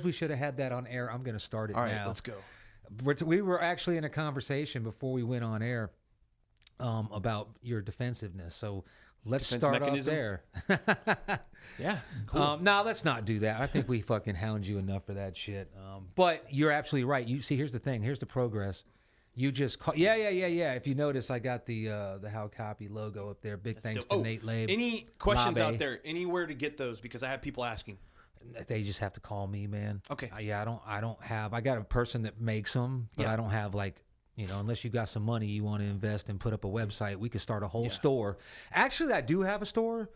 we should have had that on air. I'm going to start it All right, now. let's go. We were actually in a conversation before we went on air about your defensiveness. So let's start off there. Yeah, cool. No, let's not do that. I think we fucking hound you enough for that shit. But you're absolutely right. You see, here's the thing. Here's the progress. You just call. Yeah. If you notice, I got the How Copy logo up there. Big thanks to Nate Labe. Any questions out there? Anywhere to get those? Because I have people asking. They just have to call me, man. Okay. Yeah, I don't have. I got a person that makes them, but I don't have like. Unless you got some money you want to invest and put up a website, we could start a whole store. Actually, I do have a store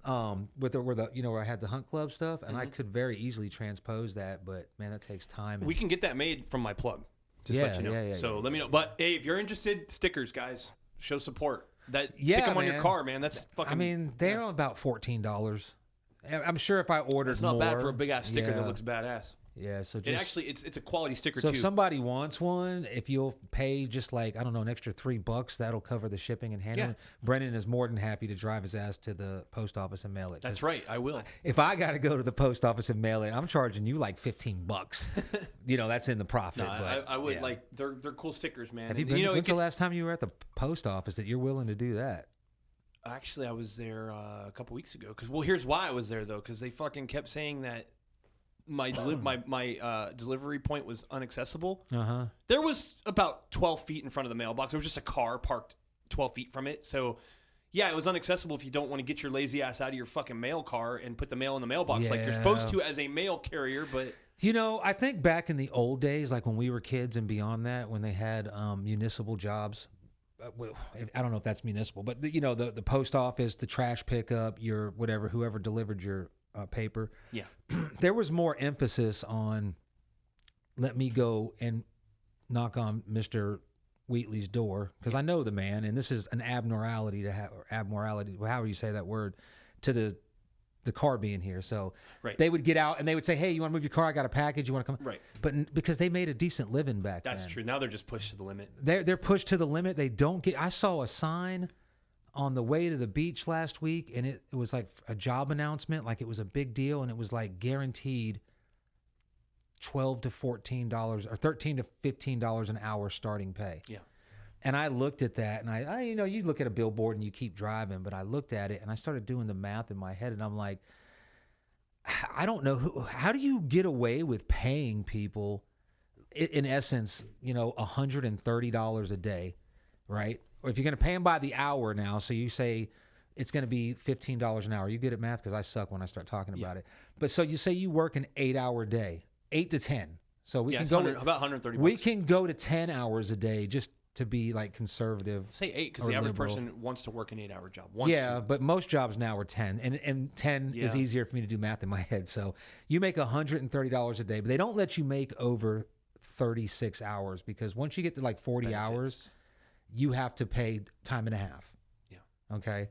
where I had the Hunt Club stuff, and I could very easily transpose that, but man, that takes time. We can get that made from my plug. Just let you know. So let me know. But hey, if you're interested, stickers, guys, show support. Stick them on your car, man. That's fucking. I mean, they're about $14. I'm sure if I ordered, it's not bad for a big ass sticker that looks badass. Yeah, so it's a quality sticker too. So if somebody wants one, if you'll pay just like, I don't know, an extra $3, that'll cover the shipping and handling. Yeah. Brennan is more than happy to drive his ass to the post office and mail it. That's right, I will. If I got to go to the post office and mail it, I'm charging you like $15. That's in the profit. No, I would like they're cool stickers, man. Have you been? When's the last time you were at the post office that you're willing to do that? Actually, I was there a couple weeks ago. Here's why I was there though, because they fucking kept saying that my delivery point was inaccessible. There was about 12 feet in front of the mailbox. There was just a car parked 12 feet from it. So, yeah, it was inaccessible if you don't want to get your lazy ass out of your fucking mail car and put the mail in the mailbox like you're supposed to as a mail carrier. But I think back in the old days, like when we were kids and beyond that, when they had municipal jobs. I don't know if that's municipal, but the post office, the trash pickup, your whatever, whoever delivered your paper. Yeah. There was more emphasis on let me go and knock on Mr. Wheatley's door because I know the man, and this is an abnormality to have, or abnormality, however you say that word, to the car being here. So they would get out and they would say, hey, you want to move your car? I got a package. You want to come? Right. But because they made a decent living back then. That's true. Now they're just pushed to the limit. They're pushed to the limit. They don't get. I saw a sign on the way to the beach last week, and it was like a job announcement, like it was a big deal, and it was like guaranteed $12 to $14 or $13 to $15 an hour starting pay. Yeah. And I looked at that, and I you look at a billboard and you keep driving, but I looked at it and I started doing the math in my head, and I'm like, I don't know how do you get away with paying people, in essence, $130 a day, right? Or if you're going to pay them by the hour now, so you say it's going to be $15 an hour. You good at math? Because I suck when I start talking about it. But so you say you work an 8-hour day, 8 to 10. So we can go about $130. We can go to 10 hours a day just to be like conservative. Say 8 because the average person wants to work an 8-hour job. But most jobs now are 10, and 10 is easier for me to do math in my head. So you make $130 a day, but they don't let you make over 36 hours because once you get to like 40 hours, you have to pay time and a half. Yeah. Okay.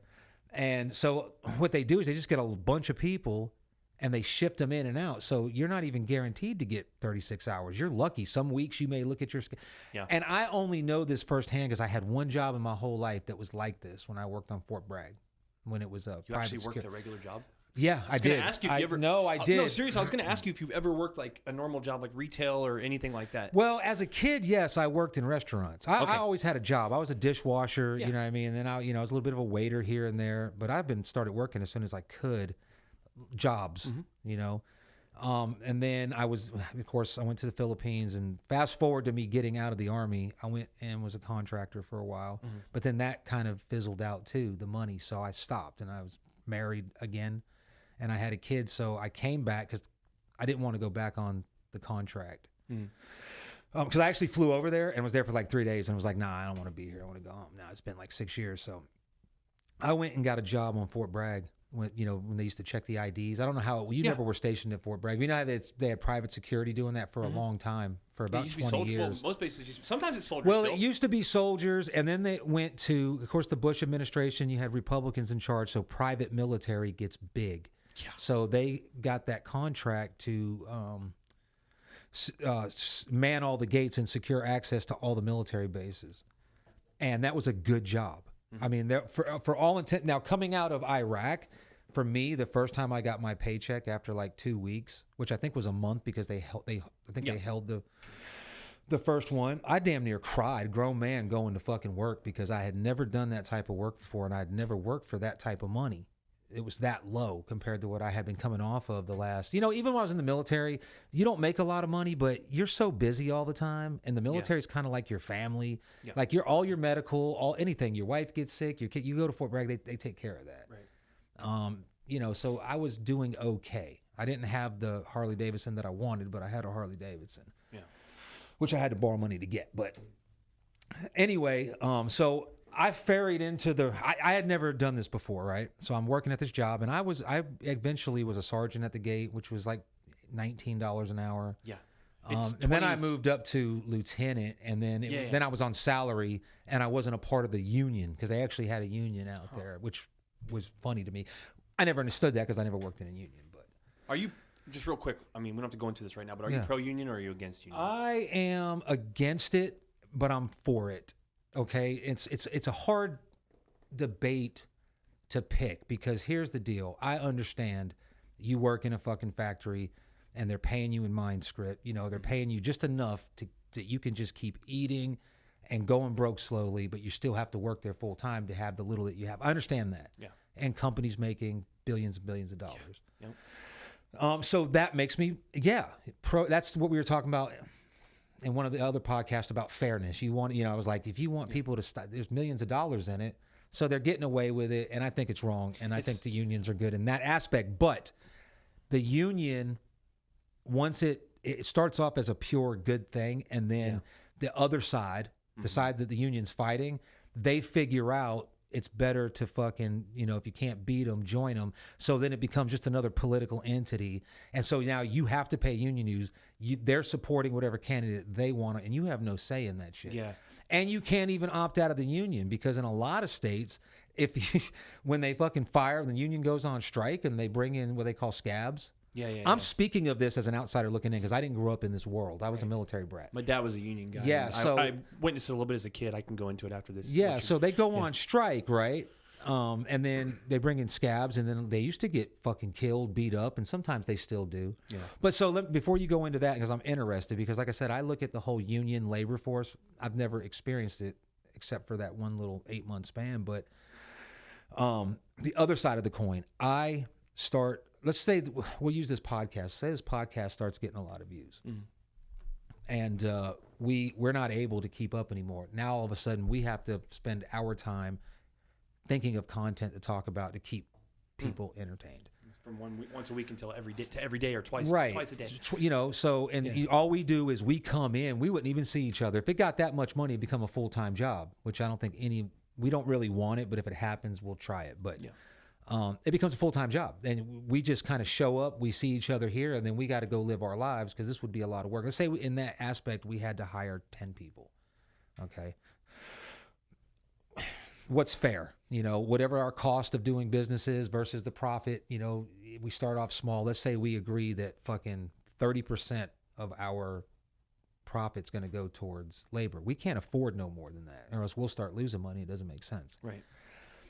And so what they do is they just get a bunch of people and they shift them in and out. So you're not even guaranteed to get 36 hours. You're lucky. Some weeks you may look at your schedule. Yeah. And I only know this firsthand because I had one job in my whole life that was like this when I worked on Fort Bragg, when it was a You actually worked a regular job? Yeah, I did. Ask you if you ever. No, I did. No, seriously, I was going to ask you if you've ever worked like a normal job, like retail or anything like that. Well, as a kid, yes, I worked in restaurants. I always had a job. I was a dishwasher, you know what I mean? And then I was a little bit of a waiter here and there. But I've started working as soon as I could. Jobs, and then I went to the Philippines, and fast forward to me getting out of the Army, I went and was a contractor for a while, but then that kind of fizzled out too, the money. So I stopped, and I was married again, and I had a kid. So I came back because I didn't want to go back on the contract. Because I actually flew over there and was there for like 3 days and was like, nah, I don't want to be here. I want to go home. Now it's been like 6 years. So I went and got a job on Fort Bragg. When they used to check the IDs. I don't know how never were stationed at Fort Bragg. You know how they had private security doing that for a long time, for about 20 years. Well, most bases, sometimes it's soldiers. Well, it used to be soldiers, and then they went to, of course, the Bush administration. You had Republicans in charge, so private military gets big. Yeah. So they got that contract to man all the gates and secure access to all the military bases, and that was a good job. I mean, for all intent. Now, coming out of Iraq, for me, the first time I got my paycheck after like 2 weeks, which I think was a month because they held the first one, I damn near cried, grown man going to fucking work, because I had never done that type of work before, and I'd never worked for that type of money. It was that low compared to what I had been coming off of the last, even when I was in the military, you don't make a lot of money, but you're so busy all the time. And the military is kind of like your family, like all your medical, anything, your wife gets sick, your kid, you go to Fort Bragg, they take care of that. Right. So I was doing okay. I didn't have the Harley Davidson that I wanted, but I had a Harley Davidson, which I had to borrow money to get. But anyway, so I ferried into I had never done this before, right? So I'm working at this job, and I eventually was a sergeant at the gate, which was like $19 an hour. Yeah. And then I moved up to lieutenant, and then then I was on salary, and I wasn't a part of the union, because they actually had a union out there, which was funny to me. I never understood that because I never worked in a union. But are you, just real quick, I mean, we don't have to go into this right now, but are you pro-union or are you against union? I am against it, but I'm for it. Okay, it's a hard debate to pick, because here's the deal. I understand you work in a fucking factory and they're paying you in mind script. They're paying you just enough that you can just keep eating and going broke slowly, but you still have to work there full time to have the little that you have. I understand that. Yeah. And companies making billions and billions of dollars. Yeah. Yep. So that makes me, that's what we were talking about in one of the other podcasts about fairness. You want, I was like, if you want people to stop, there's millions of dollars in it, so they're getting away with it, and I think it's wrong, and I think the unions are good in that aspect. But the union, once it starts off as a pure good thing, and then the other side, the side that the union's fighting, they figure out it's better to fucking, if you can't beat them, join them. So then it becomes just another political entity. And so now you have to pay union dues. They're supporting whatever candidate they want, and you have no say in that shit. Yeah. And you can't even opt out of the union, because in a lot of states, when they fucking fire, the union goes on strike and they bring in what they call scabs. I'm speaking of this as an outsider looking in, because I didn't grow up in this world. I was a military brat. My dad was a union guy. Yeah, so I witnessed it a little bit as a kid. I can go into it after this. Yeah, so they go on strike, right? And then they bring in scabs, and then they used to get fucking killed, beat up, and sometimes they still do. Yeah. But so before you go into that, because I'm interested, because like I said, I look at the whole union labor force. I've never experienced it except for that one little 8-month span. But the other side of the coin, let's say we'll use this podcast. Say this podcast starts getting a lot of views, and we're not able to keep up anymore. Now all of a sudden we have to spend our time thinking of content to talk about to keep people entertained. From once a week until every day or twice a day. So all we do is we come in. We wouldn't even see each other. If it got that much money, it'd become a full-time job, which I don't think we don't really want it, but if it happens, we'll try it. But it becomes a full-time job, and we just kind of show up, we see each other here, and then we got to go live our lives, because this would be a lot of work. Let's say in that aspect we had to hire 10 people. Okay. What's fair? Whatever our cost of doing business is versus the profit, we start off small. Let's say we agree that fucking 30% of our profit's going to go towards labor. We can't afford no more than that, or else we'll start losing money. It doesn't make sense. Right.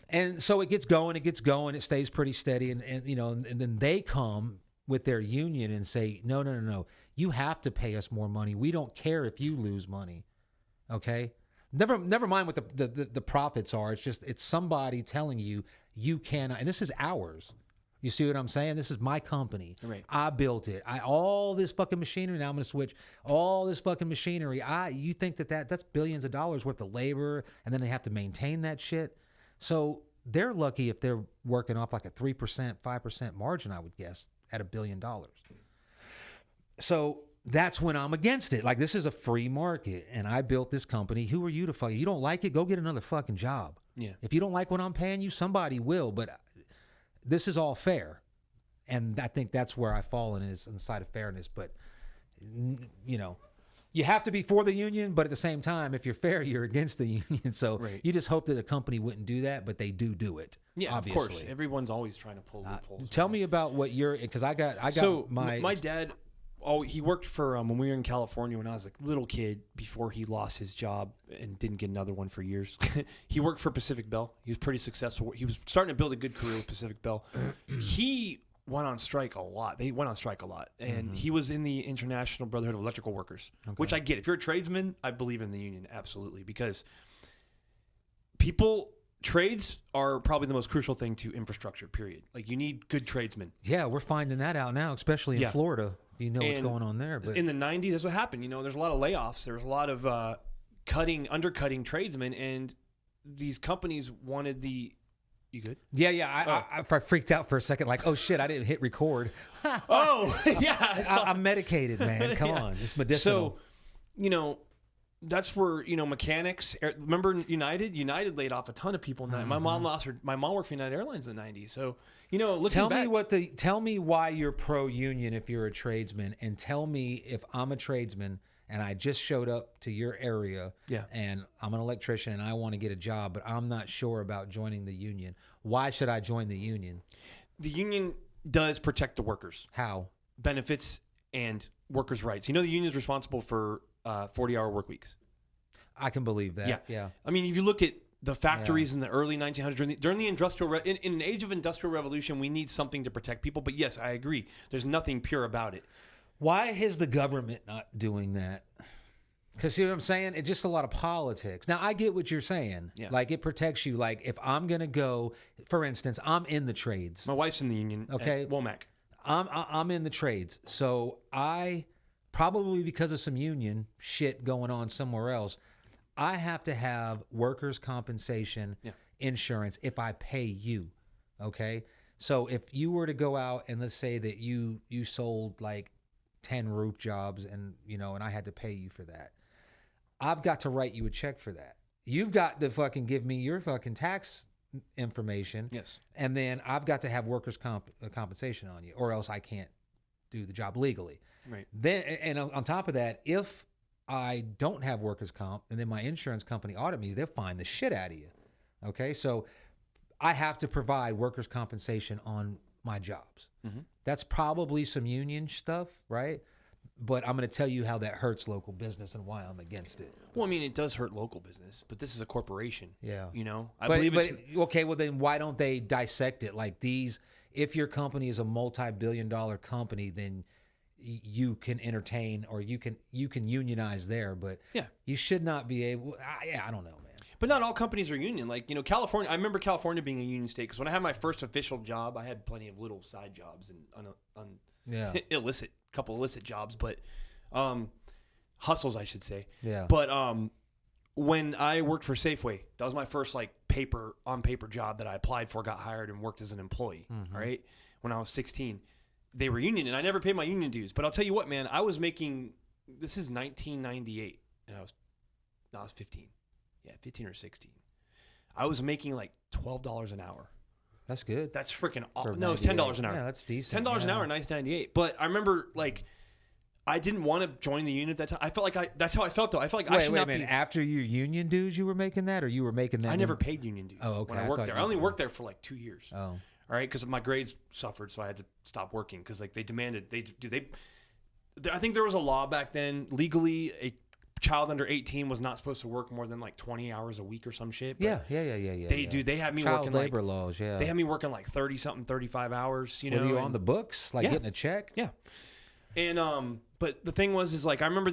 And so it gets going, it stays pretty steady. And then they come with their union and say, no, you have to pay us more money. We don't care if you lose money. Okay. Never mind what the profits are. It's somebody telling you cannot, and this is ours. You see what I'm saying? This is my company. Right. I built it. All this fucking machinery. Now I'm going to switch all this fucking machinery. You think that's billions of dollars worth of labor, and then they have to maintain that shit. So they're lucky if they're working off like a 3%, 5% margin, I would guess, at $1 billion. So that's when I'm against it. Like, this is a free market, and I built this company. Who are you to fuck? You don't like it? Go get another fucking job. Yeah. If you don't like what I'm paying you, somebody will. But this is all fair, and I think that's where I fall in, is on the side of fairness. But you have to be for the union, but at the same time, if you're fair, you're against the union. So you just hope that the company wouldn't do that, but they do it. Yeah, obviously. Of course. Everyone's always trying to pull loopholes. Tell me about what because I got so my dad he worked for when we were in California when I was a little kid before he lost his job and didn't get another one for years. He worked for Pacific Bell. He was pretty successful. He was starting to build a good career with Pacific Bell. He went on strike a lot. They went on strike a lot. And he was in the International Brotherhood of Electrical Workers, which I get. If you're a tradesman, I believe in the union, absolutely. Because trades are probably the most crucial thing to infrastructure, period. Like, you need good tradesmen. Yeah, we're finding that out now, especially in Florida. You know what's going on there. But in the 90s, that's what happened. There's a lot of layoffs. There was a lot of undercutting tradesmen, and these companies wanted the... You good? Yeah. I freaked out for a second, like, oh shit, I didn't hit record. Yeah. I'm medicated, man. Come on, it's medicinal. So, that's where mechanics. Remember United? United laid off a ton of people in that. My mom worked for United Airlines in the 90s. So, looking back, tell me why you're pro union if you're a tradesman, and tell me if I'm a tradesman and I just showed up to your area, and I'm an electrician and I want to get a job, but I'm not sure about joining the union. Why should I join the union? The union does protect the workers. How? Benefits and workers' rights. The union is responsible for 40-hour work weeks. I can believe that. Yeah. I mean, if you look at the factories in the early 1900s, during the industrial, in an age of industrial revolution, we need something to protect people. But yes, I agree. There's nothing pure about it. Why is the government not doing that? Because see what I'm saying? It's just a lot of politics. Now, I get what you're saying. Yeah. Like, it protects you. Like, if I'm going to go, for instance, I'm in the trades. My wife's in the union at Womack. I'm in the trades. So I, probably because of some union shit going on somewhere else, I have to have workers' compensation insurance if I pay you. Okay? So if you were to go out and let's say that you sold like 10 roof jobs and I had to pay you for that, I've got to write you a check for that. You've got to fucking give me your fucking tax information. Yes. And then I've got to have workers' compensation on you, or else I can't do the job legally. Right. Then, and on top of that, if I don't have workers' comp and then my insurance company audit me, they'll fine the shit out of you. Okay? So I have to provide workers' compensation on my jobs. Mm-hmm. That's probably some union stuff, right? But I'm going to tell you how that hurts local business and why I'm against it. Well, I mean, it does hurt local business, but this is a corporation. Yeah. I believe it's... Okay, well then why don't they dissect it? Like if your company is a multi-billion-dollar company, then you can entertain or you can unionize there, but you should not be able... I don't know, man. But not all companies are union. Like, California, I remember California being a union state because when I had my first official job, I had plenty of little side jobs and couple illicit jobs, but hustles, I should say. Yeah. But when I worked for Safeway, that was my first like on paper job that I applied for, got hired, and worked as an employee. Mm-hmm. All right. When I was 16, they were union, and I never paid my union dues. But I'll tell you what, man, I was making. This is 1998, and I was 15. Yeah, 15 or 16. I was making like $12 an hour. That's good. That's freaking awesome. No, it's $10 an hour. Yeah, that's decent. $10 an hour in 1998. But I remember, like, I didn't want to join the union at that time. I felt like that's how I felt, though. I felt like I should not be. After your union dues, you were making that, or you were making that? I never paid union dues. Oh, okay. When I worked there, I only worked there for like 2 years. Oh, all right, because my grades suffered, so I had to stop working because like they demanded I think there was a law back then legally a child under 18 was not supposed to work more than like 20 hours a week or some shit. Yeah. They had me child working labor laws. Yeah, they had me working like 30-something, 35 hours. Were you on the books, like getting a check? Yeah. And but the thing was, is like I remember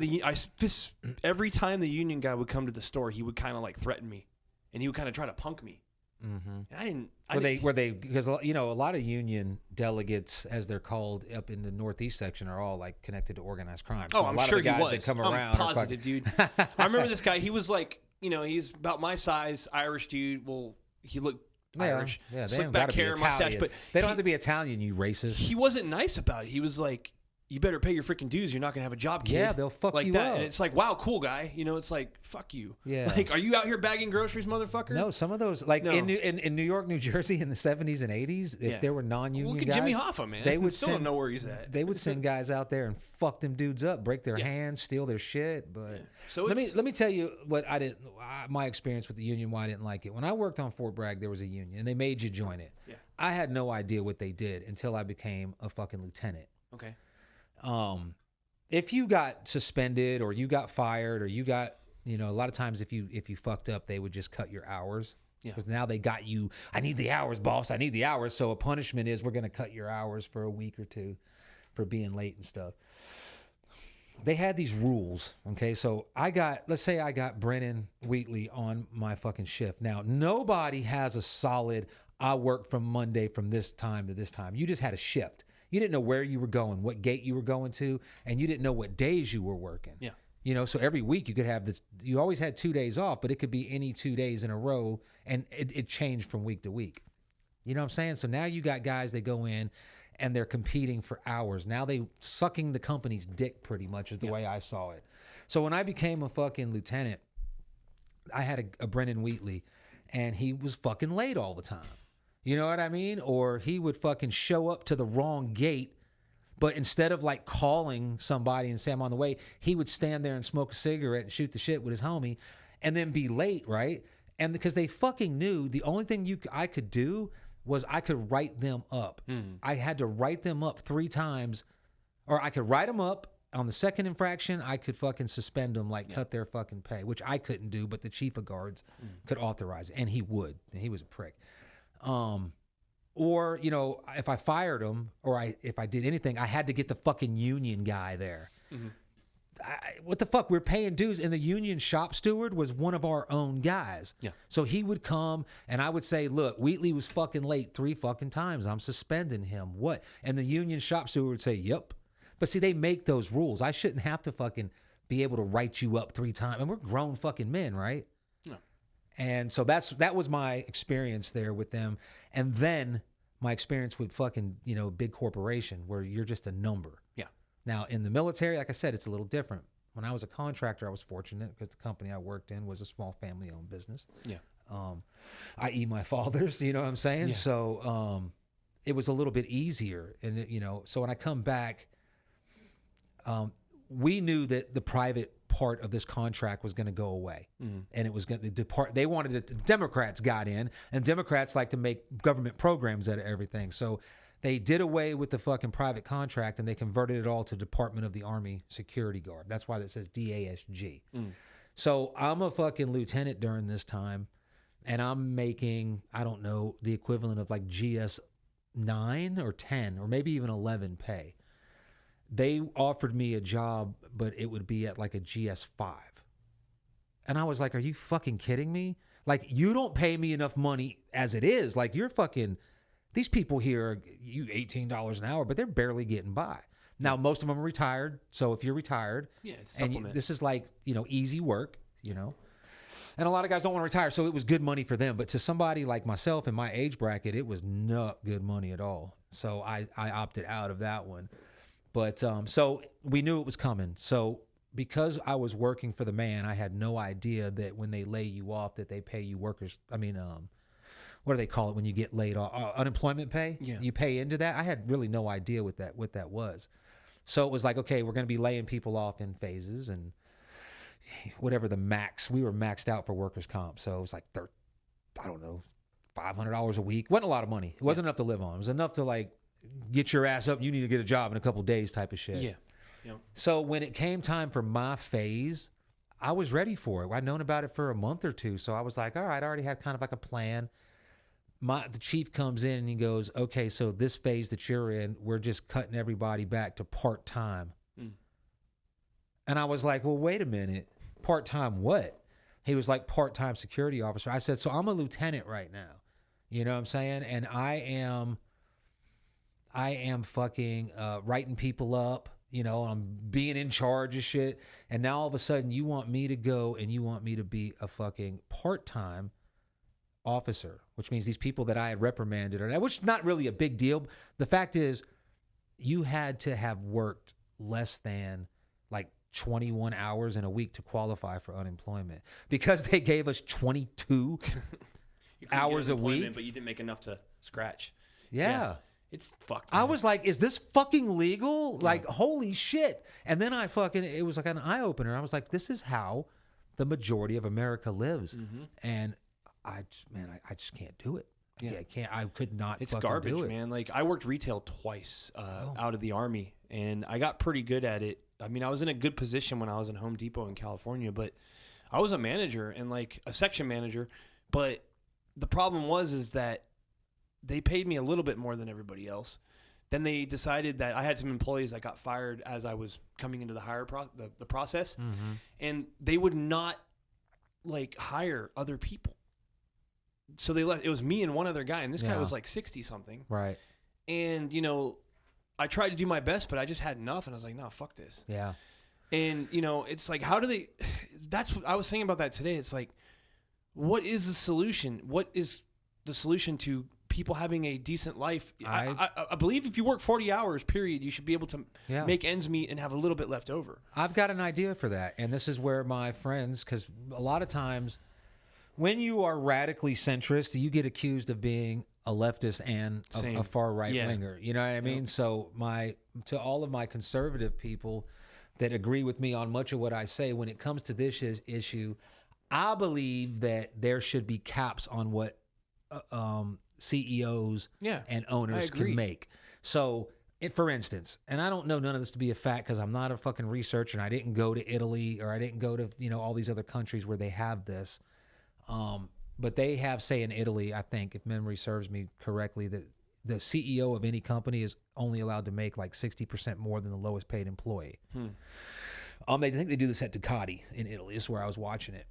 every time the union guy would come to the store, he would kind of like threaten me, and he would kind of try to punk me. Mm-hmm. And I didn't. Were they because a lot of union delegates, as they're called, up in the Northeast section, are all like connected to organized crime. So I'm sure he was. That come I'm around positive, dude. I remember this guy. He was like, he's about my size, Irish dude. Well, he looked Irish, slick back hair, mustache, but they don't have to be Italian. You racist. He wasn't nice about it. He was like, you better pay your freaking dues. You're not going to have a job, kid. Yeah, they'll fuck like you that. up. And it's like, wow, cool guy. It's like, fuck you. Yeah. Like, are you out here bagging groceries, motherfucker? No, some of those, like in New York, New Jersey in the 70s and 80s, if there were non-union guys. Look at Jimmy Hoffa, man. They would still don't know where he's at. They would send guys out there and fuck them dudes up, break their hands, steal their shit. But so let me tell you what my experience with the union, why I didn't like it. When I worked on Fort Bragg, there was a union, and they made you join it. Yeah. I had no idea what they did until I became a fucking lieutenant. Okay. if you got suspended or you got fired or you got, a lot of times if you fucked up, they would just cut your hours. Yeah. Because now they got you, I need the hours, boss. I need the hours. So a punishment is we're going to cut your hours for a week or two for being late and stuff. They had these rules, okay? So let's say I got Brennan Wheatley on my fucking shift. Now, nobody has a solid, I work from Monday from this time to this time. You just had a shift. You didn't know where you were going, what gate you were going to, and you didn't know what days you were working. Yeah. So every week you could have this, you always had 2 days off, but it could be any 2 days in a row, and it changed from week to week. You know what I'm saying? So now you got guys that go in and they're competing for hours. Now they sucking the company's dick pretty much is the way I saw it. So when I became a fucking lieutenant, I had a Brennan Wheatley, and he was fucking late all the time. You know what I mean? Or he would fucking show up to the wrong gate. But instead of like calling somebody and say I'm on the way, he would stand there and smoke a cigarette and shoot the shit with his homie and then be late, right? And because they fucking knew the only thing I could do was I could write them up. I had to write them up 3 times, or I could write them up. On the second infraction, I could fucking suspend them, like cut their fucking pay, which I couldn't do, but the chief of guards could authorize it, and he would. And he was a prick. Or, if I fired him or if I did anything, I had to get the fucking union guy there. Mm-hmm. What the fuck? We're paying dues, and the union shop steward was one of our own guys. Yeah. So he would come, and I would say, look, Wheatley was fucking late 3 fucking times. I'm suspending him. What? And the union shop steward would say, yep. But see, they make those rules. I shouldn't have to fucking be able to write you up 3 times. And we're grown fucking men, right? No. And so that was my experience there with them. And then my experience with fucking, big corporation where you're just a number. Yeah. Now, in the military, like I said, it's a little different. When I was a contractor, I was fortunate because the company I worked in was a small family-owned business. Yeah. I.e. my father's, you know what I'm saying? Yeah. So it was a little bit easier. And, so when I come back, we knew that the private part of this contract was going to go away, and it was going to depart. They wanted it. The Democrats got in, and Democrats like to make government programs out of everything. So they did away with the fucking private contract, and they converted it all to Department of the Army Security Guard. That's why it says DASG. So I'm a fucking lieutenant during this time, and I'm making, I don't know, the equivalent of like GS 9 or 10 or maybe even 11 pay. They offered me a job, but it would be at like a GS5. And I was like, are you fucking kidding me? Like, you don't pay me enough money as it is. Like, you're fucking, these people here, you $18 an hour, but they're barely getting by. Now, most of them are retired. So if you're retired, it's supplement. And this is like, easy work, And a lot of guys don't want to retire. So it was good money for them. But to somebody like myself in my age bracket, it was not good money at all. So I opted out of that one. But so we knew it was coming. So because I was working for the man, I had no idea that when they lay you off, that they pay you workers. I mean, what do they call it when you get laid off? Unemployment pay. Yeah. You pay into that. I had really no idea what that was. So it was like, okay, we're going to be laying people off in phases and whatever the max. We were maxed out for workers' comp. So it was like, I don't know, $500 a week. Wasn't a lot of money. It wasn't enough to live on. It was enough to like get your ass up. You need to get a job in a couple of days type of shit. Yeah. Yep. So when it came time for my phase, I was ready for it. I'd known about it for a month or two. So I was like, all right, I already had kind of like a plan. The chief comes in and he goes, okay, so this phase that you're in, we're just cutting everybody back to part-time. And I was like, well, wait a minute. Part-time what? He was like, part-time security officer. I said, so I'm a lieutenant right now. You know what I'm saying? And I am fucking writing people up, I'm being in charge of shit. And now all of a sudden you want me to go and you want me to be a fucking part-time officer, which means these people that I had reprimanded, which is not really a big deal. The fact is you had to have worked less than like 21 hours in a week to qualify for unemployment because they gave us 22 hours a week. But you didn't make enough to scratch. Yeah. It's fucked. I was like, is this fucking legal? Like, holy shit. And then it was like an eye opener. I was like, this is how the majority of America lives. Mm-hmm. And I just can't do it. Yeah. I could not. It's garbage, man. Like I worked retail twice out of the Army and I got pretty good at it. I mean, I was in a good position when I was in Home Depot in California, but I was a manager and like a section manager. But the problem is that they paid me a little bit more than everybody else. Then they decided that I had some employees that got fired as I was coming into the process, and they would not like hire other people. So they left. It was me and one other guy, and this guy was like 60 something. Right. And you know, I tried to do my best, but I just had enough, and I was like, no, fuck this. Yeah. And you know, it's like, how do they? That's what I was thinking about that today. It's like, what is the solution? What is the solution to people having a decent life? I believe if you work 40 hours, period, you should be able to make ends meet and have a little bit left over. I've got an idea for that. And this is where my friends, because a lot of times when you are radically centrist, you get accused of being a leftist and a far right winger. You know what I mean? Yep. So to all of my conservative people that agree with me on much of what I say, when it comes to this issue, I believe that there should be caps on what CEOs and owners can make. So, for instance, and I don't know none of this to be a fact because I'm not a fucking researcher and I didn't go to Italy or I didn't go to, you know, all these other countries where they have this. But they have, say in Italy, I think, if memory serves me correctly, that the CEO of any company is only allowed to make like 60% more than the lowest paid employee. I think they do this at Ducati in Italy. This is where I was watching it.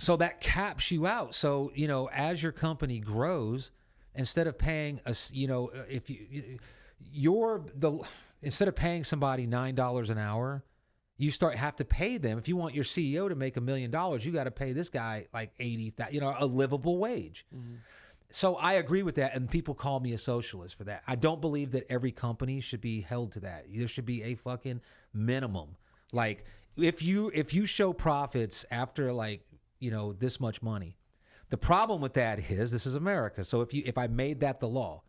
So that caps you out. So, you know, as your company grows, instead of paying instead of paying somebody $9 an hour, you have to pay them. If you want your CEO to make $1 million, you got to pay this guy like $80,000, you know, a livable wage. So I agree with that, and people call me a socialist for that. I don't believe that every company should be held to that. There should be a fucking minimum. Like if you show profits after like, you know, this much money. The problem with that is this is America. So if I made that the law,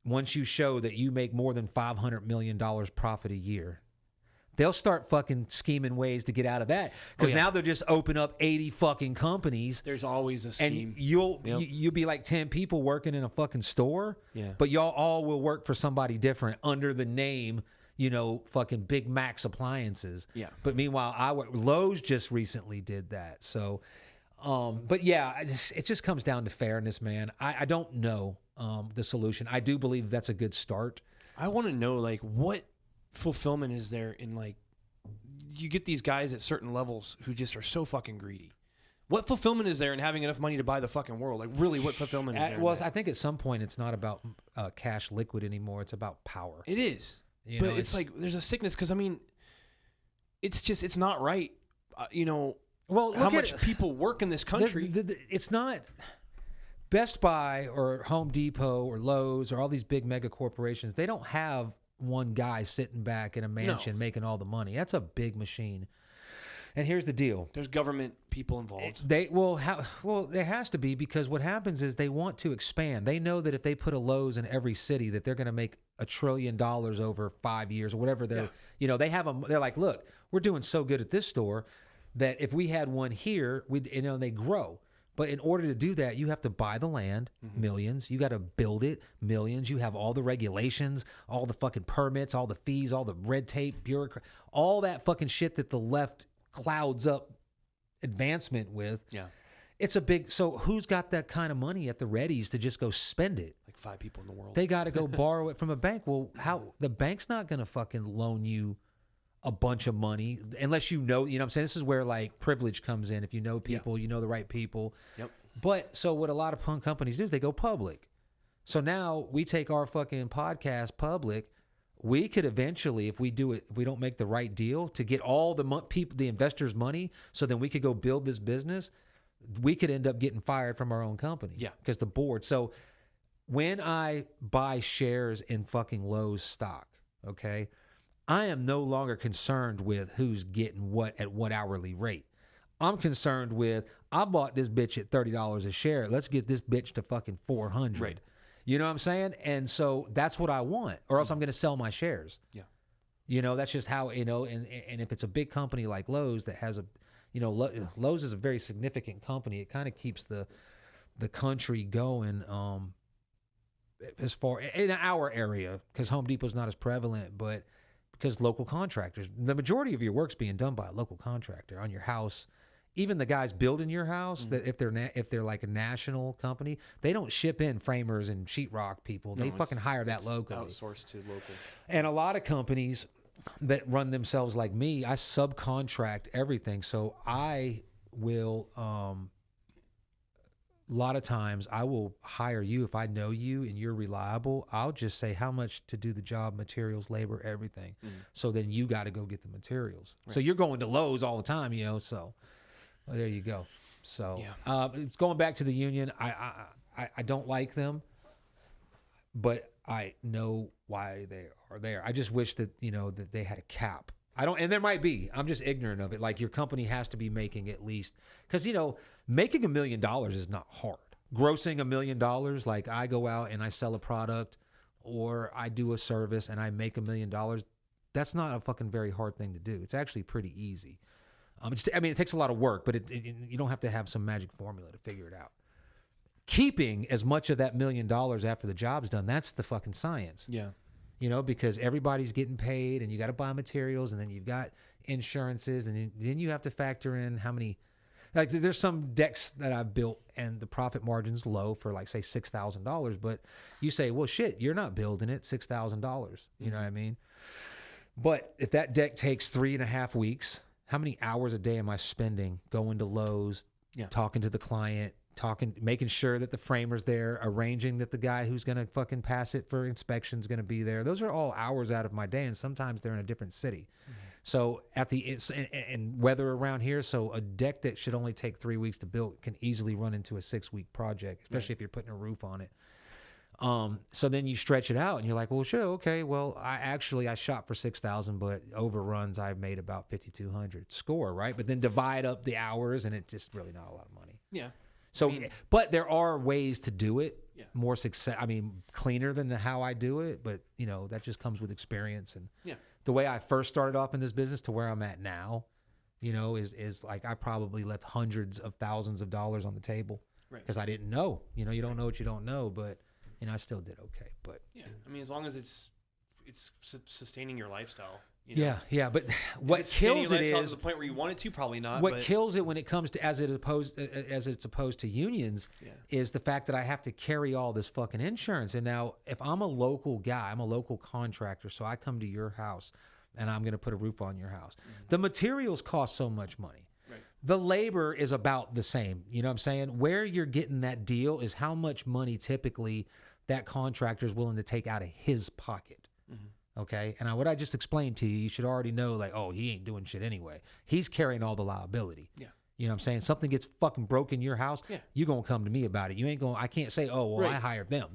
once you show that you make more than $500 million profit a year, they'll start fucking scheming ways to get out of that. Because now they'll just open up 80 fucking companies. There's always a scheme. And you'll be like 10 people working in a fucking store. Yeah. But y'all all will work for somebody different under the name, you know, fucking Big Mac's appliances. Yeah. But meanwhile, Lowe's just recently did that. So, but yeah, it just comes down to fairness, man. I don't know the solution. I do believe that's a good start. I want to know, like, what fulfillment is there in, like, you get these guys at certain levels who just are so fucking greedy. What fulfillment is there in having enough money to buy the fucking world? Like, really, what fulfillment is there? Well, I think at some point it's not about cash liquid anymore. It's about power. It is. But it's like there's a sickness because, I mean, it's not right. You know, well, how much people work in this country. It's not Best Buy or Home Depot or Lowe's or all these big mega corporations. They don't have one guy sitting back in a mansion making all the money. That's a big machine. And here's the deal. There's government people involved. There has to be, because what happens is they want to expand. They know that if they put a Lowe's in every city, that they're going to make $1 trillion over 5 years or whatever. They're like, look, we're doing so good at this store that if we had one here, they grow. But in order to do that, you have to buy the land, millions. You got to build it, millions. You have all the regulations, all the fucking permits, all the fees, all the red tape, bureaucracy, all that fucking shit that the left clouds up advancement with. Yeah. It's a big, so who's got that kind of money at the readies to just go spend it? Like 5 people in the world. They got to go borrow it from a bank. Well, the bank's not going to fucking loan you a bunch of money unless you know what I'm saying? This is where like privilege comes in. If you know people, you know the right people. Yep. But so what a lot of punk companies do is they go public. So now we take our fucking podcast public. We could eventually, if we don't make the right deal to get all the investors' money, so then we could go build this business, we could end up getting fired from our own company. Yeah. Because the board. So when I buy shares in fucking Lowe's stock, okay, I am no longer concerned with who's getting what at what hourly rate. I'm concerned with, I bought this bitch at $30 a share. Let's get this bitch to fucking 400. Right. You know what I'm saying? And so that's what I want, or else I'm going to sell my shares. Yeah. You know, that's just how, and if it's a big company like Lowe's that has Lowe's is a very significant company. It kind of keeps the country going as far in our area, because Home Depot's not as prevalent, but because local contractors, the majority of your work's being done by a local contractor on your house. Even the guys building your house, that if they're like a national company, they don't ship in framers and sheetrock people. They fucking hire that locally. Outsourced to local. And a lot of companies that run themselves like me, I subcontract everything. So I will, a lot of times I will hire you if I know you and you're reliable. I'll just say how much to do the job, materials, labor, everything. So then you got to go get the materials. Right. So you're going to Lowe's all the time, so. Well, there you go. So it's going back to the union. I don't like them, but I know why they are there. I just wish that that they had a cap. I don't, and there might be. I'm just ignorant of it. Like your company has to be making at least because making $1 million is not hard. Grossing $1 million, like I go out and I sell a product, or I do a service and I make $1 million. That's not a fucking very hard thing to do. It's actually pretty easy. It takes a lot of work, but you don't have to have some magic formula to figure it out. Keeping as much of that $1 million after the job's done, that's the fucking science. Yeah. Because everybody's getting paid and you got to buy materials and then you've got insurances and then you have to factor in how many, like there's some decks that I've built and the profit margin's low for like say $6,000, but you say, well, shit, you're not building it $6,000. You know what I mean? But if that deck takes 3.5 weeks, how many hours a day am I spending going to Lowe's, talking to the client, making sure that the framer's there, arranging that the guy who's going to fucking pass it for inspection is going to be there. Those are all hours out of my day, and sometimes they're in a different city. So and weather around here, so a deck that should only take 3 weeks to build can easily run into a 6-week project, especially if you're putting a roof on it. So then you stretch it out and you're like, well, sure. Okay. Well, I shot for 6,000, but overruns, I made about 5,200 score. Right. But then divide up the hours and it's just really not a lot of money. Yeah. So, but there are ways to do it more success. Cleaner than how I do it, but that just comes with experience. And the way I first started off in this business to where I'm at now, is like, I probably left hundreds of thousands of dollars on the table because I didn't know, you don't know what you don't know, but I still did okay, but as long as it's sustaining your lifestyle. Yeah. But what kills it is to the point where you want it to, probably not. What kills it when it comes to as it's opposed to unions is the fact that I have to carry all this fucking insurance. And now, if I'm a local guy, I'm a local contractor, so I come to your house and I'm going to put a roof on your house. The materials cost so much money. The labor is about the same. You know what I'm saying? Where you're getting that deal is how much money typically that contractor is willing to take out of his pocket. Okay? And what I just explained to you, you should already know, like, oh, he ain't doing shit anyway. He's carrying all the liability. Yeah. You know what I'm saying? Something gets fucking broke in your house, you're going to come to me about it. You ain't going, I can't say, oh, well, I hired them,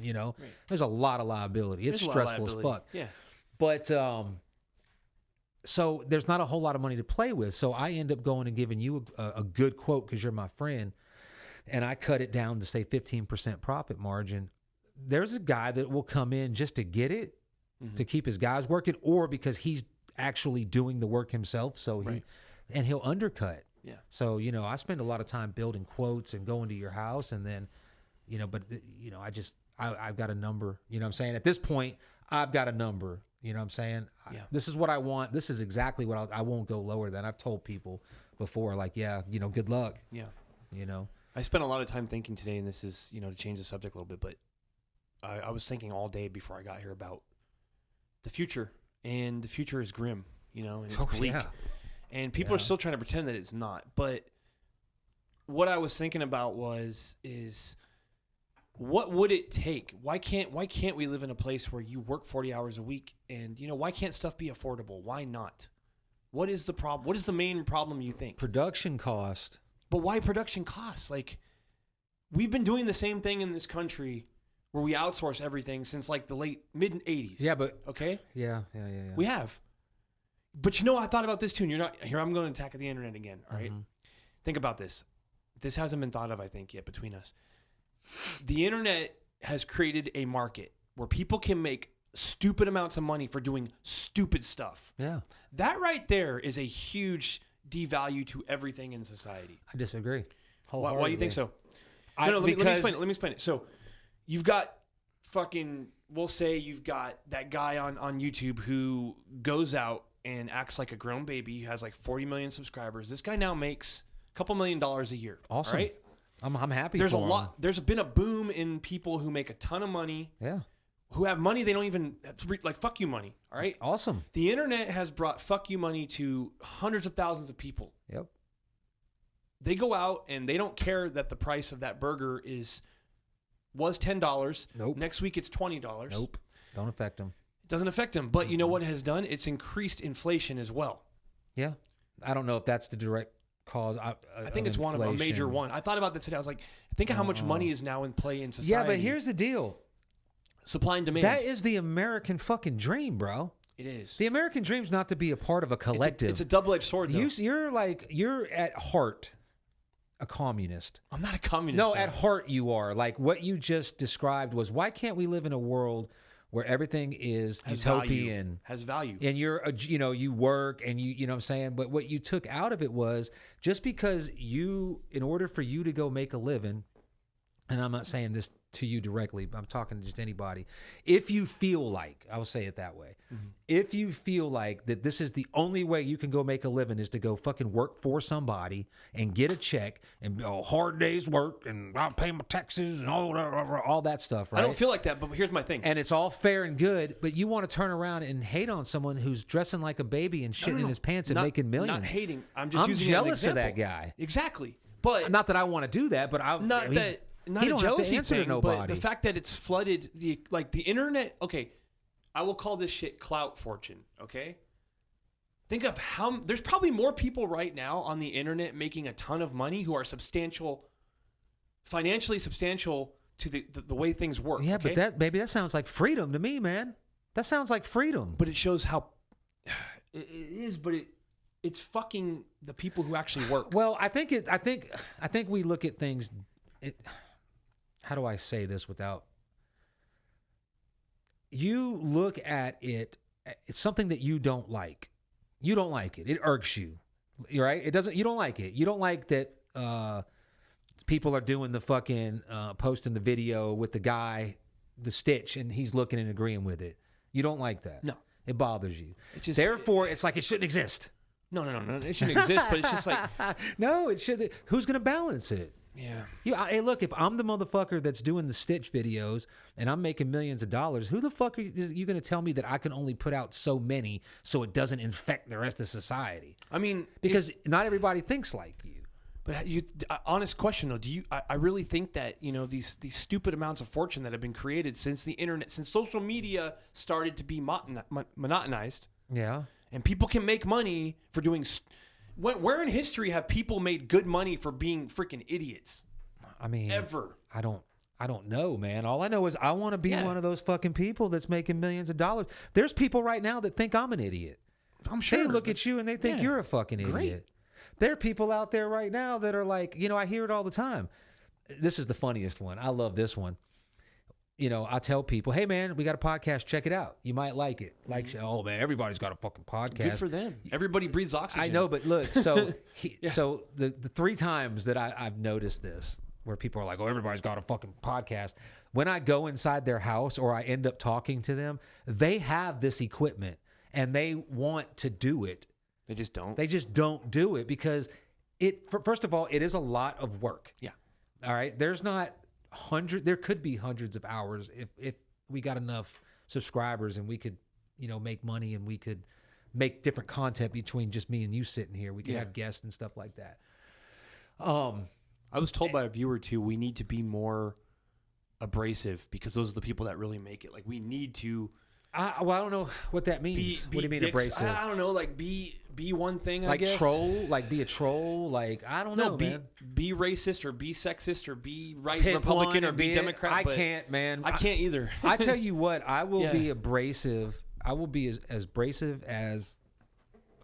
There's a lot of liability. It's stressful as fuck. Yeah. But, so there's not a whole lot of money to play with. So I end up going and giving you a good quote because you're my friend, and I cut it down to say 15% profit margin. There's a guy that will come in just to get it, to keep his guys working, or because he's actually doing the work himself. So he'll undercut. Yeah. So, I spend a lot of time building quotes and going to your house, and then, I've got a number, you know what I'm saying? At this point, I've got a number, you know what I'm saying? This is what I want. This is exactly what I won't go lower than. I've told people before, like, good luck. Yeah. I spent a lot of time thinking today, and this is, to change the subject a little bit, but I was thinking all day before I got here about the future, and the future is grim, and it's bleak. Yeah. And people are still trying to pretend that it's not. But what I was thinking about is what would it take? Why can't we live in a place where you work 40 hours a week, and why can't stuff be affordable? Why not? What is the problem? What is the main problem, you think? Production cost. But why production costs? Like, we've been doing the same thing in this country where we outsource everything since like the mid 80s. Yeah, but okay. Yeah. We have. But I thought about this too, and you're not here. I'm going to attack the internet again. All right. Think about this. This hasn't been thought of, I think, yet between us. The internet has created a market where people can make stupid amounts of money for doing stupid stuff. Yeah. That right there is a huge devalue to everything in society. I disagree. Why do you think so? Let me explain it. So you've got fucking we'll say you've got that guy on YouTube who goes out and acts like a grown baby. He has like 40 million subscribers. This guy now makes a couple $1 million a year. Awesome. Right? I'm happy. There's for a him. lot. There's been a boom in people who make a ton of money. Yeah. Who have money they don't even like fuck you money. All right. Awesome. The internet has brought fuck you money to hundreds of thousands of people. Yep. They go out and they don't care that the price of that burger was $10. Nope. Next week it's $20. Nope. Don't affect them. It doesn't affect them. But you know what it has done? It's increased inflation as well. Yeah. I don't know if that's the direct cause. I think it's one of a major one. I thought about that today. I was like, think of how much money is now in play in society. Yeah, but here's the deal. Supply and demand. That is the American fucking dream, bro. It is. The American dream's not to be a part of a collective. It's a double-edged sword, though. You're at heart a communist. I'm not a communist. No, at heart you are. Like what you just described was, why can't we live in a world where everything is utopian, has value, and you work and you know what I'm saying? But what you took out of it was, just because in order for you to go make a living, and I'm not saying this to you directly, but I'm talking to just anybody. If you feel like, I will say it that way, if you feel like that this is the only way you can go make a living is to go fucking work for somebody and get a check and hard day's work and I'll pay my taxes and all that stuff, right? I don't feel like that, but here's my thing. And it's all fair and good, but you want to turn around and hate on someone who's dressing like a baby and shitting in his pants and making millions. Not hating. I'm using jealous it as an of that example. guy. Exactly. But not that I want to do that, but not a jealousy thing, but the fact that it's flooded the internet. Okay, I will call this shit clout fortune. Okay, think of how there's probably more people right now on the internet making a ton of money who are financially substantial to the way things work. Yeah, okay? but that sounds like freedom to me, man. That sounds like freedom. But it shows how it is. But it's fucking the people who actually work. Well, I think we look at things. How do I say this without? You look at it. It's something that you don't like. You don't like it. It irks you, right? It doesn't. You don't like it. You don't like that people are doing the fucking posting the video with the guy, the stitch, and he's looking and agreeing with it. You don't like that. No, it bothers you. Therefore, it's like it shouldn't exist. No. It shouldn't exist. But it's just like no, it should. Who's going to balance it? Yeah. Hey, look, if I'm the motherfucker that's doing the Stitch videos and I'm making millions of dollars, who the fuck are you going to tell me that I can only put out so many so it doesn't infect the rest of society? I mean, because not everybody thinks like you. But honest question though, do you? I really think that these stupid amounts of fortune that have been created since the internet, since social media started to be monotonized. Yeah. And people can make money for doing. Where in history have people made good money for being freaking idiots? I mean, ever? I don't know, man. All I know is I want to be one of those fucking people that's making millions of dollars. There's people right now that think I'm an idiot. I'm sure. They look at you and they think you're a fucking idiot. Great. There are people out there right now that are like, I hear it all the time. This is the funniest one. I love this one. I tell people, hey, man, we got a podcast. Check it out. You might like it. Oh, man, everybody's got a fucking podcast. Good for them. Everybody breathes oxygen. I know, but look, so so the 3 times that I've noticed this, where people are like, oh, everybody's got a fucking podcast. When I go inside their house or I end up talking to them, they have this equipment and they want to do it. They just don't. They just don't do it because first of all, it is a lot of work. Yeah. All right. There could be hundreds of hours if we got enough subscribers and we could, make money and we could make different content between just me and you sitting here. We could have guests and stuff like that. I was told by a viewer too, we need to be more abrasive because those are the people that really make it. Like we need to. I don't know what that means. What do you mean abrasive? I don't know. Like be one thing. I guess. Like troll. Like be a troll. Like I don't know. Man. Be racist or be sexist or be Republican or be Democrat. I can't, man. I can't either. I tell you what. I will be abrasive. I will be as abrasive as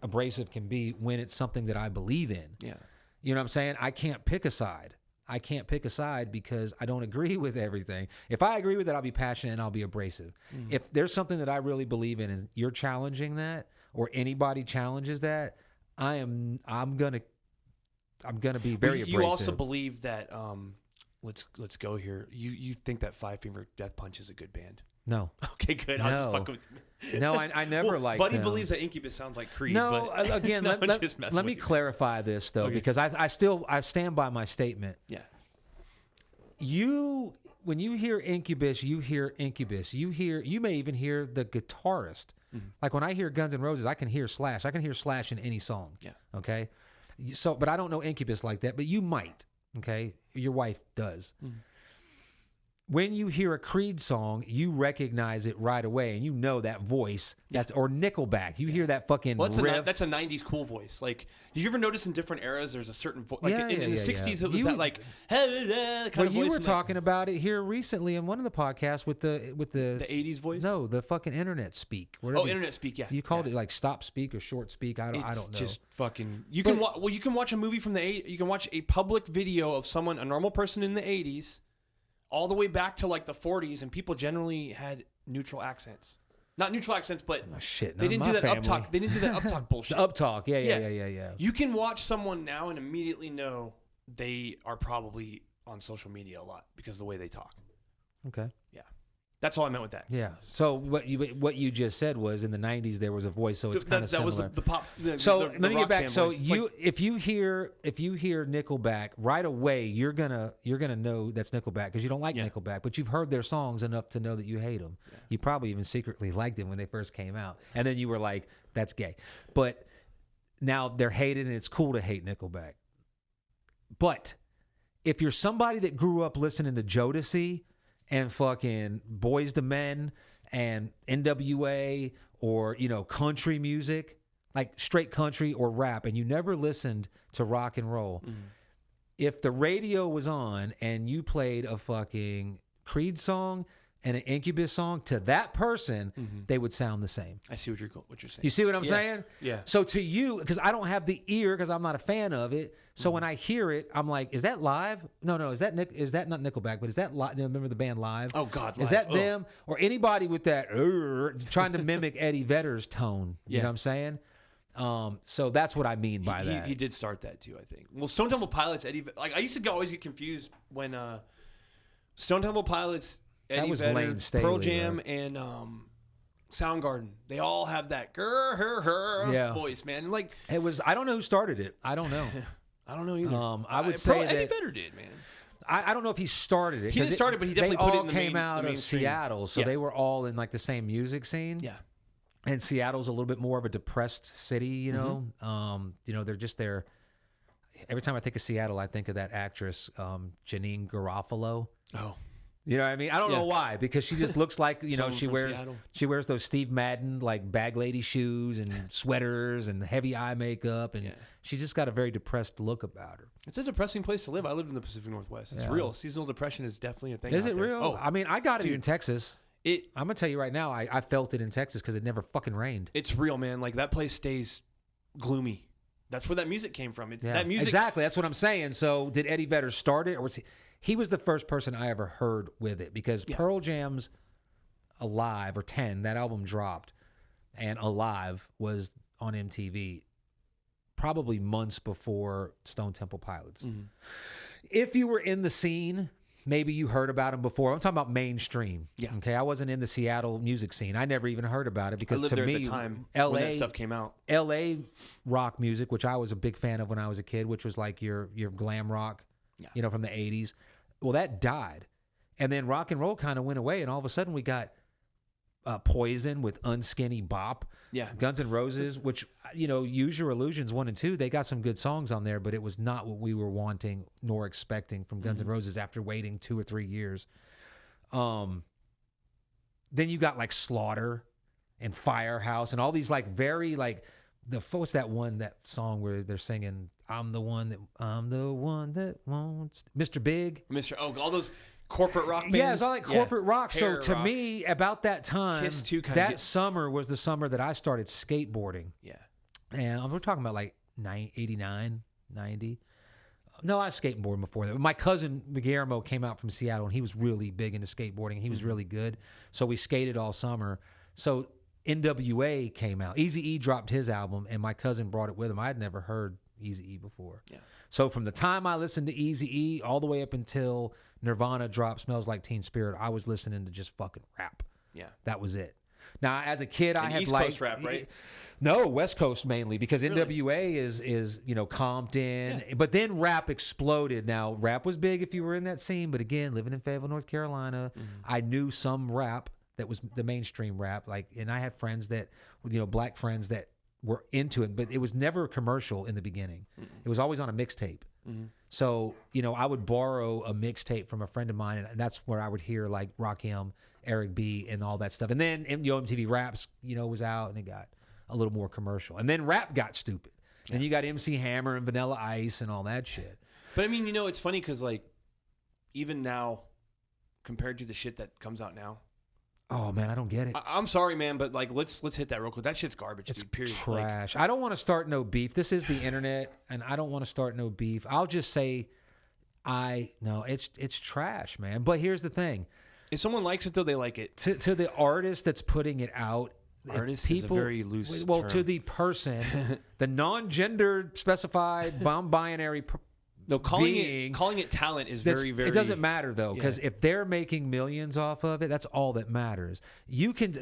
abrasive can be when it's something that I believe in. Yeah. You know what I'm saying? I can't pick a side. I can't pick a side because I don't agree with everything. If I agree with it, I'll be passionate and I'll be abrasive. If there's something that I really believe in and you're challenging that or anybody challenges that, I'm gonna be very abrasive. You also believe that let's go here. You think that Five Finger Death Punch is a good band? No. Okay, good. I was just fucking with you. No, I never liked Buddy them. believes that Incubus sounds like Creed. No, but again, no, let me clarify this though, because I stand by my statement. Yeah. When you hear Incubus, you hear Incubus. You may even hear the guitarist. Mm-hmm. Like when I hear Guns N' Roses, I can hear Slash. I can hear Slash in any song. Yeah. Okay. So, but I don't know Incubus like that. But you might. Okay. Your wife does. Mm-hmm. When you hear a Creed song, you recognize it right away, and you know that voice. Or Nickelback. You hear that fucking riff. That's a 90s cool voice. Like, did you ever notice in different eras there's a certain voice? Like in the 60s, it was that like, kind of voice. You were talking about it here recently in one of the podcasts with the 80s voice? No, the fucking internet speak. Internet speak, yeah. You called it like stop speak or short speak. I don't know. It's just fucking... You can watch a movie from the 80s. You can watch a public video of someone, a normal person in the 80s, all the way back to like the 40s, and people generally had neutral accents. Not neutral accents, but they didn't do that uptalk. They didn't do that uptalk bullshit. The uptalk, yeah. You can watch someone now and immediately know they are probably on social media a lot because of the way they talk. Okay. Yeah. That's all I meant with that. Yeah. So what you just said was in the 90s there was a voice, so it's kind of similar. That was the pop. So let me get back. So if you hear Nickelback right away, you're gonna know that's Nickelback because you don't like Nickelback, but you've heard their songs enough to know that you hate them. Yeah. You probably even secretly liked them when they first came out, and then you were like, "That's gay." But now they're hated, and it's cool to hate Nickelback. But if you're somebody that grew up listening to Jodeci and fucking Boyz II Men and NWA or, country music, like straight country or rap, and you never listened to rock and roll, if the radio was on and you played a fucking Creed song and an Incubus song, to that person, they would sound the same. I see what you're saying. You see what I'm saying? Yeah. So to you, because I don't have the ear, because I'm not a fan of it, so when I hear it, I'm like, is that live? No, is that not Nickelback, but is that live? Remember the band Live? Oh, God, Live. Is that them? Or anybody with that trying to mimic Eddie Vedder's tone? You know what I'm saying? So that's what I mean by that. He did start that too, I think. Well, Stone Temple Pilots, Eddie, like I used to always get confused when Stone Temple Pilots, Eddie Vedder, Pearl Jam, and Soundgarden, they all have that voice, man. Like it was. I don't know who started it. I don't know. I don't know either. I would say Eddie Vedder did, man. I don't know if he started it. He didn't start it, but he definitely put it in the came out of Seattle, so they were all in like the same music scene. Yeah. And Seattle's a little bit more of a depressed city, you know. They're just there. Every time I think of Seattle, I think of that actress, Janine Garofalo. Oh. You know what I mean? I don't know why, because she just looks like, she wears those Steve Madden like bag lady shoes and sweaters and heavy eye makeup, and she just got a very depressed look about her. It's a depressing place to live. I lived in the Pacific Northwest. It's real. Seasonal depression is definitely a thing. Is it there. real? Oh, I mean, I got it in Texas. I'm gonna tell you right now, I felt it in Texas because it never fucking rained. It's real, man. Like that place stays gloomy. That's where that music came from. That music. Exactly. That's what I'm saying. So did Eddie Vedder start it, or was he? He was the first person I ever heard with it, because Pearl Jam's Alive, or 10, that album dropped, and Alive was on MTV probably months before Stone Temple Pilots. Mm-hmm. If you were in the scene, maybe you heard about him before. I'm talking about mainstream. Yeah. Okay. I wasn't in the Seattle music scene. I never even heard about it because I lived there at the time when that stuff came out. LA rock music, which I was a big fan of when I was a kid, which was like your glam rock, from the 80s. Well, that died. And then rock and roll kind of went away, and all of a sudden we got Poison with Unskinny Bop. Yeah. Guns N' Roses, which, Use Your Illusions 1 and 2, they got some good songs on there, but it was not what we were wanting nor expecting from Guns N' Roses after waiting 2 or 3 years. Then you got like Slaughter and Firehouse and all these like very like what's that song where they're singing I'm the one that wants Mr. Big. All those corporate rock bands. Yeah, it's all like corporate rock. So to me, about that time, Kiss too, summer was the summer that I started skateboarding. Yeah. And we're talking about like 89, 90. No, I was skateboarding before that. My cousin Guillermo came out from Seattle, and he was really big into skateboarding. He was really good. So we skated all summer. So NWA came out. Eazy-E dropped his album, and my cousin brought it with him. I had never heard Eazy-E before. Yeah. So from the time I listened to Eazy-E all the way up until Nirvana dropped Smells Like Teen Spirit, I was listening to just fucking rap. Yeah. That was it. Now, as a kid, I had East like Coast rap, right? No, West Coast mainly, because Really? NWA is Compton, but then rap exploded. Now, rap was big if you were in that scene, but again, living in Fayetteville, North Carolina, I knew some rap that was the mainstream rap, and I had friends that, black friends that were into it, but it was never commercial in the beginning. It was always on a mixtape. So, I would borrow a mixtape from a friend of mine, and that's where I would hear like Rakim, Eric B, and all that stuff. And then MTV Raps, was out, and it got a little more commercial. And then rap got stupid. And you got MC Hammer and Vanilla Ice and all that shit. But I mean, it's funny because like even now, compared to the shit that comes out now. Oh man, I don't get it. I'm sorry, man, but like let's hit that real quick. That shit's garbage, it's dude. Period. Trash. I don't want to start no beef. This is the internet, and I don't want to start no beef. I'll just say, it's trash, man. But here's the thing: if someone likes it, though, they like it. To the artist that's putting it out. Artist is a very loose term. To the person, the non-gendered specified binary calling it talent is very, very... It doesn't matter, though, because if they're making millions off of it, that's all that matters.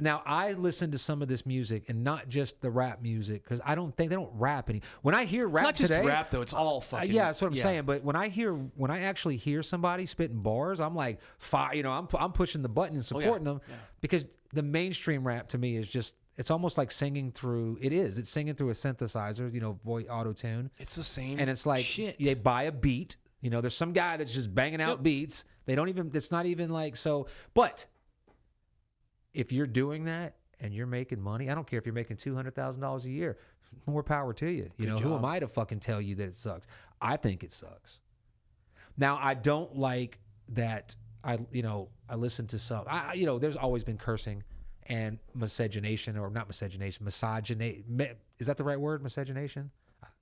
Now, I listen to some of this music, and not just the rap music, because I don't think they don't rap any. When I hear rap today... Not just rap, though. It's all fucking... Yeah, that's what I'm saying. But when I actually hear somebody spitting bars, I'm like, I'm pushing the button and supporting them, because the mainstream rap to me is just... It's almost like singing through. It's singing through a synthesizer, voice auto tune. It's the same. And it's like shit. They buy a beat. There's some guy that's just banging out beats. They don't even. It's not even like so. But if you're doing that and you're making money, I don't care if you're making $200,000 a year. More power to you. Who am I to fucking tell you that it sucks? I think it sucks. Now I don't like that. I listen to some. There's always been cursing. And miscegenation, or not miscegenation, is that the right word, miscegenation?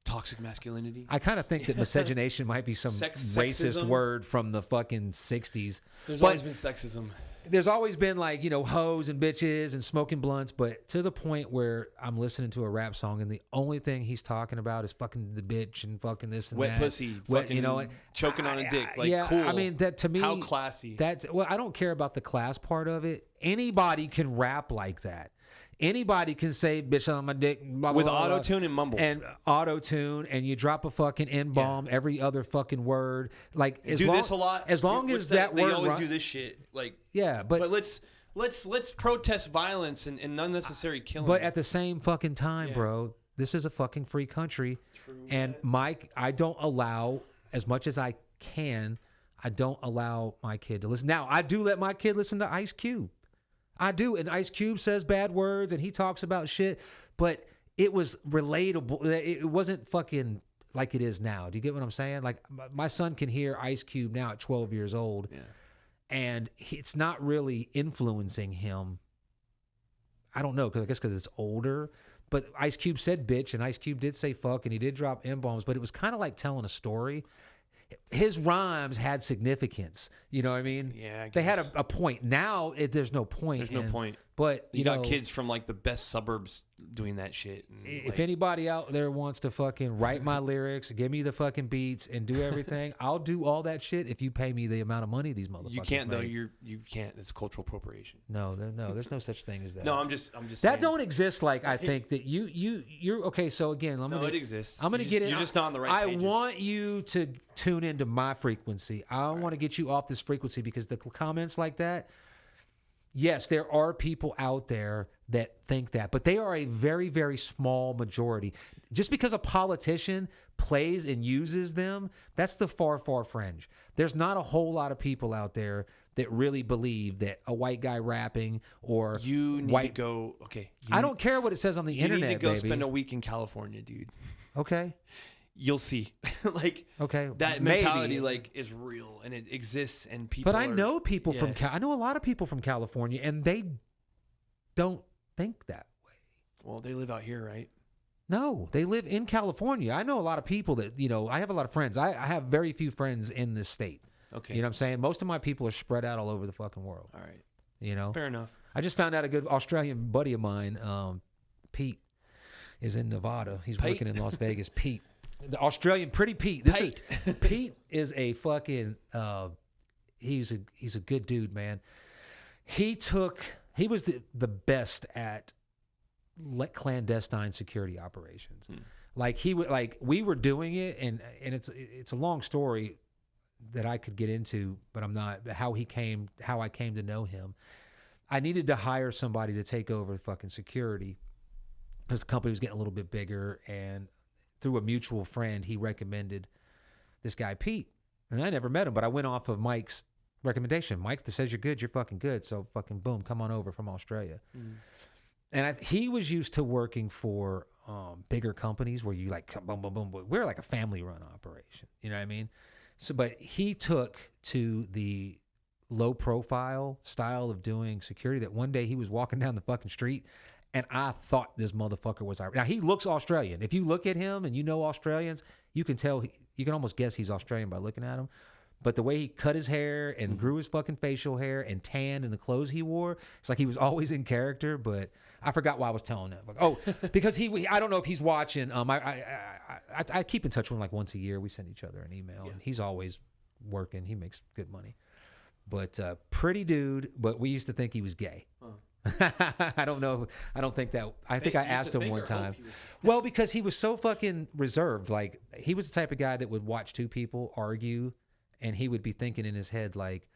Toxic masculinity. I kind of think that miscegenation might be some racist word from the fucking 60s. There's always been sexism. There's always been like, hoes and bitches and smoking blunts, but to the point where I'm listening to a rap song and the only thing he's talking about is fucking the bitch and fucking this and wet that. Pussy, fucking, choking on a dick. Cool. I mean, that to me, how classy. I don't care about the class part of it. Anybody can rap like that. Anybody can say "bitch on my dick" blah, with blah, blah, auto-tune and mumble and auto-tune, and you drop a fucking N-bomb every other fucking word. Like this a lot. As long as that word, they always do this shit. Like but let's protest violence and unnecessary killing. But at the same fucking time, bro, this is a fucking free country, and Mike, I don't allow as much as I can. I don't allow my kid to listen. Now I do let my kid listen to Ice Cube. I do, and Ice Cube says bad words, and he talks about shit, but it was relatable. It wasn't fucking like it is now. Do you get what I'm saying? Like, my son can hear Ice Cube now at 12 years old, and it's not really influencing him. I don't know, because it's older, but Ice Cube said bitch, and Ice Cube did say fuck, and he did drop M-bombs, but it was kind of like telling a story. His rhymes had significance. You know what I mean? Yeah, they had a point. Now there's no point. There's no point. But you got kids from like the best suburbs doing that shit. If anybody out there wants to fucking write my lyrics, give me the fucking beats, and do everything, I'll do all that shit if you pay me the amount of money these motherfuckers. You can't make. though. You can't. It's cultural appropriation. No, there's no such thing as that. No, I'm just. That saying. don't exist. Like I think that you're okay. So again, it exists. I'm gonna get in. You're just not on the right pages. I want you to tune into my frequency. I want to get you off this frequency because the comments like that. Yes, there are people out there that think that, but they are a very, very small majority. Just because a politician plays and uses them, that's the far, far fringe. There's not a whole lot of people out there that really believe that a white guy rapping or you need to go. Okay, I don't care what it says on the internet. You need to go baby. spend a week in California, dude. Okay. You'll see. Like, okay, that mentality like is real and it exists, and people. But I know people from I know a lot of people from California, and they don't think that way. Well, they live out here, right? No, they live in California. I know a lot of people that I have a lot of friends. I have very few friends in this state. Okay, you know what I'm saying? Most of my people are spread out all over the fucking world. All right, fair enough. I just found out a good Australian buddy of mine, Pete, is in Nevada. He's working in Las Vegas. Pete. The Australian Pretty Pete. Pete is a fucking he's a good dude, man. He took He was the best at clandestine security operations. Like we were doing it, and it's a long story that I could get into, but I'm not. How I came to know him. I needed to hire somebody to take over fucking security because the company was getting a little bit bigger, and through a mutual friend, he recommended this guy Pete, and I never met him, but I went off of Mike's recommendation. Mike that says you're good, you're fucking good, so fucking boom, come on over from Australia. And he was used to working for bigger companies where you like boom, boom, boom, boom. We're like a family-run operation. You know what I mean? So, but he took to the low-profile style of doing security that one day he was walking down the fucking street, and I thought this motherfucker was Irish. Now, he looks Australian. If you look at him and you know Australians, you can tell, you can almost guess he's Australian by looking at him. But the way he cut his hair and grew his fucking facial hair and tanned and the clothes he wore, it's like he was always in character. But I forgot why I was telling him. Like, oh, because I don't know if he's watching. I keep in touch with him like once a year. We send each other an email, and he's always working. He makes good money. But pretty dude. But we used to think he was gay. I don't know. I don't think that. I think I asked him one time. Well, because he was so fucking reserved. Like, he was the type of guy that would watch two people argue, and he would be thinking in his head, like,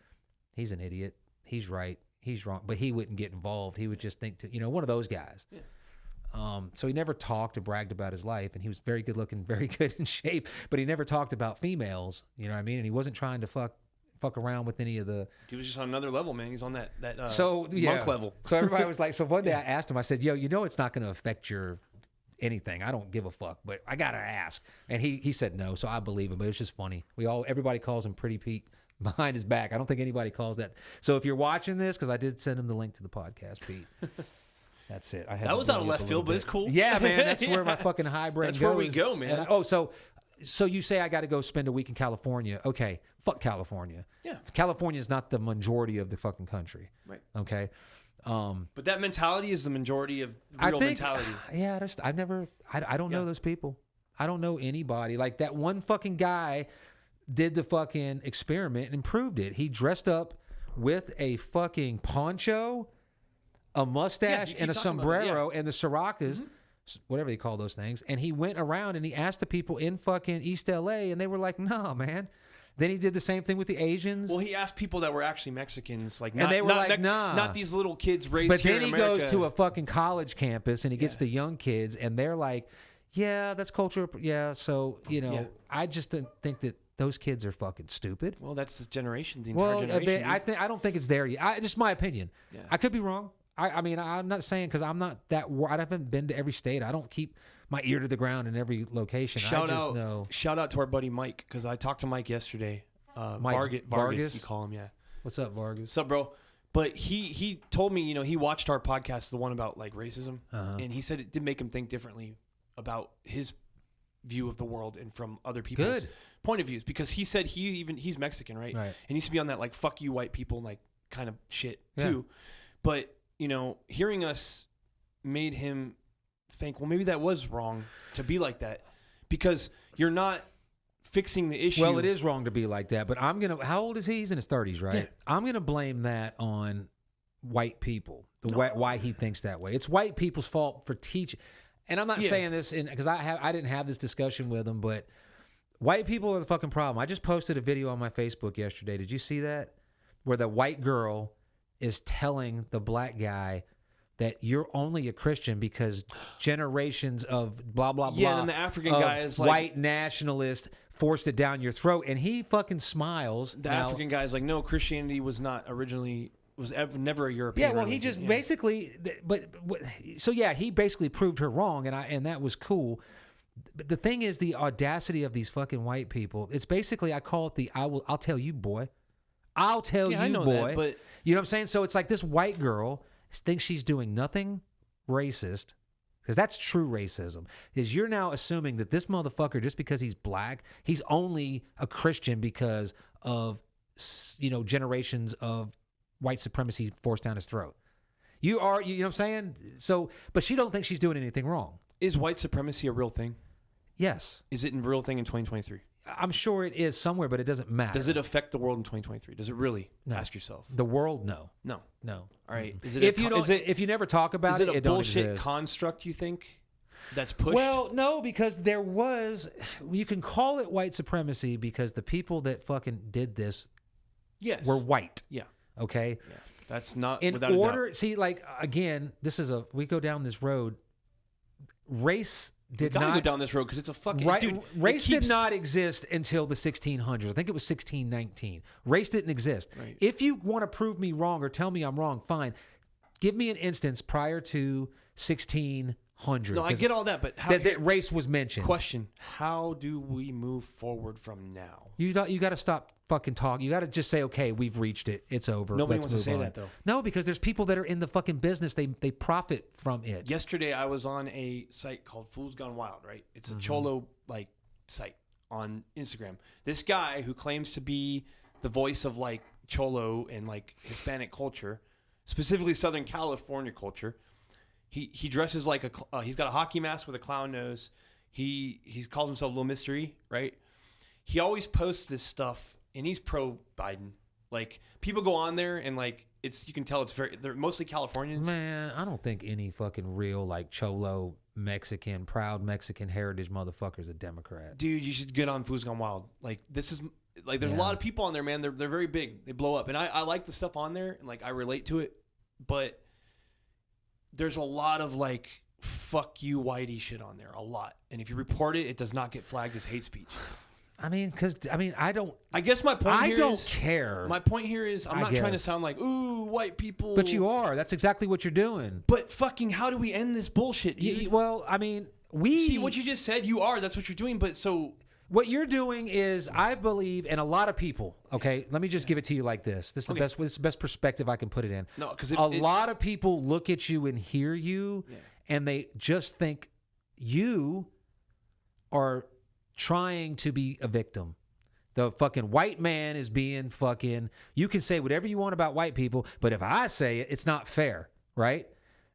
he's an idiot. He's right. He's wrong. But he wouldn't get involved. He would just think, one of those guys. Yeah. So he never talked or bragged about his life, and he was very good looking, very good in shape, but he never talked about females. You know what I mean? And he wasn't trying to fuck around with any of the... He was just on another level, man. He's on that monk level. So everybody was like... So one day I asked him, I said, yo, it's not going to affect your anything. I don't give a fuck, but I got to ask. And he said no, so I believe him, but it's just funny. Everybody calls him Pretty Pete behind his back. I don't think anybody calls that. So if you're watching this, because I did send him the link to the podcast, Pete. That's it. That was out of left field, but it's cool. Yeah, man. That's where my fucking high brain goes. That's where we go, man. So you say I got to go spend a week in California. Okay, fuck California. Yeah. California is not the majority of the fucking country. Right. Okay. But that mentality is the majority of real mentality. Yeah, I don't know those people. I don't know anybody. Like that one fucking guy did the fucking experiment and proved it. He dressed up with a fucking poncho, a mustache, and a sombrero, and the Sirocas. Whatever they call those things, and he went around and he asked the people in fucking East LA, and they were like, "No, man." Then he did the same thing with the Asians. Well, he asked people that were actually Mexicans, like, and they were like, "Nah, not these little kids raised here in America." But then he goes to a fucking college campus and he gets the young kids, and they're like, "Yeah, that's culture." Yeah, so I just think that those kids are fucking stupid. Well, that's the generation, the entire generation. I don't think it's there yet. Just my opinion. Yeah. I could be wrong. I mean, I'm not saying because I'm not that. I haven't been to every state. I don't keep my ear to the ground in every location. Shout out to our buddy Mike, because I talked to Mike yesterday. Vargas, you call him, yeah. What's up, Vargas? What's up, bro? But he told me, he watched our podcast, the one about like racism, and he said it did make him think differently about his view of the world and from other people's point of views, because he said he's Mexican, right? And he used to be on that like fuck you white people like kind of shit too, but. Hearing us made him think, well, maybe that was wrong to be like that, because you're not fixing the issue. Well, it is wrong to be like that, but how old is he? He's in his 30s, right? Yeah. I'm going to blame that on white people, why he thinks that way. It's white people's fault for teaching. And I'm not saying this because I didn't have this discussion with him, but white people are the fucking problem. I just posted a video on my Facebook yesterday. Did you see that? Where the white girl is telling the black guy that you're only a Christian because generations of blah, blah, blah. Yeah, and the African guy is like... white nationalist forced it down your throat, and he fucking smiles. The African guy is like, no, Christianity was never a European religion. He just basically... he basically proved her wrong, and that was cool. But the thing is, the audacity of these fucking white people, it's basically, I call it I'll tell you, boy. I'll tell you, boy. That, but you know what I'm saying? So it's like this white girl thinks she's doing nothing racist, because that's true racism, is you're now assuming that this motherfucker, just because he's black, he's only a Christian because of, generations of white supremacy forced down his throat. You know what I'm saying? So, but she don't think she's doing anything wrong. Is white supremacy a real thing? Yes. Is it a real thing in 2023? I'm sure it is somewhere, but it doesn't matter. Does it affect the world in 2023? Does it really? No. Ask yourself. The world, no. No. No. All right. Is it if you never talk about it, it don't bullshit exist. construct, you think, that's pushed? Well, no, because you can call it white supremacy because the people that fucking did this were white. Yeah. Okay? Yeah. That's not in without order. a doubt. See, like, again, we go down this road. Race did not go down this road because it's a fucking dude. Race did not exist until the 1600s. I think it was 1619. Race didn't exist. Right. If you want to prove me wrong or tell me I'm wrong, fine. Give me an instance prior to 1600. No, I get all that, but how, that race was mentioned. Question: how do we move forward from now? You got to stop fucking talking. You got to just say, okay, we've reached it. It's over. Nobody wants to say that though. No, because there's people that are in the fucking business. They profit from it. Yesterday, I was on a site called Fools Gone Wild. Right, it's a Cholo site on Instagram. This guy who claims to be the voice of like Cholo and like Hispanic culture, specifically Southern California culture. He dresses like he's got a hockey mask with a clown nose. He calls himself Little Mystery, right? He always posts this stuff, and he's pro Biden. Like, people go on there, and like you can tell they're mostly Californians. Man, I don't think any fucking real like Cholo Mexican, proud Mexican heritage motherfucker is a Democrat. Dude, you should get on Fools Gone Wild. Like, this is like there's a lot of people on there, man. They're very big. They blow up, and I like the stuff on there, and like I relate to it, but there's a lot of like fuck you whitey shit on there, a lot. And if you report it, it does not get flagged as hate speech. I don't. I guess my point here is I don't care. My point here is I'm not trying to sound like, ooh, white people. But you are. That's exactly what you're doing. But fucking how do we end this bullshit, dude? Well, I mean, see what you just said. You are. That's what you're doing. But so what you're doing is, I believe, and a lot of people. Okay, let me just give it to you like this. This is the best. This is the best perspective I can put it in. No, because a lot of people look at you and hear you, and they just think you are trying to be a victim. The fucking white man is being fucking. You can say whatever you want about white people, but if I say it, it's not fair, right?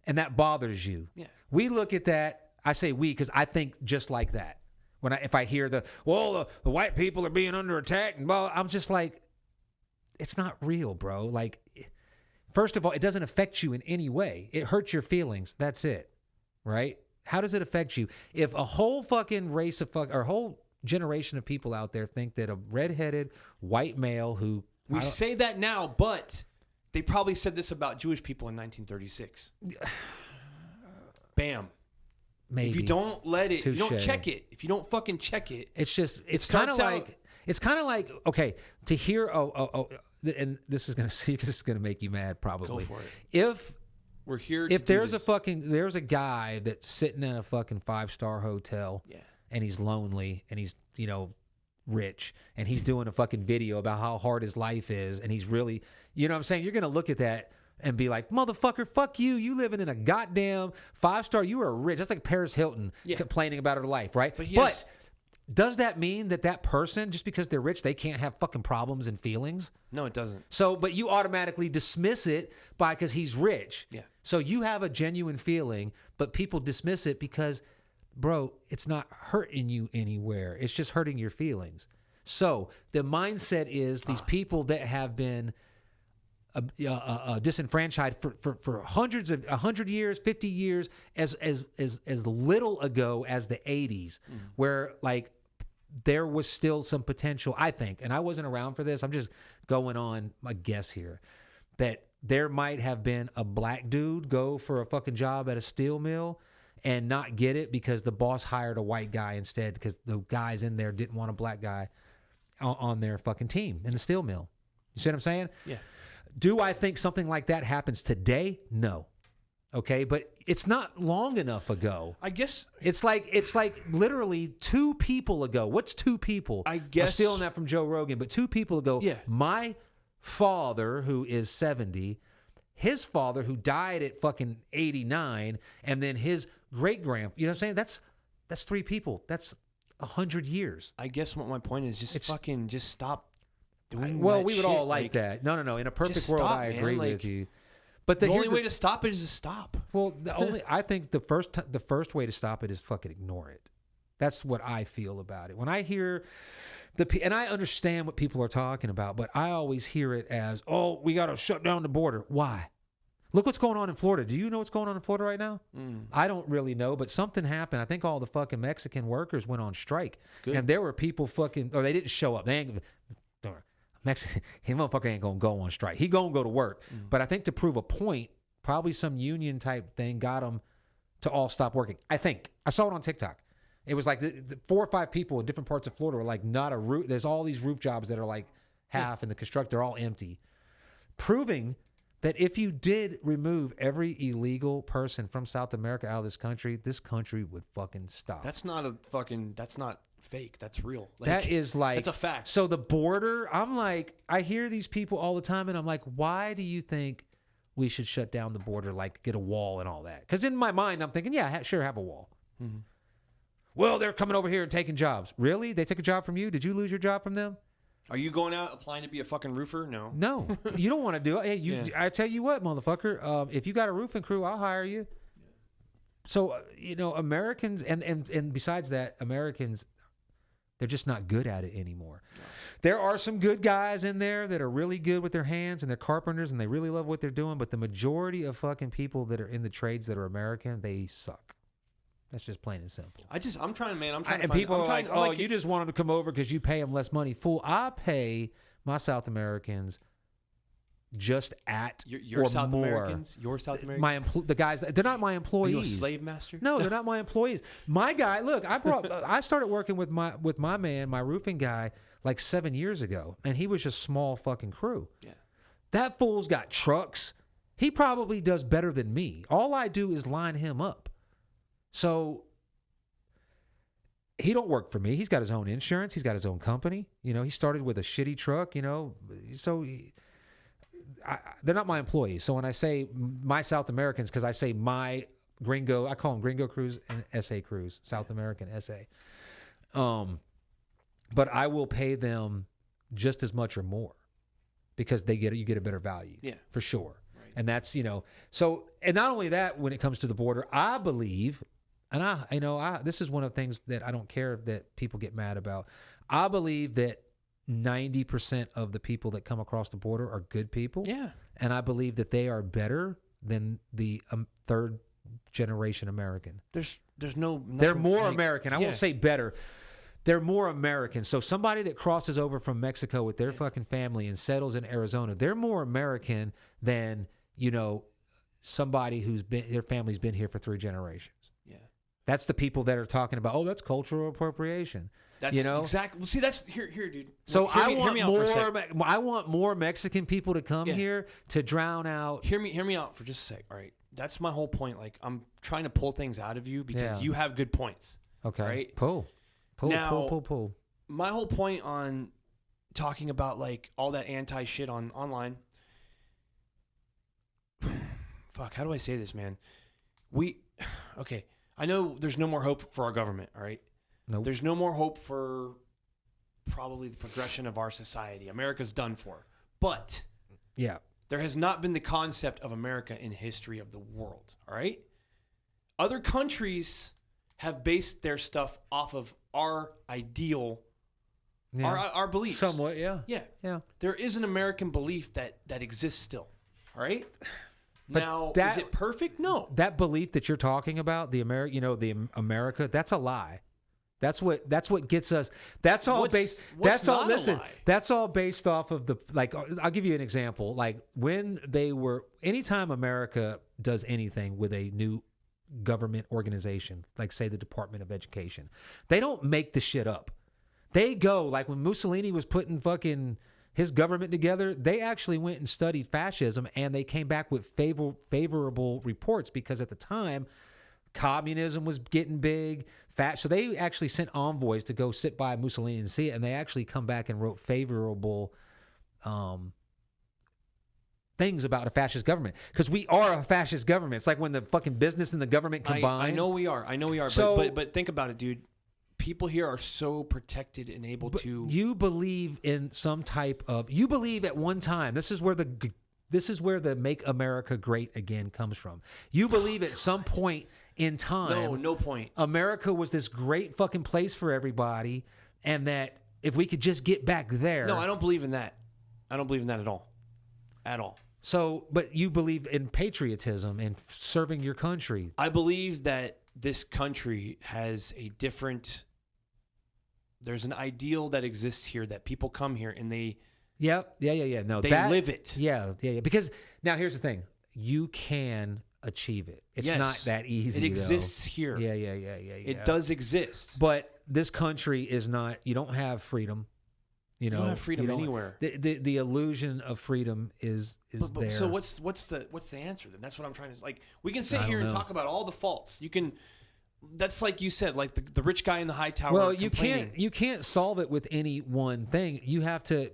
And that bothers you. Yeah. We look at that. I say we because I think just like that. If I hear the white people are being under attack, and blah, I'm just like, it's not real, bro. Like, first of all, it doesn't affect you in any way. It hurts your feelings. That's it, right? How does it affect you? If a whole fucking race of or a whole generation of people out there think that a redheaded white male who we say that now, but they probably said this about Jewish people in 1936. Bam. Maybe. If you don't let it, if you don't check it, if you don't fucking check it, it's kind of like okay, to hear and this is gonna make you mad probably. Go for it. If there's a guy that's sitting in a fucking 5-star hotel, and he's lonely and he's rich and he's doing a fucking video about how hard his life is and he's really, you know what I'm saying, you're gonna look at that and be like, motherfucker, fuck you. You living in a goddamn 5-star. You are rich. That's like Paris Hilton complaining about her life, right? But does that mean that person, just because they're rich, they can't have fucking problems and feelings? No, it doesn't. So, but you automatically dismiss it because he's rich. Yeah. So you have a genuine feeling, but people dismiss it because, bro, it's not hurting you anywhere. It's just hurting your feelings. So the mindset is these people that have been disenfranchised for 100 years, 50 years, as little ago as the 80s, where like there was still some potential, I think, and I wasn't around for this. I'm just going on my guess here, that there might have been a black dude go for a fucking job at a steel mill and not get it because the boss hired a white guy instead because the guys in there didn't want a black guy on their fucking team in the steel mill. You see what I'm saying? Yeah. Do I think something like that happens today? No. Okay, but it's not long enough ago. I guess it's like literally 2 people ago. What's 2 people? I guess I'm stealing that from Joe Rogan, but 2 people ago. Yeah. My father, who is 70, his father, who died at fucking 89, and then his great-grandpa. You know what I'm saying? That's 3 people. That's 100 years. I guess what my point is, just stop. Well, we would all like that. No. In a perfect world, I agree with you. But the only way to stop it is to stop. Well, I think the first way to stop it is fucking ignore it. That's what I feel about it. When I hear and I understand what people are talking about, but I always hear it as, oh, we got to shut down the border. Why? Look what's going on in Florida. Do you know what's going on in Florida right now? I don't really know, but something happened. I think all the fucking Mexican workers went on strike. Good. And there were people or they didn't show up. They ain't, Mexican, him motherfucker ain't gonna go on strike. He gonna go to work. But I think to prove a point, probably some union type thing got them to all stop working. I think. I saw it on TikTok. It was like the 4 or 5 people in different parts of Florida were like not a roof. There's all these roof jobs that are like half and the construct, they're all empty. Proving that if you did remove every illegal person from South America out of this country would fucking stop. That's not fake. That's real. Like, that is like, that's a fact. So the border, I'm like, I hear these people all the time and I'm like, why do you think we should shut down the border, like get a wall and all that? Because in my mind, I'm thinking, yeah, sure, have a wall. Mm-hmm. Well, they're coming over here and taking jobs. Really? They took a job from you? Did you lose your job from them? Are you going out applying to be a fucking roofer? No. No. You don't want to do it. Hey, I tell you what, motherfucker, if you got a roofing crew, I'll hire you. So, Americans, and besides that, Americans, they're just not good at it anymore. No. There are some good guys in there that are really good with their hands and they're carpenters and they really love what they're doing, but the majority of fucking people that are in the trades that are American, they suck. That's just plain and simple. I'm trying to and people are like, oh, you just want them to come over because you pay them less money. Fool, I pay my South Americans just at your South more. Americans? Your South Americans? The guys, they're not my employees. Are you a slave master? No, they're not my employees. My guy, look, I started working with my man, my roofing guy, like 7 years ago, and he was just small fucking crew. Yeah. That fool's got trucks. He probably does better than me. All I do is line him up. So he don't work for me. He's got his own insurance. He's got his own company. He started with a shitty truck, so they're not my employees. So when I say my South Americans, because I say my gringo, I call them gringo crews and SA crews, South American SA. But I will pay them just as much or more because you get a better value. Yeah, for sure. Right. And that's, so, and not only that, when it comes to the border, I believe, and this is one of the things that I don't care that people get mad about. I believe that 90% of the people that come across the border are good people. Yeah. And I believe that they are better than the third generation American. They're more American. I won't say better. They're more American. So somebody that crosses over from Mexico with their fucking family and settles in Arizona, they're more American than, somebody their family's been here for 3 generations. Yeah. That's the people that are talking about, oh, that's cultural appropriation. That's exactly. Well, see, that's here, dude. So I want more Mexican people to come here to drown out. Hear me out for just a sec. All right, that's my whole point. Like, I'm trying to pull things out of you because you have good points. Okay, right? Pull. My whole point on talking about like all that anti shit online. Fuck, how do I say this, man? Okay. I know there's no more hope for our government. All right. Nope. There's no more hope for probably the progression of our society. America's done for. But there has not been the concept of America in history of the world. All right? Other countries have based their stuff off of our ideal, our beliefs. Somewhat, yeah. Yeah. There is an American belief that exists still. All right? But now, is it perfect? No. That belief that you're talking about, the America, that's a lie. That's what gets us. That's all based. That's all. Listen, that's all based off of the, like. I'll give you an example. Like anytime America does anything with a new government organization, like say the Department of Education, they don't make the shit up. They go, like when Mussolini was putting fucking his government together, they actually went and studied fascism, and they came back with favorable reports because at the time, communism was getting big. So they actually sent envoys to go sit by Mussolini and see it, and they actually come back and wrote favorable things about a fascist government because we are a fascist government. It's like when the fucking business and the government combine. I know we are. So, but think about it, dude. People here are so protected and able to. You believe in some type of. You believe at one time. This is where the Make America Great Again comes from. You believe at some point in time. No point. America was this great fucking place for everybody, and that if we could just get back there. No, I don't believe in that. I don't believe in that at all. At all. So, but you believe in patriotism and serving your country. I believe that this country has a different, there's an ideal that exists here that people come here and they Yeah. No, they live it. Yeah. Because now here's the thing. You can achieve it. It's not that easy. It exists here. Yeah. It does exist. But this country is not, you don't have freedom. You don't have freedom anywhere. The illusion of freedom is there. So what's the answer then? That's what I'm trying to, like, we can sit here and talk about all the faults. You can, that's like you said, like the rich guy in the high tower. Well, you can't solve it with any one thing. You have to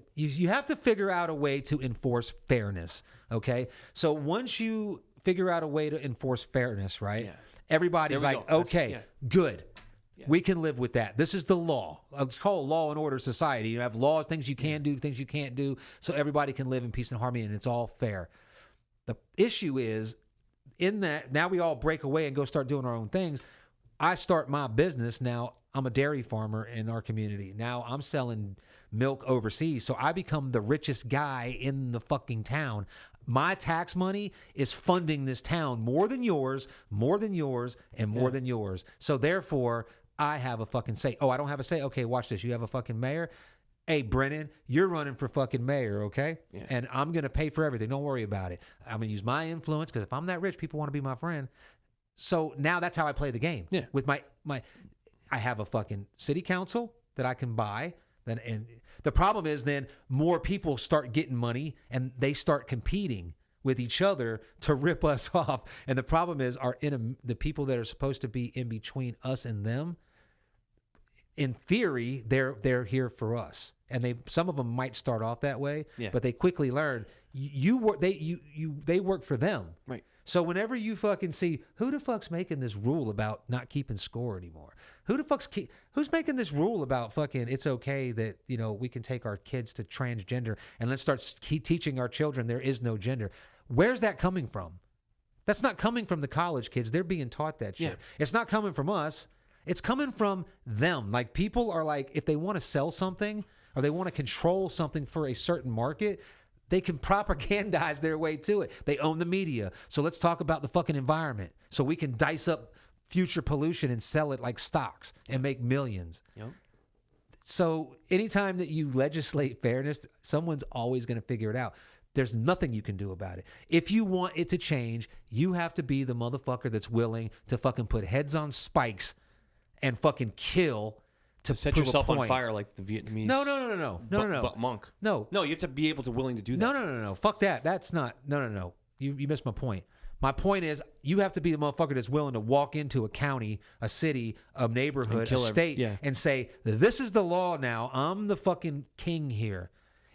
figure out a way to enforce fairness. Okay, so once you figure out a way to enforce fairness, right? Yeah. Everybody's like, okay, good. Yeah. We can live with that. This is the law. It's called law and order society. You have laws, things you can do, things you can't do, so everybody can live in peace and harmony, and it's all fair. The issue is, in that, now we all break away and go start doing our own things. I start my business now. I'm a dairy farmer in our community. Now I'm selling milk overseas, so I become the richest guy in the fucking town. My tax money is funding this town more than yours, and more than yours. So therefore, I have a fucking say. Oh, I don't have a say? Okay, watch this. You have a fucking mayor? Hey, Brennan, you're running for fucking mayor, okay? Yeah. And I'm going to pay for everything. Don't worry about it. I'm going to use my influence, because if I'm that rich, people want to be my friend. So now that's how I play the game. Yeah. With my I have a fucking city council that I can buy. And the problem is then more people start getting money and they start competing with each other to rip us off. And the problem is the people that are supposed to be in between us and them, in theory, they're here for us. And some of them might start off that way, but they quickly learn they work for them. Right. So whenever you fucking see, who the fuck's making this rule about not keeping score anymore? Who's making this rule about fucking it's okay that, we can take our kids to transgender and let's start teaching our children there is no gender? Where's that coming from? That's not coming from the college kids. They're being taught that shit. Yeah. It's not coming from us. It's coming from them. Like, people are like, if they want to sell something or they want to control something for a certain market, they can propagandize their way to it. They own the media. So let's talk about the fucking environment so we can dice up future pollution and sell it like stocks and make millions. Yep. So anytime that you legislate fairness, someone's always going to figure it out. There's nothing you can do about it. If you want it to change, you have to be the motherfucker that's willing to fucking put heads on spikes and fucking kill to set yourself on fire like the Vietnamese. No. Monk. No, you have to be able to willing to do that. No. Fuck that. That's not. No. You missed my point. My point is, you have to be the motherfucker that's willing to walk into a county, a city, a neighborhood, a state, and say, "This is the law now. I'm the fucking king here."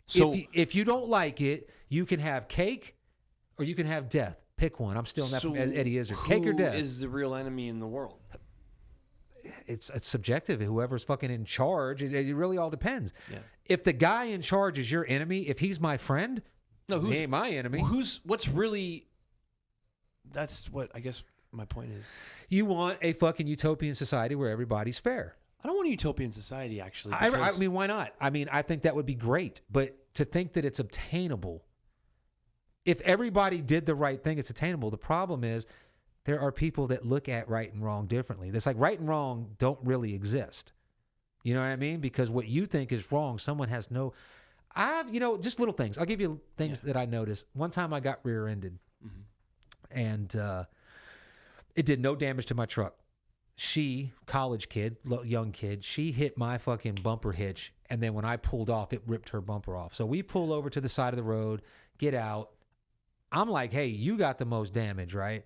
So if you don't like it, you can have cake or you can have death. Pick one. I'm still in that Eddie Izzard. Cake or death. Who is the real enemy in the world? It's subjective. Whoever's fucking in charge, it really all depends. Yeah. If the guy in charge is your enemy, if he's my friend, he ain't my enemy. What's really? That's what I guess my point is. You want a fucking utopian society where everybody's fair. I don't want a utopian society, actually. I mean, why not? I mean, I think that would be great. But to think that it's obtainable, if everybody did the right thing, it's attainable. The problem is there are people that look at right and wrong differently. It's like right and wrong don't really exist. You know what I mean? Because what you think is wrong, someone has no... just little things. I'll give you things that I noticed. One time I got rear-ended. Mm-hmm. And it did no damage to my truck. She, college kid, young kid, she hit my fucking bumper hitch. And then when I pulled off, it ripped her bumper off. So we pull over to the side of the road, get out. I'm like, hey, you got the most damage, right?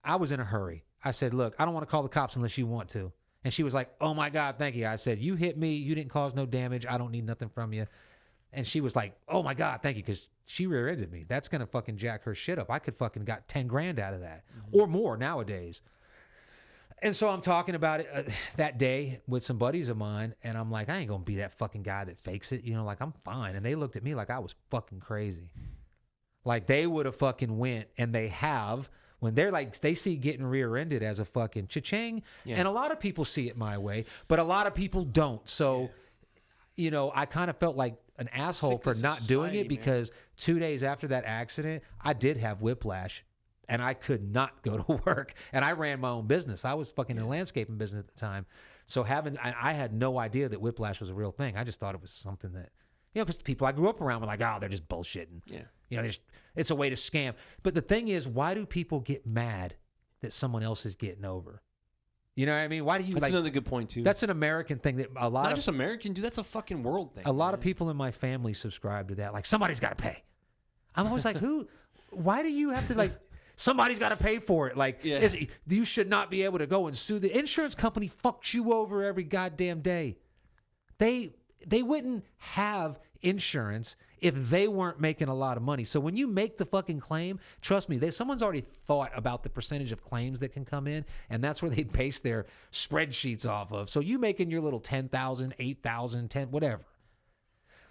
I was in a hurry. I said, look, I don't want to call the cops unless you want to. And she was like, oh my God, thank you. I said, you hit me. You didn't cause no damage. I don't need nothing from you. And she was like, oh my God, thank you. Because she rear-ended me. That's going to fucking jack her shit up. I could fucking got 10 grand out of that or more nowadays. And so I'm talking about it that day with some buddies of mine. And I'm like, I ain't going to be that fucking guy that fakes it. Like, I'm fine. And they looked at me like I was fucking crazy. Like, they would have fucking went, and they have, when they're like, they see getting rear-ended as a fucking cha-ching. Yeah. And a lot of people see it my way, but a lot of people don't. So I kind of felt like an asshole for not doing it because 2 days after that accident, I did have whiplash and I could not go to work. And I ran my own business. I was fucking in a landscaping business at the time. So I had no idea that whiplash was a real thing. I just thought it was something that, because the people I grew up around were like, oh, they're just bullshitting. Yeah. It's a way to scam. But the thing is, why do people get mad that someone else is getting over? You know what I mean? Why do you That's another good point, too. That's an American thing that Not just American, dude. That's a fucking world thing. A lot of people in my family subscribe to that. Like, somebody's got to pay. I'm always like, why do you have to, like, somebody's got to pay for it? Like, you should not be able to go and sue. The insurance company fucks you over every goddamn day. They wouldn't have insurance if they weren't making a lot of money. So when you make the fucking claim, trust me, someone's already thought about the percentage of claims that can come in, and that's where they base their spreadsheets off of. So you making your little 10,000, 8,000, 10, whatever.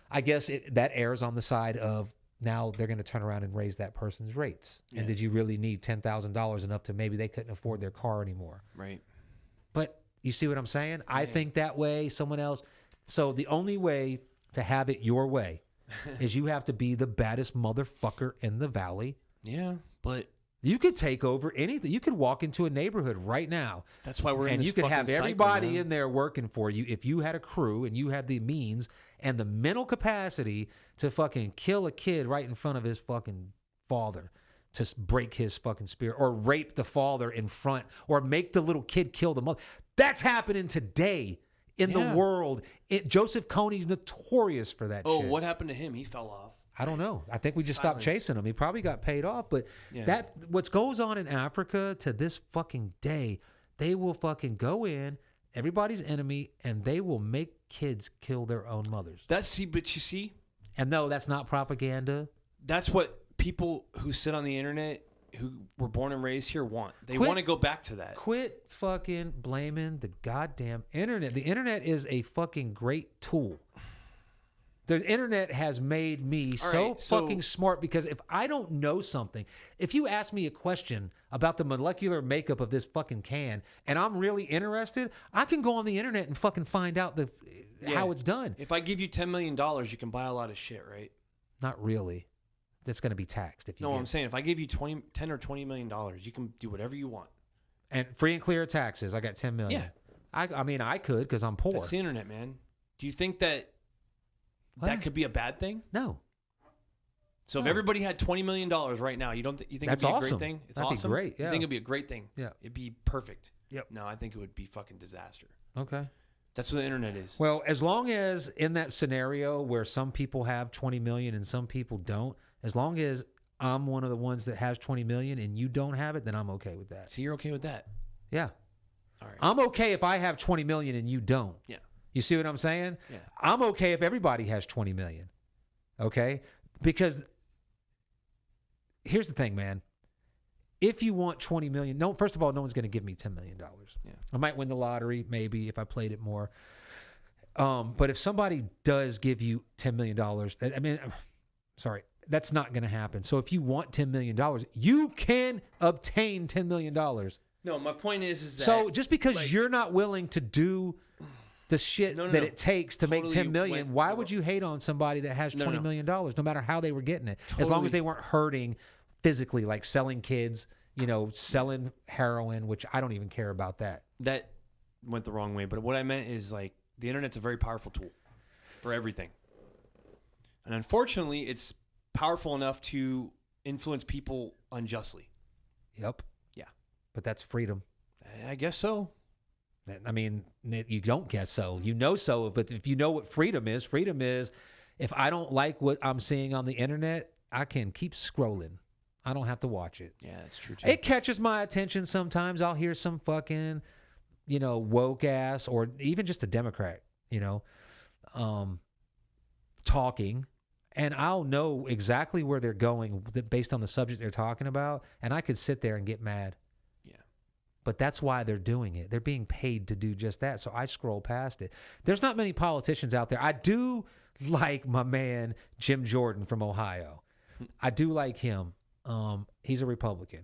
I guess that errs on the side of now they're going to turn around and raise that person's rates. Yeah. And did you really need $10,000 enough to maybe they couldn't afford their car anymore? Right. But you see what I'm saying? Yeah. I think that way, someone else. So the only way to have it your way is you have to be the baddest motherfucker in the valley. Yeah, but you could take over anything. You could walk into a neighborhood right now. That's why we're in this you could have everybody cycle, in there working for you if you had a crew and you had the means and the mental capacity to fucking kill a kid right in front of his fucking father, to break his fucking spirit, or rape the father in front, or make the little kid kill the mother. That's happening today. In the world, Joseph Kony's notorious for that shit. Oh, what happened to him? He fell off. I don't know. I think we just stopped chasing him. He probably got paid off. But what goes on in Africa to this fucking day, they will fucking go in, everybody's enemy, and they will make kids kill their own mothers. But you see? And no, that's not propaganda. That's what people who sit on the internet who were born and raised here want. They want to go back to that. Quit fucking blaming the goddamn internet. The internet is a fucking great tool. The internet has made me so fucking smart, because if I don't know something, if you ask me a question about the molecular makeup of this fucking can and I'm really interested, I can go on the internet and fucking find out how it's done. If I give you $10 million, you can buy a lot of shit, right? Not really. That's going to be taxed. I'm saying if I give you $10 or $20 million, you can do whatever you want. And free and clear of taxes. I got $10 million. Yeah. I mean, I could, because I'm poor. That's the internet, man. Do you think that could be a bad thing? No. So if everybody had $20 million right now, you think that's it'd be awesome. A great thing? It's That'd awesome. Be great. Yeah. You think it'd be a great thing? Yeah. It'd be perfect. Yep. No, I think it would be fucking disaster. Okay. That's what the internet is. Well, as long as in that scenario where some people have 20 million and some people don't, as long as I'm one of the ones that has 20 million and you don't have it, then I'm okay with that. So you're okay with that? Yeah. All right. I'm okay if I have 20 million and you don't. Yeah. You see what I'm saying? Yeah. I'm okay if everybody has 20 million. Okay? Because here's the thing, man. If you want 20 million, first of all, no one's going to give me $10 million. Yeah. I might win the lottery, maybe, if I played it more. But if somebody does give you $10 million, that's not going to happen. So if you want $10 million, you can obtain $10 million. No, my point is that... So just because you're not willing to do the shit that it takes to make $10 million, why would you hate on somebody that has $20 million, no matter how they were getting it? As long as they weren't hurting physically, like selling kids, selling heroin, which I don't even care about that. That went the wrong way. But what I meant is, like, the internet's a very powerful tool for everything. And unfortunately, it's powerful enough to influence people unjustly. Yep. Yeah. But that's freedom. I guess so. I mean, you don't guess so. You know so. But if you know what freedom is if I don't like what I'm seeing on the internet, I can keep scrolling. I don't have to watch it. Yeah, that's true too. It catches my attention sometimes. I'll hear some fucking, woke ass, or even just a Democrat, talking, and I'll know exactly where they're going based on the subject they're talking about, and I could sit there and get mad. Yeah. But that's why they're doing it. They're being paid to do just that. So I scroll past it. There's not many politicians out there. I do like my man Jim Jordan from Ohio. I do like him. He's a Republican.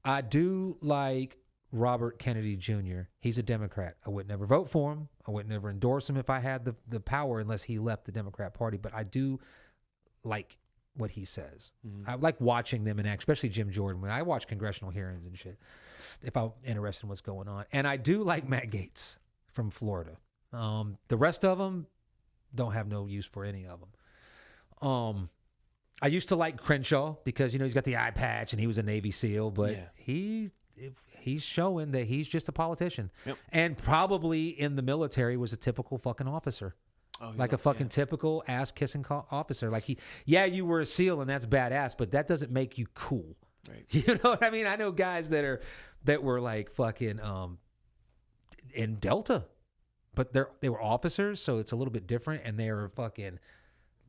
I do like Robert Kennedy Jr. He's a Democrat. I would never vote for him. I would never endorse him if I had the power, unless he left the Democrat Party. But I do like what he says. I like watching them enact, especially Jim Jordan. When I watch congressional hearings and shit, if I'm interested in what's going on. And I do like Matt Gaetz from Florida. The rest of them don't have no use for any of them. I used to like Crenshaw because, he's got the eye patch and he was a Navy SEAL, but he's showing that he's just a politician. Yep. And probably in the military was a typical fucking officer. Like a fucking typical ass-kissing officer. Like you were a SEAL and that's badass, but that doesn't make you cool. Right. You know what I mean? I know guys that were like fucking in Delta, but they were officers, so it's a little bit different, and they were fucking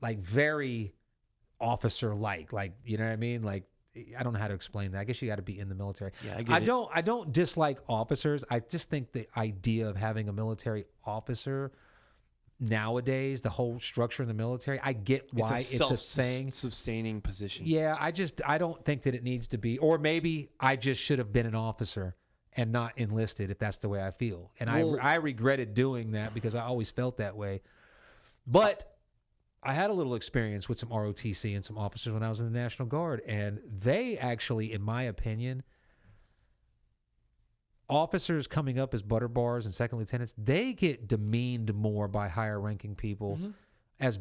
like very officer-like. Like, you know what I mean? Like, I don't know how to explain that. I guess you got to be in the military. Yeah, I don't dislike officers. I just think the idea of having a military officer nowadays, the whole structure in the military, I get why it's a thing. Sustaining position. Yeah, I don't think that it needs to be. Or maybe I just should have been an officer and not enlisted, if that's the way I feel. And I regretted doing that because I always felt that way. But I had a little experience with some ROTC and some officers when I was in the National Guard, and they actually, in my opinion, officers coming up as butter bars and second lieutenants, they get demeaned more by higher ranking people as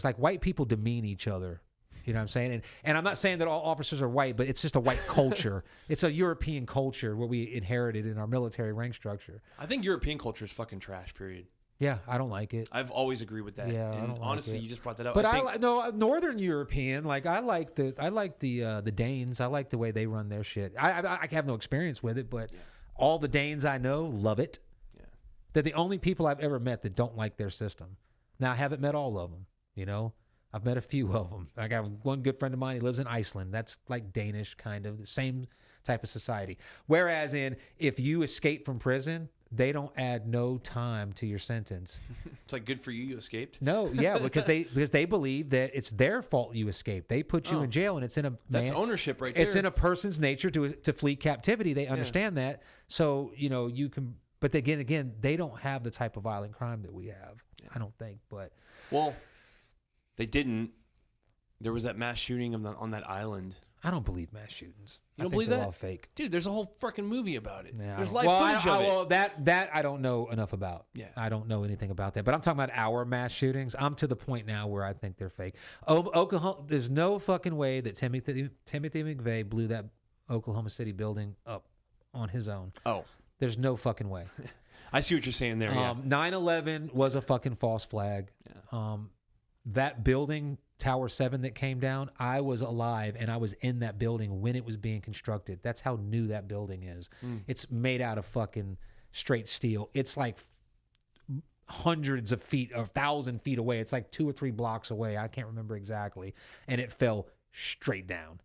like white people demean each other. You know what I'm saying? And I'm not saying that all officers are white, but it's just a white culture. It's a European culture what we inherited in our military rank structure. I think European culture is fucking trash, period. Yeah, I don't like it. I've always agreed with that. Yeah, and I don't honestly, like it. You just brought that up. But no Northern European. Like I like the Danes. I like the way they run their shit. I have no experience with it, but all the Danes I know love it. Yeah, they're the only people I've ever met that don't like their system. Now I haven't met all of them. I've met a few of them. I got one good friend of mine. He lives in Iceland. That's like Danish, kind of the same type of society. Whereas if you escape from prison, they don't add no time to your sentence. It's like, good for you, you escaped. No, yeah, because they believe that it's their fault you escaped. They put you in jail, and it's in that's ownership right there. It's in a person's nature to flee captivity. They understand that, so you can. But again, they don't have the type of violent crime that we have. Yeah. I don't think, but they didn't. There was that mass shooting on that island. I don't believe mass shootings. You don't believe that? All fake. Dude, there's a whole fucking movie about it. Yeah, there's live footage of it. Well, that I don't know enough about. Yeah. I don't know anything about that. But I'm talking about our mass shootings. I'm to the point now where I think they're fake. Oklahoma, there's no fucking way that Timothy McVeigh blew that Oklahoma City building up on his own. Oh. There's no fucking way. I see what you're saying there, 9/11 was a fucking false flag. Yeah. That building, Tower 7 that came down, I was alive and I was in that building when it was being constructed. That's how new that building is. It's made out of fucking straight steel. It's like hundreds of feet or 1,000 feet away. It's like 2 or 3 blocks away. I can't remember exactly. And it fell straight down.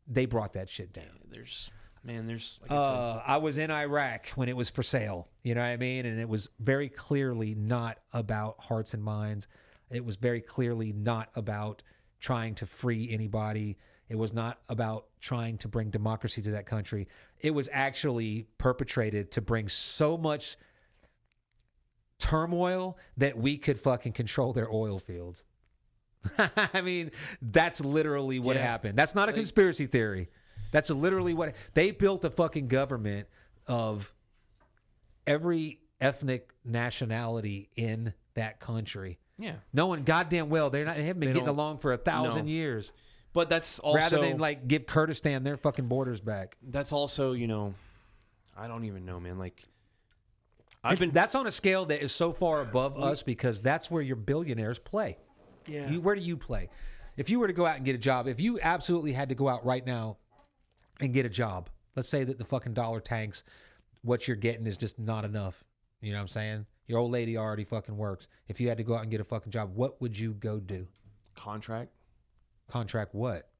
They brought that shit down. There's like I was in Iraq when it was for sale. You know what I mean? And it was very clearly not about hearts and minds. It was very clearly not about trying to free anybody. It was not about trying to bring democracy to that country. It was actually perpetrated to bring so much turmoil that we could fucking control their oil fields. I mean, that's literally what happened. That's not a conspiracy theory. That's literally what they built. A fucking government of every ethnic nationality in that country. Yeah, knowing goddamn well they haven't been getting along for 1,000 years. But that's also rather than like give Kurdistan their fucking borders back. That's also I don't even know, man. Like that's on a scale that is so far above us because that's where your billionaires play. Yeah, where do you play? If you were to go out and get a job, if you absolutely had to go out right now and get a job, let's say that the fucking dollar tanks, what you're getting is just not enough. You know what I'm saying? Your old lady already fucking works. If you had to go out and get a fucking job, what would you go do? Contract? Contract what?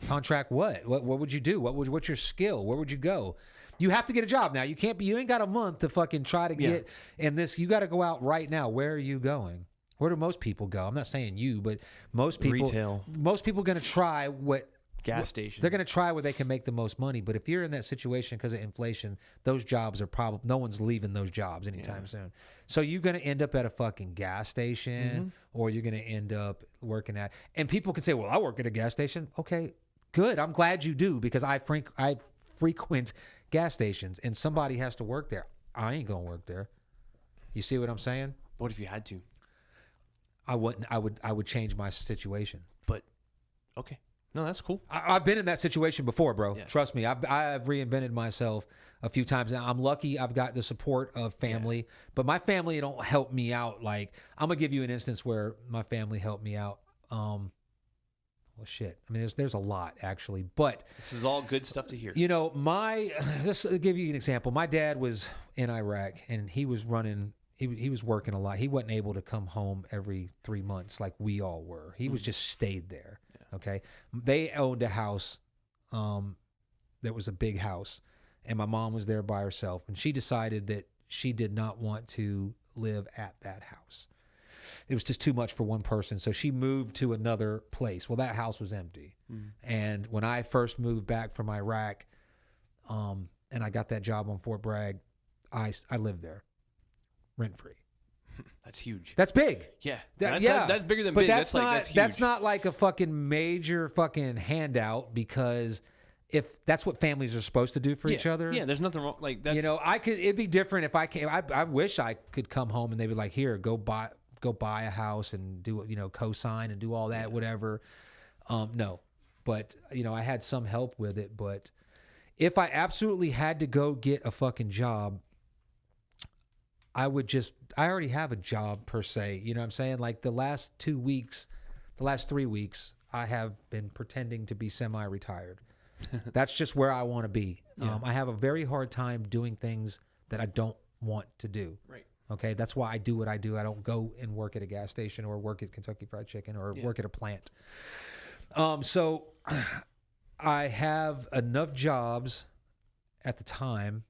Contract what? What would you do? What's your skill? Where would you go? You have to get a job now. You ain't got a month to fucking try to get in this. You got to go out right now. Where are you going? Where do most people go? I'm not saying you, but most people. Retail. Most people going to try what gas station. They're going to try where they can make the most money. But if you're in that situation because of inflation, those jobs are probably, no one's leaving those jobs anytime soon. So you're going to end up at a fucking gas station or you're going to end up working at, and people can say, well, I work at a gas station. Okay, good. I'm glad you do because I frequent gas stations and somebody has to work there. I ain't going to work there. You see what I'm saying? What if you had to? I wouldn't. I would change my situation. But okay, no, that's cool. I've been in that situation before, bro. Yeah. Trust me. I've reinvented myself a few times. Now, I'm lucky. I've got the support of family, but my family don't help me out. Like, I'm gonna give you an instance where my family helped me out. Well, shit. I mean, there's a lot actually, but this is all good stuff to hear. You know, just to give you an example. My dad was in Iraq and he was running. He was working a lot. He wasn't able to come home every 3 months like we all were. He was just stayed there. Yeah. Okay. They owned a house that was a big house, and my mom was there by herself, and she decided that she did not want to live at that house. It was just too much for one person, so she moved to another place. Well, that house was empty. And when I first moved back from Iraq, and I got that job on Fort Bragg, I lived there. Rent-free. That's huge. That's big. Yeah. That's bigger than big. That's huge. That's not like a fucking major fucking handout because if that's what families are supposed to do for each other. Yeah, there's nothing wrong. Like that's, you know, it'd be different if I came. I wish I could come home and they'd be like, here, go buy a house and do, you know, co-sign and do all that, whatever. No, but you know, I had some help with it. But if I absolutely had to go get a fucking job, I already have a job per se. You know what I'm saying? Like the last 3 weeks, I have been pretending to be semi-retired. That's just where I want to be. Yeah. I have a very hard time doing things that I don't want to do. Right. Okay. That's why I do what I do. I don't go and work at a gas station or work at Kentucky Fried Chicken or work at a plant. So I have enough jobs at the time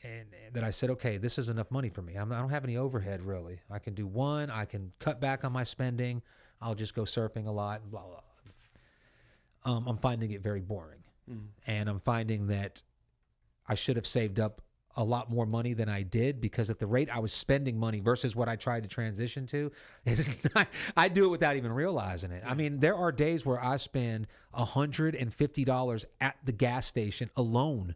and that I said, okay, this is enough money for me. I don't have any overhead really. I can do one. I can cut back on my spending. I'll just go surfing a lot. Blah blah. I'm finding it very boring, and I'm finding that I should have saved up a lot more money than I did because at the rate I was spending money versus what I tried to transition to, I do it without even realizing it. I mean, there are days where I spend $150 at the gas station alone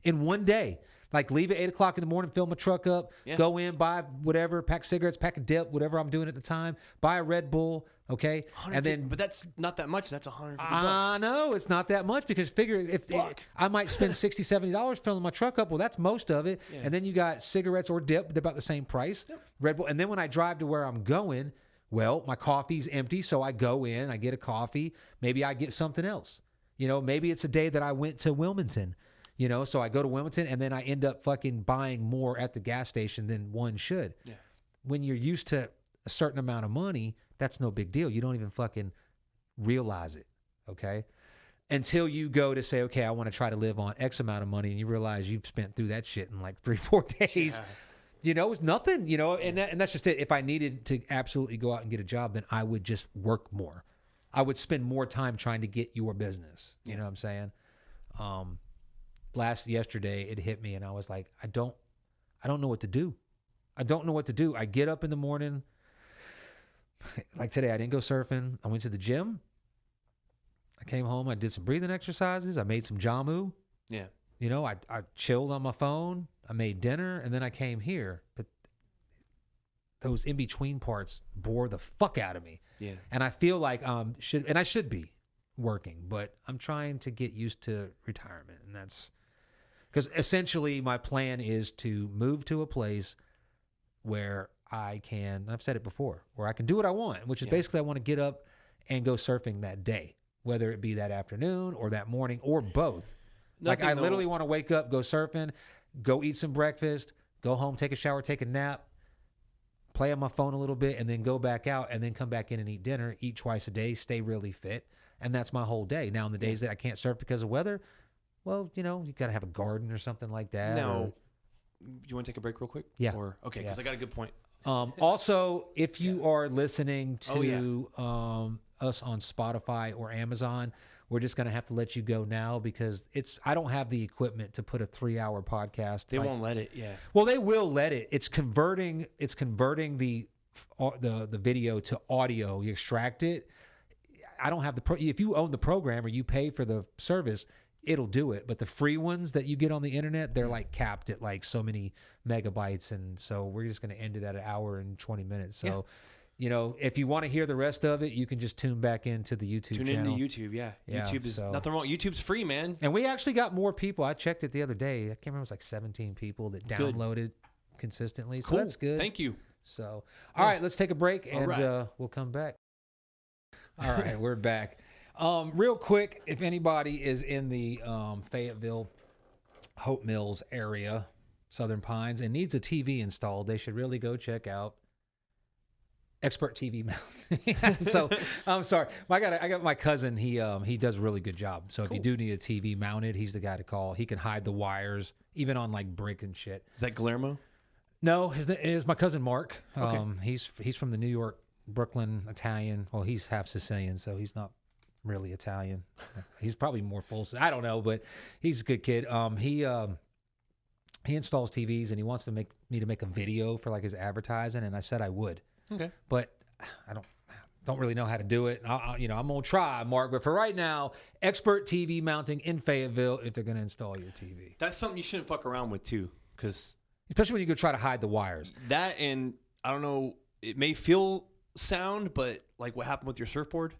in one day. Like leave at 8 o'clock in the morning, fill my truck up, go in, buy whatever, pack cigarettes, pack a dip, whatever I'm doing at the time, buy a Red Bull, okay? And then, but that's not that much. That's $150. I know it's not that much because figure if I might spend $60, $70 filling my truck up. Well, that's most of it. Yeah. And then you got cigarettes or dip, they're about the same price. Yep. Red Bull. And then when I drive to where I'm going, well, my coffee's empty, so I go in, I get a coffee. Maybe I get something else. You know, maybe it's a day that I went to Wilmington. You know, so I go to Wilmington and then I end up fucking buying more at the gas station than one should. Yeah. When you're used to a certain amount of money, that's no big deal. You don't even fucking realize it, okay? Until you go to say, okay, I want to try to live on X amount of money, and you realize you've spent through that shit in like 3-4 days. Yeah. You know, it's nothing, you know, and that's just it. If I needed to absolutely go out and get a job, then I would just work more. I would spend more time trying to get your business. You know what I'm saying? Yesterday it hit me and I was like, I don't know what to do. I don't know what to do. I get up in the morning. Like today, I didn't go surfing. I went to the gym. I came home. I did some breathing exercises. I made some jamu. Yeah. You know, I chilled on my phone. I made dinner and then I came here. But those in between parts bore the fuck out of me. Yeah. And I feel like I should be working, but I'm trying to get used to retirement, and that's because essentially my plan is to move to a place where I can, I've said it before, where I can do what I want, which is basically I want to get up and go surfing that day, whether it be that afternoon or that morning or both. Like I literally want to wake up, go surfing, go eat some breakfast, go home, take a shower, take a nap, play on my phone a little bit, and then go back out and then come back in and eat dinner, eat twice a day, stay really fit. And that's my whole day. Now, on the days that I can't surf because of weather, well, you know, you got to have a garden or something like that. No. You want to take a break real quick? Yeah. Or okay, because I got a good point. Also, if you are listening to us on Spotify or Amazon, we're just going to have to let you go now because I don't have the equipment to put a 3-hour podcast. They won't let it. Yeah. Well, they will let it. It's converting the video to audio. You extract it. I don't have if you own the program or you pay for the service, it'll do it. But the free ones that you get on the internet, they're like capped at like so many megabytes. And so we're just going to end it at 1 hour and 20 minutes. So, if you want to hear the rest of it, you can just tune back into the YouTube channel. Tune into YouTube, yeah. YouTube is nothing wrong. YouTube's free, man. And we actually got more people. I checked it the other day. I can't remember. It was like 17 people that downloaded consistently. So cool. That's good. Thank you. So, all right, let's take a break and we'll come back. All right, we're back. Real quick, if anybody is in the Fayetteville, Hope Mills area, Southern Pines, and needs a TV installed, they should really go check out Expert TV Mount. So I'm sorry, I got my cousin. He does a really good job. So if you do need a TV mounted, he's the guy to call. He can hide the wires even on like brick and shit. Is that Guillermo? No, it is my cousin Mark. Okay. He's from the New York, Brooklyn Italian. Well, he's half Sicilian, so he's not really Italian. He's probably more full. I don't know, but he's a good kid. He installs TVs and he wants to make a video for like his advertising, and I said I would. Okay. But I don't really know how to do it. I'm gonna try, Mark. But for right now, Expert TV Mounting in Fayetteville. If they're gonna install your TV, that's something you shouldn't fuck around with too, because especially when you go try to hide the wires. That, and I don't know, it may feel sound, but like what happened with your surfboard.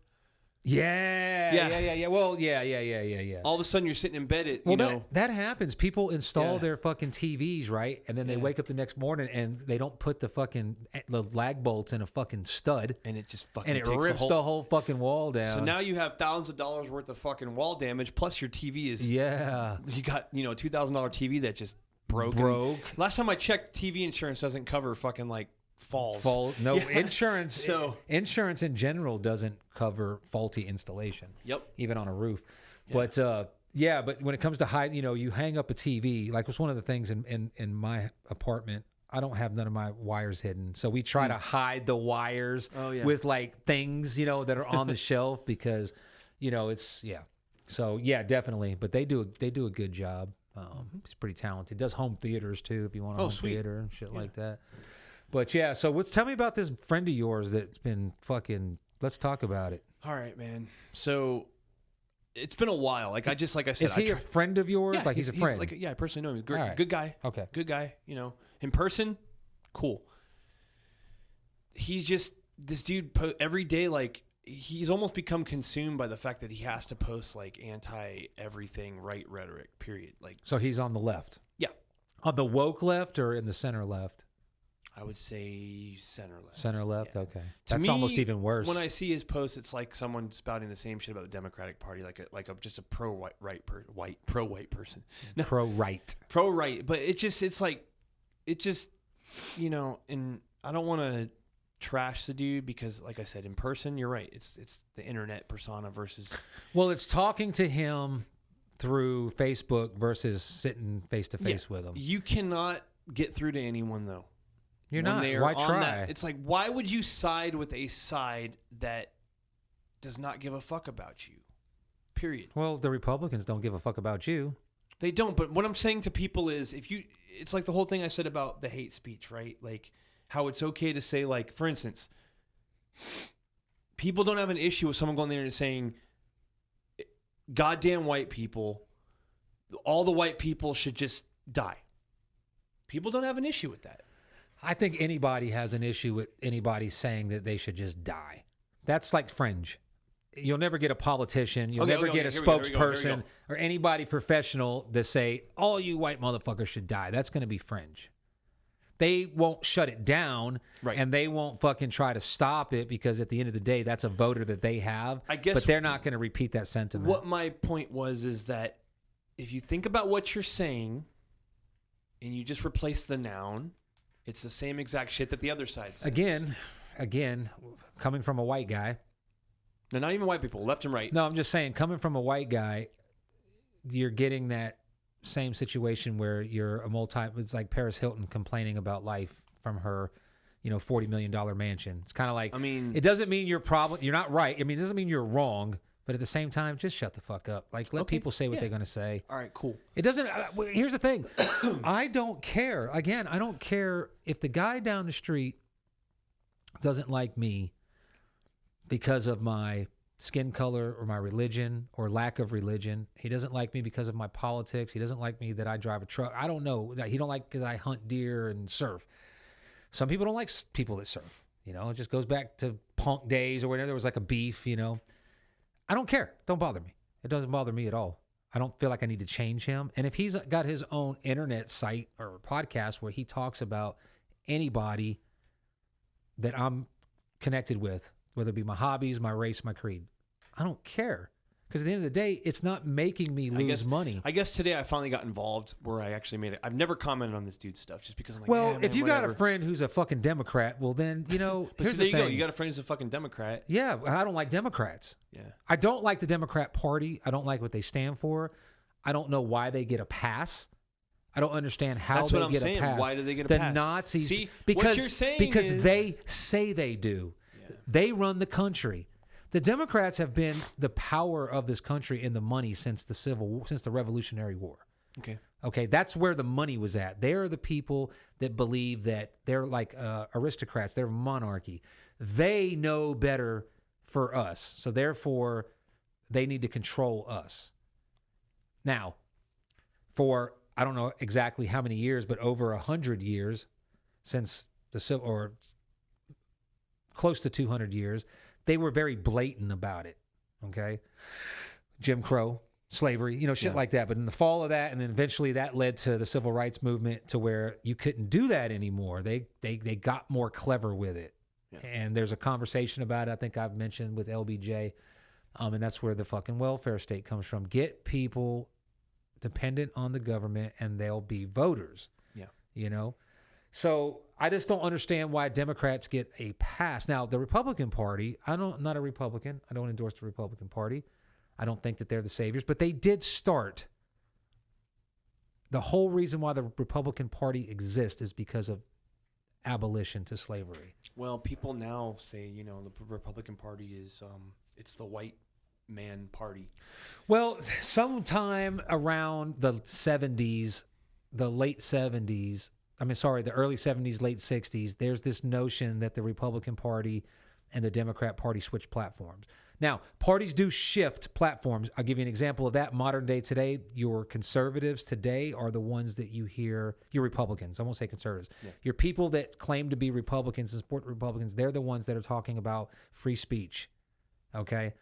Yeah. Well, yeah. All of a sudden, you're sitting in bed. That happens. People install their fucking TVs, right? And then they wake up the next morning and they don't put the lag bolts in a fucking stud, and it just fucking rips the whole fucking wall down. So now you have thousands of dollars worth of fucking wall damage. Plus your TV is you got $2,000 TV that just broke. Last time I checked, TV insurance doesn't cover fucking like falls. No, insurance. Insurance in general doesn't cover faulty installation. Yep. Even on a roof. Yeah. But when it comes to hide, you hang up a TV. Like, was one of the things in my apartment. I don't have none of my wires hidden, so we try to hide the wires with like things that are on the shelf because it's So definitely. But they do a good job. He's pretty talented. Does home theaters too if you want a home theater and shit like that. But so tell me about this friend of yours that's been fucking. Let's talk about it. All right, man. So it's been a while. Like I said, is he a friend of yours? Yeah, like he's a friend. I personally know him. He's great, right. Good guy. Okay, good guy. In person, cool. He's just this dude. Every day, like he's almost become consumed by the fact that he has to post like anti everything right rhetoric. Period. Like so, he's on the left. Yeah, on the woke left or in the center left. I would say center left. Center left, yeah. Okay. That's almost even worse. When I see his posts, it's like someone spouting the same shit about the Democratic Party, just a pro-white person. No, pro-right. But and I don't want to trash the dude because, like I said, in person, you're right. It's the internet persona versus. Well, it's talking to him through Facebook versus sitting face to face with him. You cannot get through to anyone though. You're not. Why try? It's like, why would you side with a side that does not give a fuck about you? Period. Well, the Republicans don't give a fuck about you. They don't. But what I'm saying to people is, it's like the whole thing I said about the hate speech, right? Like how it's okay to say, like, for instance, people don't have an issue with someone going there and saying, goddamn white people, all the white people should just die. People don't have an issue with that. I think anybody has an issue with anybody saying that they should just die. That's like fringe. You'll never get a politician. You'll never get a spokesperson or anybody professional to say, all you white motherfuckers should die. That's going to be fringe. They won't shut it down, right, and they won't fucking try to stop it because at the end of the day, that's a voter that they have. I guess, but they're not going to repeat that sentiment. What my point was is that if you think about what you're saying and you just replace the noun, it's the same exact shit that the other side says. Again, coming from a white guy. They're not even white people, left and right. No, I'm just saying, coming from a white guy, you're getting that same situation where you're it's like Paris Hilton complaining about life from her, $40 million mansion. It's kind of like, it doesn't mean you're not right. It doesn't mean you're wrong, But at the same time, just shut the fuck up. Like, let people say what they're going to say. All right, cool. It doesn't, here's the thing. I don't care. Again, I don't care if the guy down the street doesn't like me because of my skin color or my religion or lack of religion. He doesn't like me because of my politics. He doesn't like me that I drive a truck. I don't know. He don't like because I hunt deer and surf. Some people don't like people that surf. You know, it just goes back to punk days or whenever there was like a beef, you know. I don't care. Don't bother me. It doesn't bother me at all. I don't feel like I need to change him. And if he's got his own internet site or podcast where he talks about anybody that I'm connected with, whether it be my hobbies, my race, my creed, I don't care. Because at the end of the day, it's not making me lose money. I guess today I finally got involved where I actually made it. I've never commented on this dude's stuff just because I'm like, well, man, if you whatever. got a friend who's a fucking Democrat, well then, you know, here's there the you thing. go. You got a friend who's a fucking Democrat. Yeah, I don't like Democrats. Yeah. I don't like the Democrat Party. I don't like what they stand for. I don't know why they get a pass. I don't understand how That's they what I'm get saying. a pass. Why do they get a the pass? The Nazis. See, because, what you're saying because is... they say they do. Yeah. They run the country. The Democrats have been the power of this country and the money since the Revolutionary War. Okay, that's where the money was at. They're the people that believe that they're like aristocrats. They're monarchy. They know better for us, so therefore they need to control us. Now, for I don't know exactly how many years, but over 100 years since the Civil, or close to 200 years. They were very blatant about it, okay? Jim Crow, slavery, you know, shit like that. But in the fall of that, and then eventually that led to the civil rights movement to where you couldn't do that anymore. They got more clever with it. Yeah. And there's a conversation about it I think I've mentioned with LBJ, and that's where the fucking welfare state comes from. Get people dependent on the government and they'll be voters, you know? So I just don't understand why Democrats get a pass. Now, the Republican Party, I'm not a Republican. I don't endorse the Republican Party. I don't think that they're the saviors, but they did start. The whole reason why the Republican Party exists is because of abolition to slavery. Well, people now say, you know, the Republican Party is, it's the white man party. Well, sometime around the 70s, the late 70s, the early 70s, late 60s, there's this notion that the Republican Party and the Democrat Party switch platforms. Now, parties do shift platforms. I'll give you an example of that. Modern day today, your conservatives today are the ones that you hear, your Republicans, I won't say conservatives. Yeah. Your people that claim to be Republicans and support Republicans, they're the ones that are talking about free speech, okay?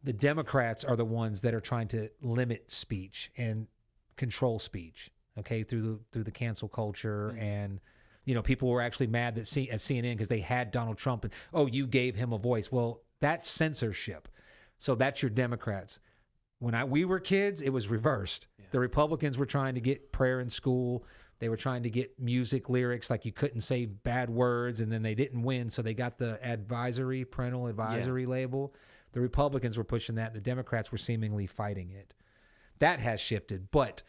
The Democrats are the ones that are trying to limit speech and control speech. Okay, through the cancel culture, and you know, people were actually mad that at CNN because they had Donald Trump and you gave him a voice. Well, that's censorship. So that's your Democrats. When we were kids, it was reversed. Yeah. The Republicans were trying to get prayer in school. They were trying to get music lyrics like you couldn't say bad words, and then they didn't win, so they got the parental advisory label. The Republicans were pushing that. The Democrats were seemingly fighting it. That has shifted, but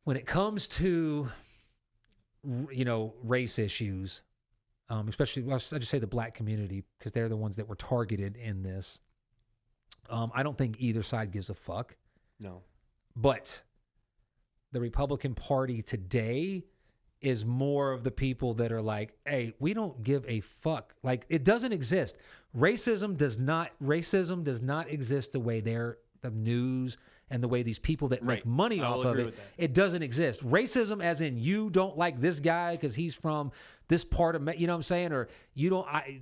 when it comes to, you know, race issues, especially, I just say the black community, because they're the ones that were targeted in this, I don't think either side gives a fuck. No. But the Republican Party today is more of the people that are like, hey, we don't give a fuck. Like, it doesn't exist. Racism does not exist the way the news and the way these people that make money off of it, it doesn't exist. Racism as in you don't like this guy because he's from this part of, you know what I'm saying? Or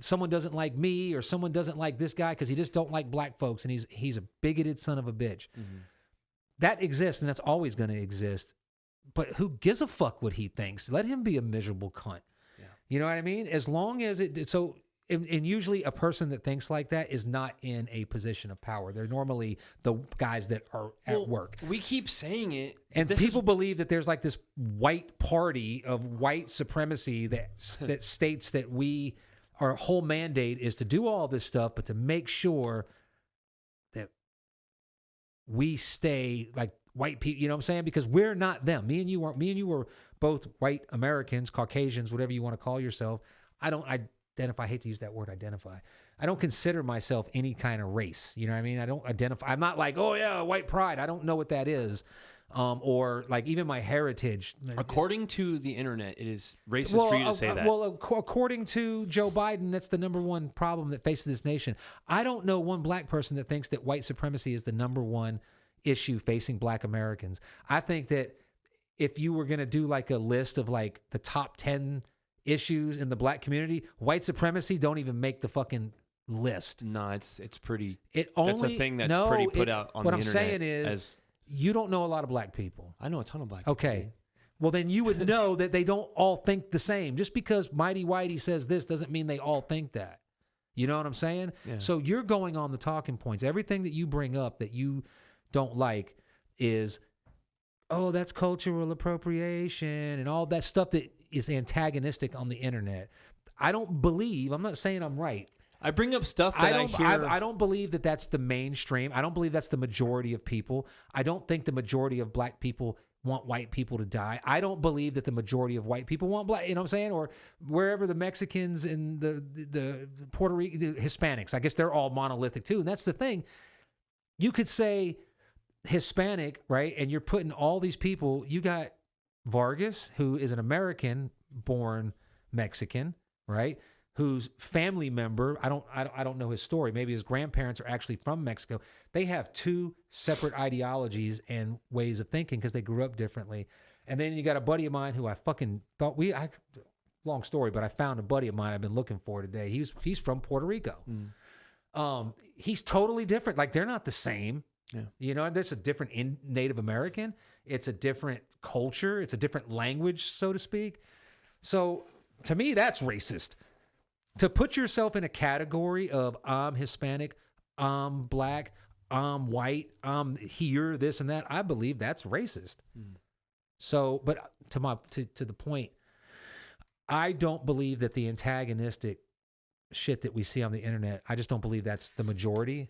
someone doesn't like me, or someone doesn't like this guy because he just don't like black folks and he's a bigoted son of a bitch. Mm-hmm. That exists, and that's always going to exist. But who gives a fuck what he thinks? Let him be a miserable cunt. Yeah. You know what I mean? As long as and usually a person that thinks like that is not in a position of power. They're normally the guys that are at work. We keep saying it. And people believe that there's like this white party of white supremacy that states that our whole mandate is to do all this stuff, but to make sure that we stay like white people, you know what I'm saying? Because we're not them. Me and you were both white Americans, Caucasians, whatever you want to call yourself. identify. I hate to use that word, identify. I don't consider myself any kind of race. You know what I mean? I don't identify. I'm not like, oh yeah, white pride. I don't know what that is. Or like even my heritage. According to the internet, it is racist for you to say that. Well, according to Joe Biden, that's the number one problem that faces this nation. I don't know one black person that thinks that white supremacy is the number one issue facing black Americans. I think that if you were going to do like a list of like the top 10 issues in the black community, white supremacy don't even make the fucking list. No, it's pretty. That's a thing that's pretty put out on the internet. What I'm saying is, you don't know a lot of black people. I know a ton of black people. Okay. Well, then you would know that they don't all think the same. Just because Mighty Whitey says this doesn't mean they all think that. You know what I'm saying? Yeah. So you're going on the talking points. Everything that you bring up that you don't like is, oh, that's cultural appropriation and all that stuff that is antagonistic on the internet. I'm not saying I'm right. I bring up stuff that I hear. I don't believe that that's the mainstream. I don't believe that's the majority of people. I don't think the majority of black people want white people to die. I don't believe that the majority of white people want black, you know what I'm saying? Or wherever the Mexicans and the Puerto Rican, the Hispanics, I guess they're all monolithic too. And that's the thing. You could say Hispanic, right? And you're putting all these people, you got Vargas, who is an American-born Mexican, right? Whose family member, I don't know his story. Maybe his grandparents are actually from Mexico. They have two separate ideologies and ways of thinking because they grew up differently. And then you got a buddy of mine who I fucking thought long story, but I found a buddy of mine I've been looking for today. He's from Puerto Rico. He's totally different. Like they're not the same. Yeah. You know, there's a different Native American. It's a different culture. It's a different language, so to speak. So to me, that's racist. To put yourself in a category of I'm Hispanic, I'm black, I'm white, I'm here, this and that, I believe that's racist. So, but to the point, I don't believe that the antagonistic shit that we see on the internet, I just don't believe that's the majority.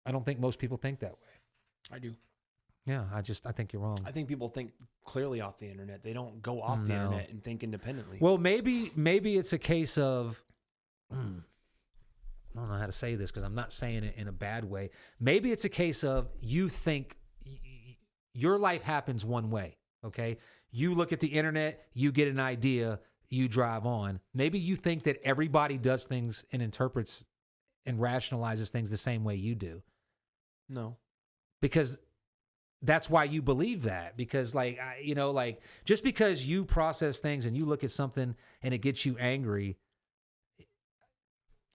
I don't think most people think that way. I do. Yeah, I think you're wrong. I think people think clearly off the internet. They don't go off the internet and think independently. Well, maybe it's a case of, I don't know how to say this because I'm not saying it in a bad way. Maybe it's a case of you think your life happens one way, okay? You look at the internet, you get an idea, you drive on. Maybe you think that everybody does things and interprets and rationalizes things the same way you do. No. Because that's why you believe that. Because just because you process things and you look at something and it gets you angry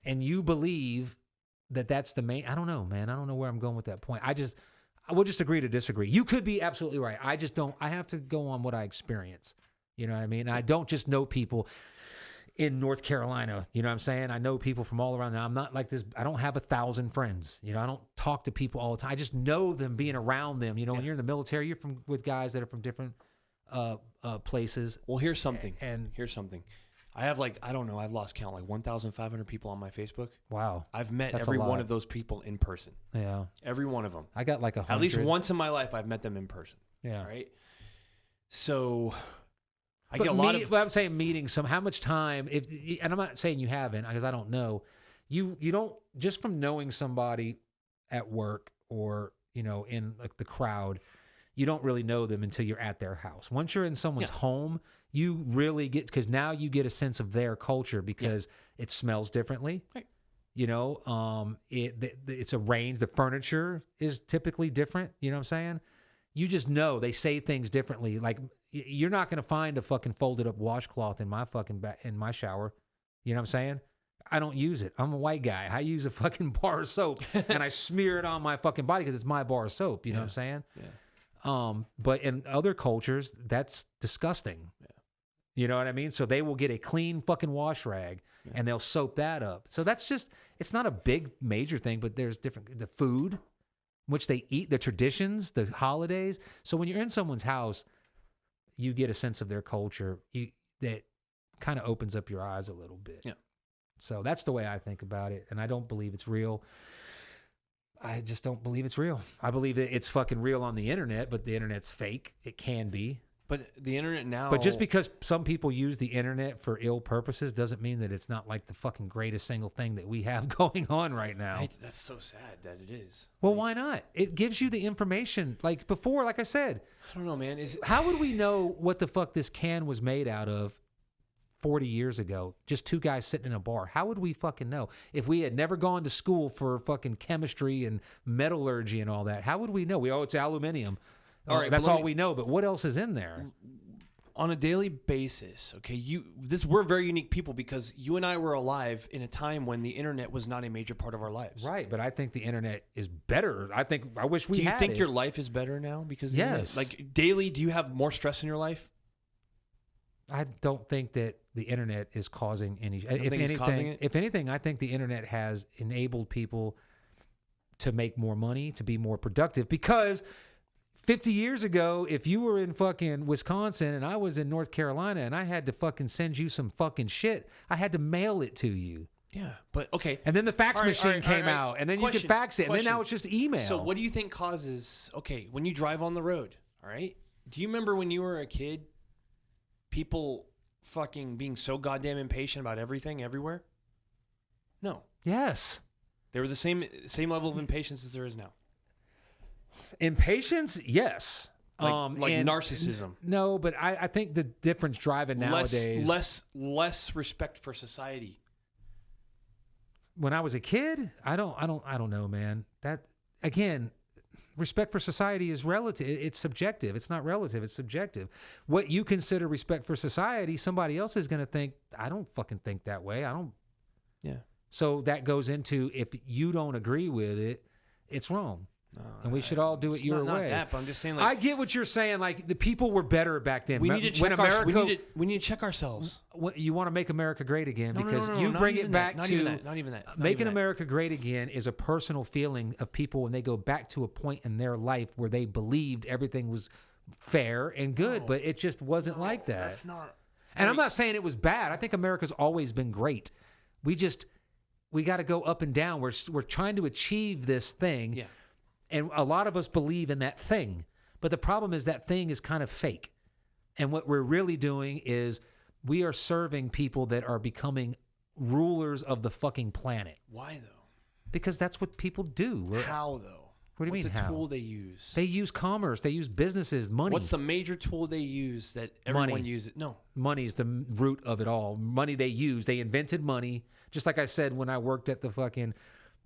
and you believe that that's the main, I don't know, man. I don't know where I'm going with that point. I will just agree to disagree. You could be absolutely right. I have to go on what I experience. You know what I mean? And I don't just know people in North Carolina, you know what I'm saying? I know people from all around. Now, I'm not like this. I don't have 1,000 friends. You know, I don't talk to people all the time. I just know them being around them. You know, when you're in the military, you're with guys that are from different places. Well, here's something. Here's something. I have I've lost count, 1,500 people on my Facebook. Wow. I've met every one of those people in person. Yeah. Every one of them. I got 100. At least once in my life, I've met them in person. Yeah. All right. So I get a lot of. But I'm saying meeting how much time, and I'm not saying you haven't because I don't know. You don't, just from knowing somebody at work or, in the crowd, you don't really know them until you're at their house. Once you're in someone's home, you really get, because now you get a sense of their culture because it smells differently. Right. It's arranged. The furniture is typically different. You know what I'm saying? You just know they say things differently. Like you're not going to find a fucking folded up washcloth in my fucking in my shower. You know what I'm saying? I don't use it. I'm a white guy. I use a fucking bar of soap and I smear it on my fucking body because it's my bar of soap. You know what I'm saying? Yeah. But in other cultures, that's disgusting. Yeah. You know what I mean? So they will get a clean fucking wash rag and they'll soap that up. So that's just, it's not a big major thing, but there's the food, which they eat, the traditions, the holidays. So when you're in someone's house, you get a sense of their culture. That kind of opens up your eyes a little bit. Yeah. So that's the way I think about it. And I don't believe it's real. I just don't believe it's real. I believe that it's fucking real on the internet, but the internet's fake. It can be. But the internet now. But just because some people use the internet for ill purposes doesn't mean that it's not like the fucking greatest single thing that we have going on right now. That's so sad that it is. Well, why not? It gives you the information. Like before, like I said. I don't know, man. How would we know what the fuck this can was made out of 40 years ago? Just two guys sitting in a bar. How would we fucking know? If we had never gone to school for fucking chemistry and metallurgy and all that, how would we know? It's aluminium. All right, that's all we know, but what else is in there? On a daily basis, okay, we're very unique people because you and I were alive in a time when the internet was not a major part of our lives. Right, but I think the internet is better. I wish we had it. Do you think your life is better now because of yes. Like daily, do you have more stress in your life? I don't think that the internet is causing any. If anything, I think the internet has enabled people to make more money, to be more productive because 50 years ago, if you were in fucking Wisconsin and I was in North Carolina and I had to fucking send you some fucking shit, I had to mail it to you. Yeah, but okay. And then the fax machine came out, and then you could fax it, and then now it's just email. So what do you think causes, when you drive on the road, all right? Do you remember when you were a kid, people fucking being so goddamn impatient about everything everywhere? No. Yes. They were the same level of impatience as there is now. Impatience, yes. Like narcissism. No, but I think the difference driving nowadays. Less respect for society. When I was a kid, I don't know, man. That again, respect for society is relative. It's subjective. It's not relative. It's subjective. What you consider respect for society, somebody else is going to think. I don't fucking think that way. I don't. Yeah. So that goes into if you don't agree with it, it's wrong. And we should all do it your way. Not that, but I'm just saying. I get what you're saying. Like the people were better back then. We need to check we need to check ourselves. You want to make America great again because no, you bring it back not to even that. Making America great again is a personal feeling of people when they go back to a point in their life where they believed everything was fair and good, but it just wasn't like that. That's not. And I'm not saying it was bad. I think America's always been great. We got to go up and down. We're trying to achieve this thing. Yeah. And a lot of us believe in that thing. But the problem is that thing is kind of fake. And what we're really doing is we are serving people that are becoming rulers of the fucking planet. Why, though? Because that's what people do. How, though? What do you mean, What's the tool they use? They use commerce. They use businesses, money. What's the major tool they use that everyone uses? No. Money is the root of it all. Money they use. They invented money. Just like I said when I worked at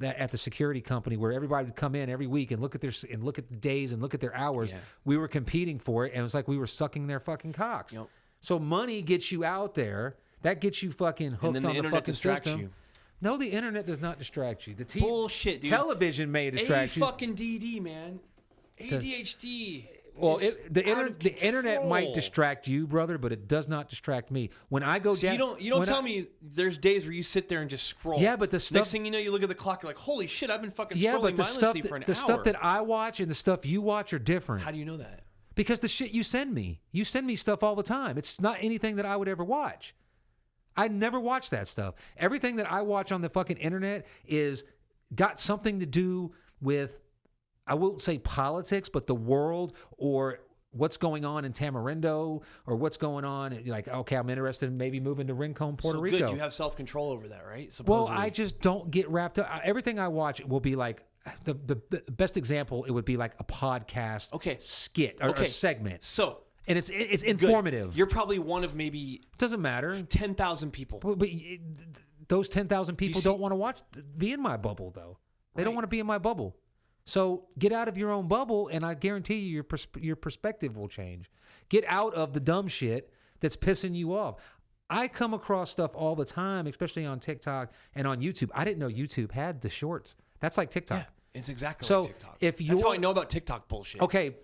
at the security company where everybody would come in every week and look at the days and look at their hours. Yeah. We were competing for it, and it was like we were sucking their fucking cocks. Yep. So money gets you out there. That gets you fucking hooked on the fucking system. You. No, the internet does not distract you. The bullshit, dude. Television may distract you. Fucking DD, man. ADHD. Well, the internet might distract you, brother, but it does not distract me. When I go down, you don't tell me there's days where you sit there and just scroll. Yeah, but the stuff. Next thing you know, you look at the clock. You're like, holy shit, I've been fucking scrolling mindlessly for an hour. The stuff that I watch and the stuff you watch are different. How do you know that? Because the shit you send me stuff all the time. It's not anything that I would ever watch. I never watch that stuff. Everything that I watch on the fucking internet is got something to do with, I won't say politics, but the world or what's going on in Tamarindo or what's going on. Like, okay, I'm interested in maybe moving to Rincon, Puerto Rico. Good, you have self-control over that, right? Supposedly. Well, I just don't get wrapped up. Everything I watch will be like, the best example, it would be like a podcast skit or a segment. So... And it's informative. Good. You're probably one of maybe... Doesn't matter. 10,000 people. But those 10,000 people don't want to be in my bubble, though. They don't want to be in my bubble. So get out of your own bubble, and I guarantee you your perspective will change. Get out of the dumb shit that's pissing you off. I come across stuff all the time, especially on TikTok and on YouTube. I didn't know YouTube had the shorts. That's like TikTok. Yeah. It's exactly like TikTok. That's how I know about TikTok bullshit. Okay,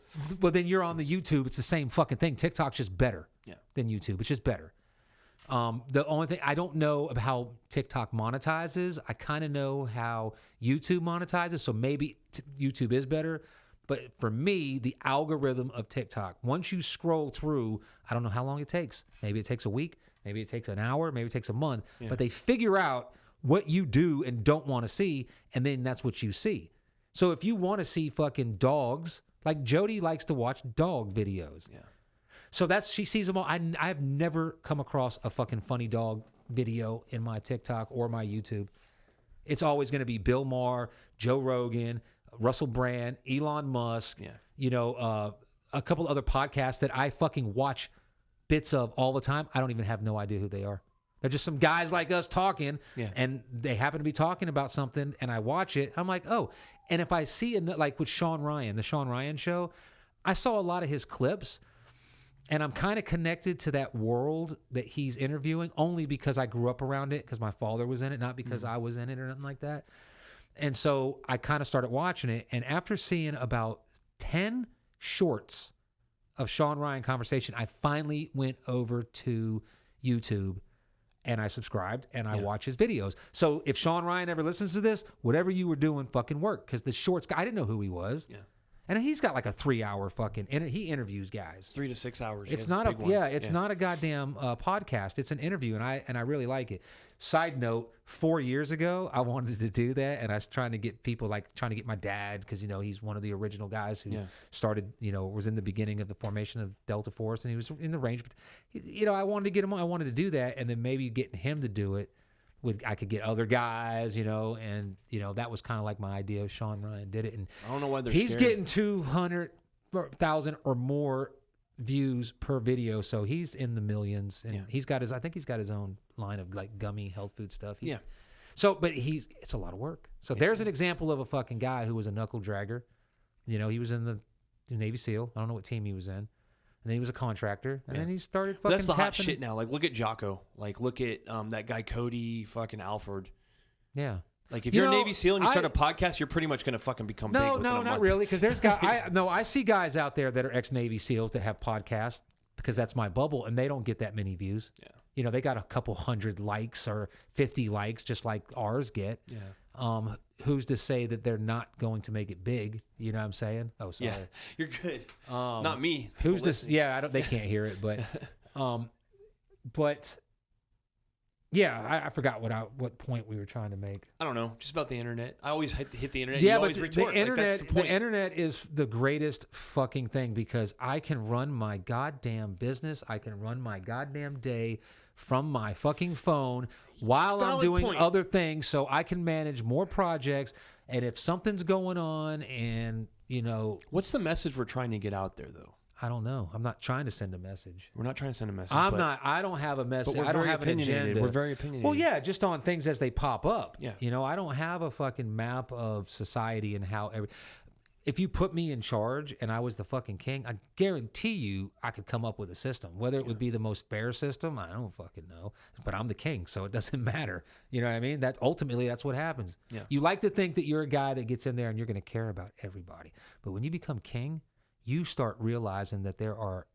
well then you're on the YouTube. It's the same fucking thing. TikTok's just better than YouTube. It's just better. The only thing I don't know about how TikTok monetizes. I kind of know how YouTube monetizes. So maybe YouTube is better. But for me, the algorithm of TikTok, once you scroll through, I don't know how long it takes. Maybe it takes a week. Maybe it takes an hour. Maybe it takes a month. Yeah. But they figure out what you do and don't want to see, and then that's what you see. So if you want to see fucking dogs, like Jody likes to watch dog videos. Yeah. So she sees them all. I've never come across a fucking funny dog video in my TikTok or my YouTube. It's always going to be Bill Maher, Joe Rogan, Russell Brand, Elon Musk, a couple other podcasts that I fucking watch bits of all the time. I don't even have no idea who they are. They're just some guys like us talking, and they happen to be talking about something, and I watch it. I'm like, oh. And if I see, like with Sean Ryan, the Sean Ryan show, I saw a lot of his clips, and I'm kind of connected to that world that he's interviewing only because I grew up around it, because my father was in it, not because I was in it or nothing like that. And so I kind of started watching it, and after seeing about 10 shorts of Sean Ryan conversation, I finally went over to YouTube and I subscribed and I watch his videos. So if Sean Ryan ever listens to this, whatever you were doing fucking worked, because the shorts, I didn't know who he was. Yeah. And he's got like a 3-hour fucking, he interviews guys. 3 to 6 hours. It's not it's not a goddamn podcast. It's an interview, and I really like it. Side note, 4 years ago, I wanted to do that, and I was trying to get people, like trying to get my dad, because, he's one of the original guys who started, was in the beginning of the formation of Delta Force, and he was in the range. But, I wanted to get him on. I wanted to do that, and then maybe getting him to do it. I could get other guys, and that was kind of like my idea of Sean Ryan did it. And I don't know why he's getting 200,000 or more views per video, so he's in the millions. And I think he's got his own line of like gummy health food stuff. So, but it's a lot of work. So there's an example of a fucking guy who was a knuckle dragger. He was in the Navy SEAL. I don't know what team he was in. And then he was a contractor, and then he started fucking That's the hot tapping. shit now. Like, look at Jocko. Like, look at that guy Cody fucking Alford. Yeah. Like, if you're a Navy SEAL and you start a podcast, you're pretty much going to fucking become big within a month. Not really, because there's guys. I see guys out there that are ex-Navy SEAls that have podcasts, because that's my bubble, and they don't get that many views. Yeah. They got a couple hundred likes or 50 likes, just like ours get. Yeah. Who's to say that they're not going to make it big? You know what I'm saying? Oh, sorry. Yeah, you're good. Not me. Who's this? Yeah, they can't hear it, but, yeah, I forgot what point we were trying to make. I don't know, just about the internet. I always hit the internet. Yeah, but the internet is the greatest fucking thing, because I can run my goddamn business. I can run my goddamn day from my fucking phone while I'm doing other things, so I can manage more projects. And if something's going on, and what's the message we're trying to get out there, though? I don't know. I'm not trying to send a message. We're not trying to send a message. I don't have a message. I don't have an agenda. We're very opinionated. Well, yeah, just on things as they pop up. Yeah. I don't have a fucking map of society and how if you put me in charge and I was the fucking king, I guarantee you I could come up with a system. Whether it would be the most fair system, I don't fucking know. But I'm the king, so it doesn't matter. You know what I mean? Ultimately, that's what happens. Yeah. You like to think that you're a guy that gets in there and you're going to care about everybody. But when you become king, you start realizing that there are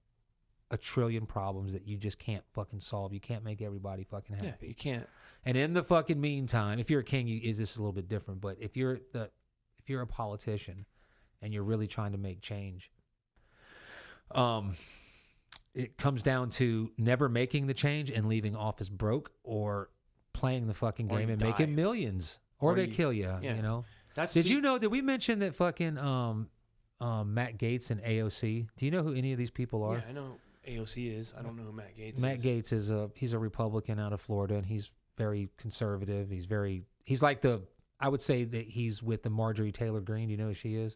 a trillion problems that you just can't fucking solve. You can't make everybody fucking happy. Yeah, you can't. And in the fucking meantime, if you're a king, this is a little bit different. But if you're a politician and you're really trying to make change, it comes down to never making the change and leaving office broke, or playing the fucking game and making millions, or they kill you. Did you know? Did we mention that fucking Matt Gaetz and AOC? Do you know who any of these people are? Yeah, I know AOC is. I don't know who Matt Gaetz is. Matt Gaetz is he's a Republican out of Florida, and he's very conservative. He's like I would say that he's with the Marjorie Taylor Greene. Do you know who she is?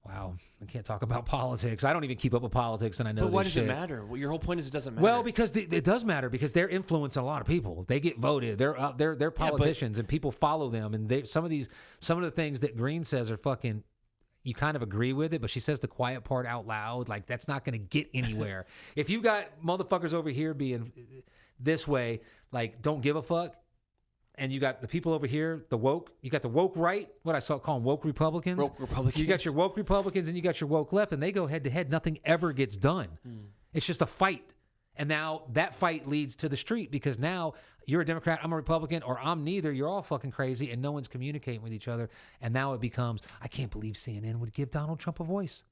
Wow, I can't talk about politics. I don't even keep up with politics, and I know. But why does it matter? Well, your whole point is it doesn't matter. Well, because it does matter, because they're influencing a lot of people. They get voted. They're politicians, and people follow them. And some of the things that Greene says are fucking. You kind of agree with it, but she says the quiet part out loud. Like, that's not going to get anywhere. If you got motherfuckers over here being this way, like, don't give a fuck, and you got the people over here, you got the woke right, what I call them woke Republicans. Woke Republicans. You got your woke Republicans, and you got your woke left, and they go head to head. Nothing ever gets done. It's just a fight. And now that fight leads to the street, because now you're a Democrat, I'm a Republican, or I'm neither. You're all fucking crazy, and no one's communicating with each other. And now it becomes, I can't believe CNN would give Donald Trump a voice.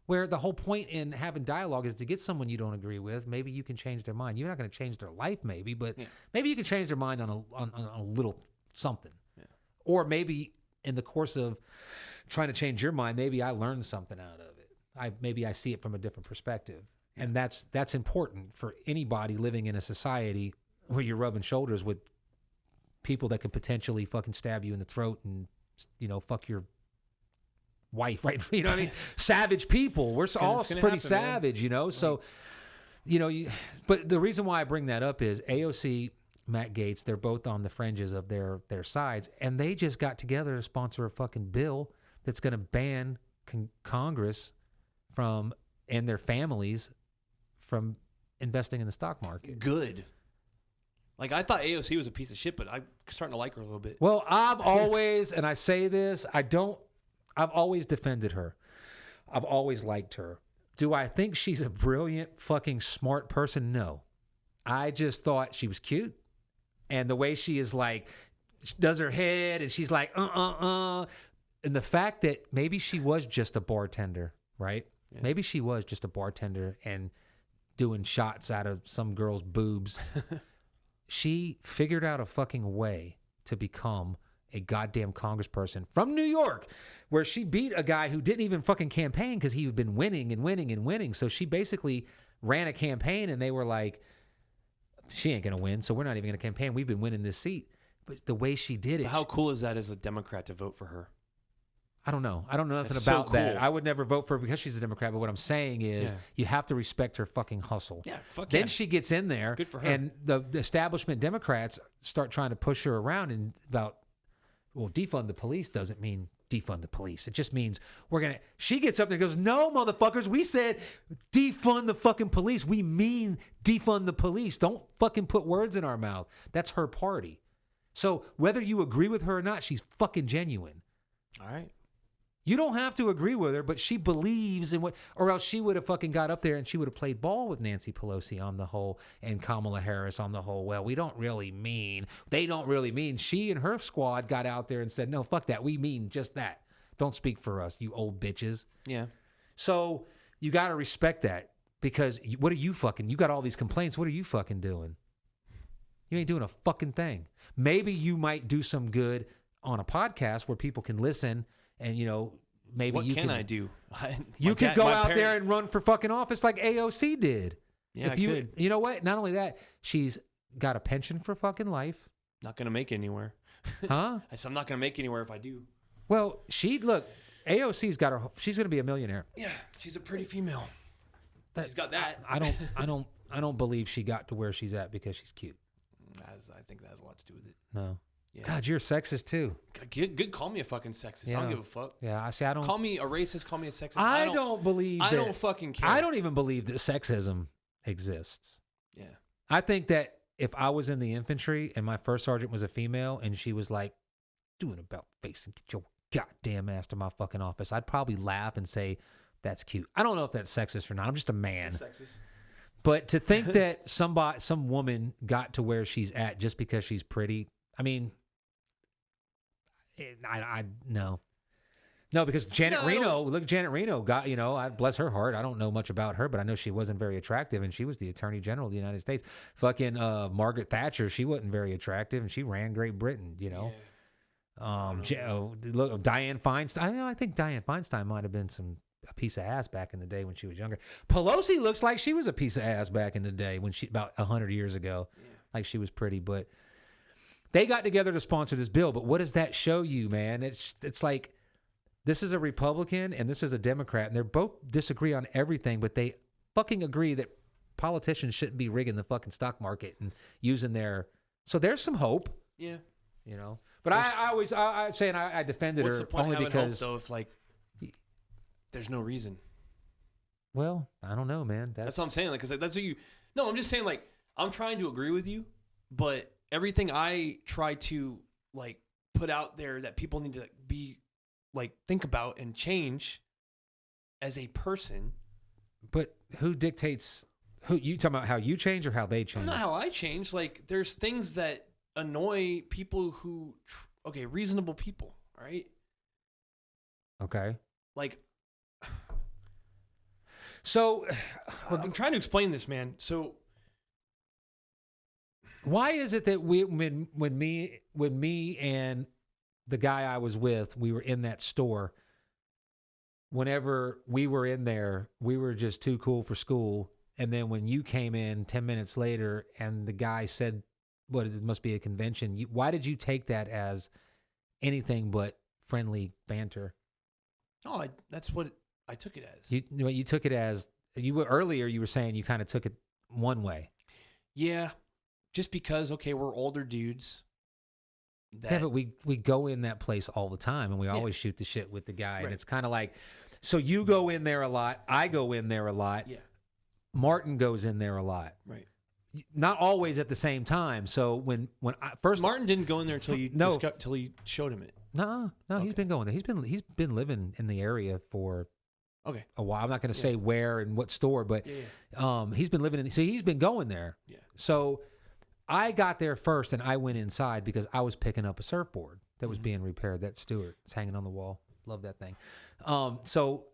Where the whole point in having dialogue is to get someone you don't agree with. Maybe you can change their mind. You're not going to change their life, maybe, but maybe you can change their mind on a little something. Yeah. Or maybe in the course of trying to change your mind, maybe I learned something out of it. Maybe I see it from a different perspective. And that's important for anybody living in a society where you're rubbing shoulders with people that could potentially fucking stab you in the throat and, fuck your wife, right? You know what I mean? Savage people. We're all pretty happen, savage, man. So, but the reason why I bring that up is AOC, Matt Gaetz, they're both on the fringes of their sides, and they just got together to sponsor a fucking bill that's going to ban Congress from, and their families from investing in the stock market. Good. Like, I thought AOC was a piece of shit, but I'm starting to like her a little bit. Well, I've always, and I say this, I've always defended her. I've always liked her. Do I think she's a brilliant, fucking smart person? No. I just thought she was cute. And the way she is like, she does her head and she's like, And the fact that maybe she was just a bartender, right? Yeah. Maybe she was just a bartender and doing shots out of some girl's boobs. She figured out a fucking way to become a goddamn congressperson from New York, where she beat a guy who didn't even fucking campaign because he had been winning and winning and winning. So she basically ran a campaign and they were like, she ain't going to win, so we're not even going to campaign. We've been winning this seat. But the way she did it. But how cool is that as a Democrat to vote for her? I don't know. I don't know nothing about that. I would never vote for her because she's a Democrat. But what I'm saying is you have to respect her fucking hustle. Yeah, fuck Then she gets in there. Good for her. And the establishment Democrats start trying to push her around and about, well, defund the police doesn't mean defund the police. It just means she gets up there and goes, no, motherfuckers, we said defund the fucking police. We mean defund the police. Don't fucking put words in our mouth. That's her party. So whether you agree with her or not, she's fucking genuine. All right. You don't have to agree with her, but she believes in what, or else she would have fucking got up there and she would have played ball with Nancy Pelosi on the whole and Kamala Harris on the whole. Well, they don't really mean. She and her squad got out there and said, no, fuck that. We mean just that. Don't speak for us, you old bitches. Yeah. So you got to respect that because what are you fucking, you got all these complaints. What are you fucking doing? You ain't doing a fucking thing. Maybe you might do some good on a podcast where people can listen. And, maybe what can I do? You could go out there and run for fucking office like AOC did. Yeah, You know what? Not only that, she's got a pension for fucking life. Not going to make it anywhere. Huh? I said I'm not going to make it anywhere if I do. Well, AOC's got she's going to be a millionaire. Yeah, she's a pretty female. She's got that. I don't believe she got to where she's at because she's cute. I think that has a lot to do with it. No. Yeah. God, you're a sexist too. Good. Call me a fucking sexist. Yeah. I don't give a fuck. Yeah, I don't. Call me a racist. Call me a sexist. I don't believe. I don't fucking care. I don't even believe that sexism exists. Yeah. I think that if I was in the infantry and my first sergeant was a female and she was like, "Do an about face and get your goddamn ass to my fucking office," I'd probably laugh and say, "That's cute." I don't know if that's sexist or not. I'm just a man. That's sexist. But to think that some woman got to where she's at just because she's pretty, I mean. No, because Janet Reno got, bless her heart. I don't know much about her, but I know she wasn't very attractive, and she was the Attorney General of the United States. Fucking Margaret Thatcher, she wasn't very attractive, and she ran Great Britain. Yeah. Dianne Feinstein. I think Dianne Feinstein might have been a piece of ass back in the day when she was younger. Pelosi looks like she was a piece of ass back in the day when about 100 years ago. Yeah. Like she was pretty, but. They got together to sponsor this bill, but what does that show you, man? It's like this is a Republican and this is a Democrat, and they both disagree on everything, but they fucking agree that politicians shouldn't be rigging the fucking stock market and using their. So there's some hope. Yeah. But I say, and I defended her only because. Hope, though, if like there's no reason. Well, I don't know, man. That's what I'm saying. Like, 'cause that's what you. No, I'm just saying. Like, I'm trying to agree with you, but. Everything I try to put out there that people need to be think about and change as a person. But who dictates? Who you talking about? How you change or how they change? Not how I change. There's things that annoy people who, reasonable people. All right. Okay. So I'm trying to explain this, man. So. Why is it that when me and the guy I was with, we were in that store, whenever we were in there, we were just too cool for school And then when you came in 10 minutes later and the guy said, "What? It must be a convention." Why did you take that as anything but friendly banter? Oh, that's what I took it as. You took it as earlier. You were saying you kind of took it one way. Yeah, just because we're older dudes. Yeah, but we go in that place all the time, and we always shoot the shit with the guy, and it's kind of like, so you go in there a lot, I go in there a lot. Yeah. Martin goes in there a lot. Right. Not always at the same time. So when I first Martin didn't go in there until till you showed him it. No, he's been going there. He's been living in the area for a while. I'm not going to say where and what store, but he's been living in. So he's been going there. Yeah. So I got there first, and I went inside because I was picking up a surfboard that was being repaired. That Stewart, it's hanging on the wall. Love that thing. So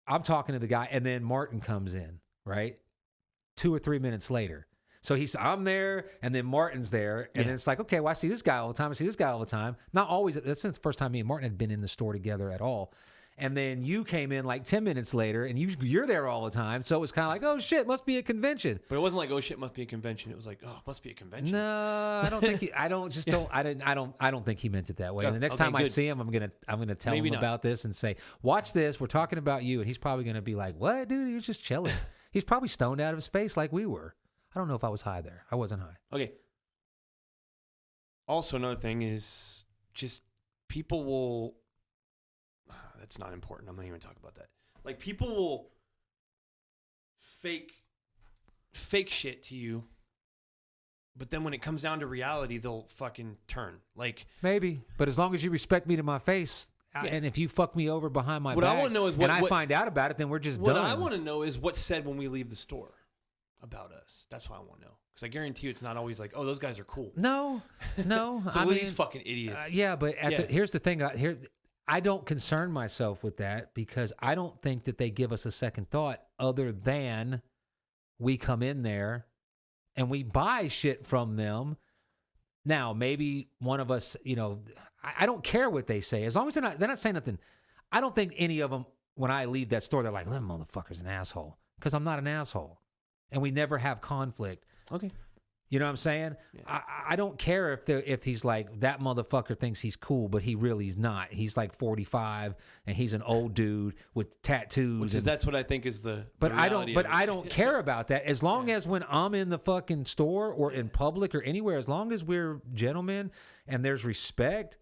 I'm talking to the guy, and then Martin comes in. Right, 2 or 3 minutes later. So I'm there, and then Martin's there, and then it's like, okay, well, I see this guy all the time. I see this guy all the time. Not always. That's the first time me and Martin had been in the store together at all. And then you came in like 10 minutes later, and you're there all the time. So it was kind of like, oh shit, must be a convention. But it wasn't like, oh shit, must be a convention. It was like, oh, must be a convention. No, I don't think I don't think he meant it that way. And the next time I see him, I'm gonna tell him about this and say, watch this. We're talking about you, and he's probably gonna be like, what, dude? He was just chilling. He's probably stoned out of his face like we were. I don't know if I was high there. I wasn't high. Okay. Also, another thing is just people will. That's not important. I'm not even talking about that. Like, people will fake shit to you, but then when it comes down to reality, they'll fucking turn. Like, maybe, but as long as you respect me to my face, and if you fuck me over behind my back, I want to know is I find out about it, then we're just done. What I want to know is what's said when we leave the store about us. That's what I want to know. Because I guarantee you it's not always like, oh, those guys are cool. No. So these fucking idiots. But here's the thing. I don't concern myself with that because I don't think that they give us a second thought other than we come in there and we buy shit from them. Now, maybe one of us, I don't care what they say. As long as they're not saying nothing. I don't think any of them, when I leave that store, they're like, that motherfucker's an asshole. Because I'm not an asshole. And we never have conflict. Okay. You know what I'm saying? Yeah. I don't care if he's like, that motherfucker thinks he's cool, but he really is not. He's like 45 and he's an old dude with tattoos. That's what I think is the I don't care about that. As long as when I'm in the fucking store or in public or anywhere, as long as we're gentlemen and there's respect,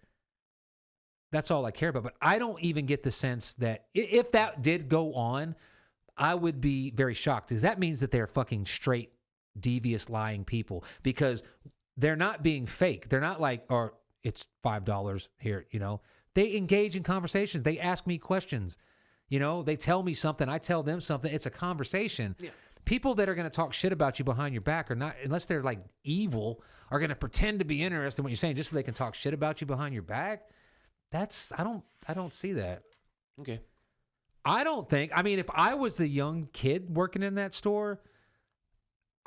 that's all I care about. But I don't even get the sense that if that did go on, I would be very shocked because that means that they're fucking straight devious lying people because they're not being fake. They're not like, or it's $5 here, They engage in conversations. They ask me questions. They tell me something. I tell them something. It's a conversation. Yeah. People that are going to talk shit about you behind your back are not, unless they're like evil, are going to pretend to be interested in what you're saying just so they can talk shit about you behind your back. I don't see that. Okay. If I was the young kid working in that store,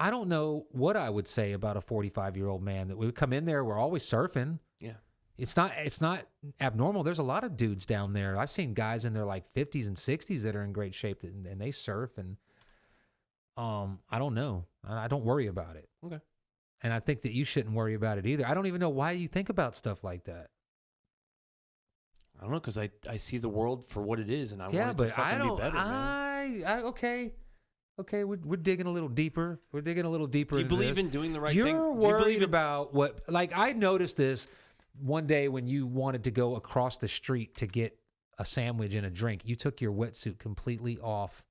I don't know what I would say about a 45-year-old man that we would come in there. We're always surfing. Yeah. It's not abnormal. There's a lot of dudes down there. I've seen guys in their like 50s and 60s that are in great shape and they surf and I don't know. I don't worry about it. Okay. And I think that you shouldn't worry about it either. I don't even know why you think about stuff like that. I don't know, because I see the world for what it is and I want it to fucking be better, man. Okay, we're digging a little deeper. We're digging a little deeper. Do you believe in doing the right thing? You're worried about what? Like, I noticed this one day when you wanted to go across the street to get a sandwich and a drink. You took your wetsuit completely off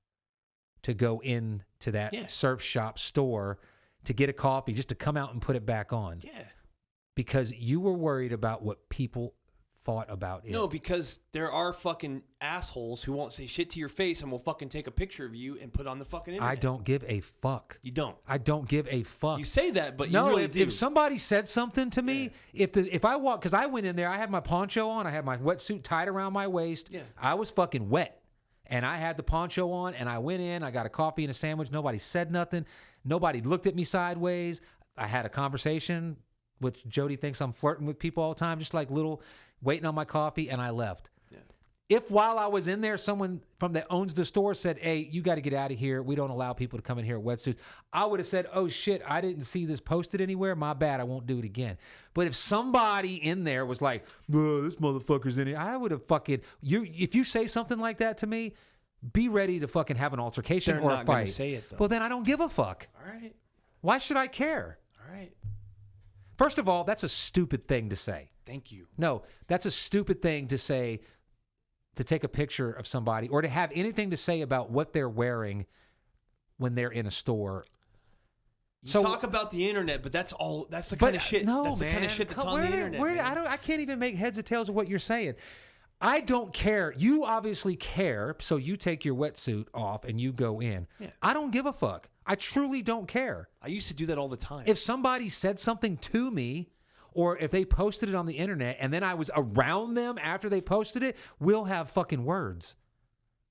to go into that surf shop store to get a coffee, just to come out and put it back on. Yeah. Because you were worried about what people thought about it. No, because there are fucking assholes who won't say shit to your face and will fucking take a picture of you and put on the fucking internet. I don't give a fuck. You don't. I don't give a fuck. You say that, but no, you really do. If somebody said something to me, if I walk, because I went in there, I had my poncho on, I had my wetsuit tied around my waist. Yeah. I was fucking wet. And I had the poncho on, and I went in, I got a coffee and a sandwich. Nobody said nothing. Nobody looked at me sideways. I had a conversation, which Jody thinks I'm flirting with people all the time, just like little... waiting on my coffee, and I left. Yeah. If while I was in there, someone from that owns the store said, hey, you got to get out of here. We don't allow people to come in here in wetsuits. I would have said, oh, shit, I didn't see this posted anywhere. My bad. I won't do it again. But if somebody in there was like, this motherfucker's in here, I would have fucking, if you say something like that to me, be ready to fucking have an altercation or a fight. Gonna say it, though. Well, then I don't give a fuck. All right. Why should I care? All right. First of all, that's a stupid thing to say. Thank you. No, that's a stupid thing to say, to take a picture of somebody or to have anything to say about what they're wearing when they're in a store. You talk about the internet, but that's the kind of shit. No, that's man. the kind of shit that's on the internet. I can't even make heads or tails of what you're saying. I don't care. You obviously care, so you take your wetsuit off and you go in. Yeah. I don't give a fuck. I truly don't care. I used to do that all the time. If somebody said something to me, or if they posted it on the internet and then I was around them after they posted it, we'll have fucking words.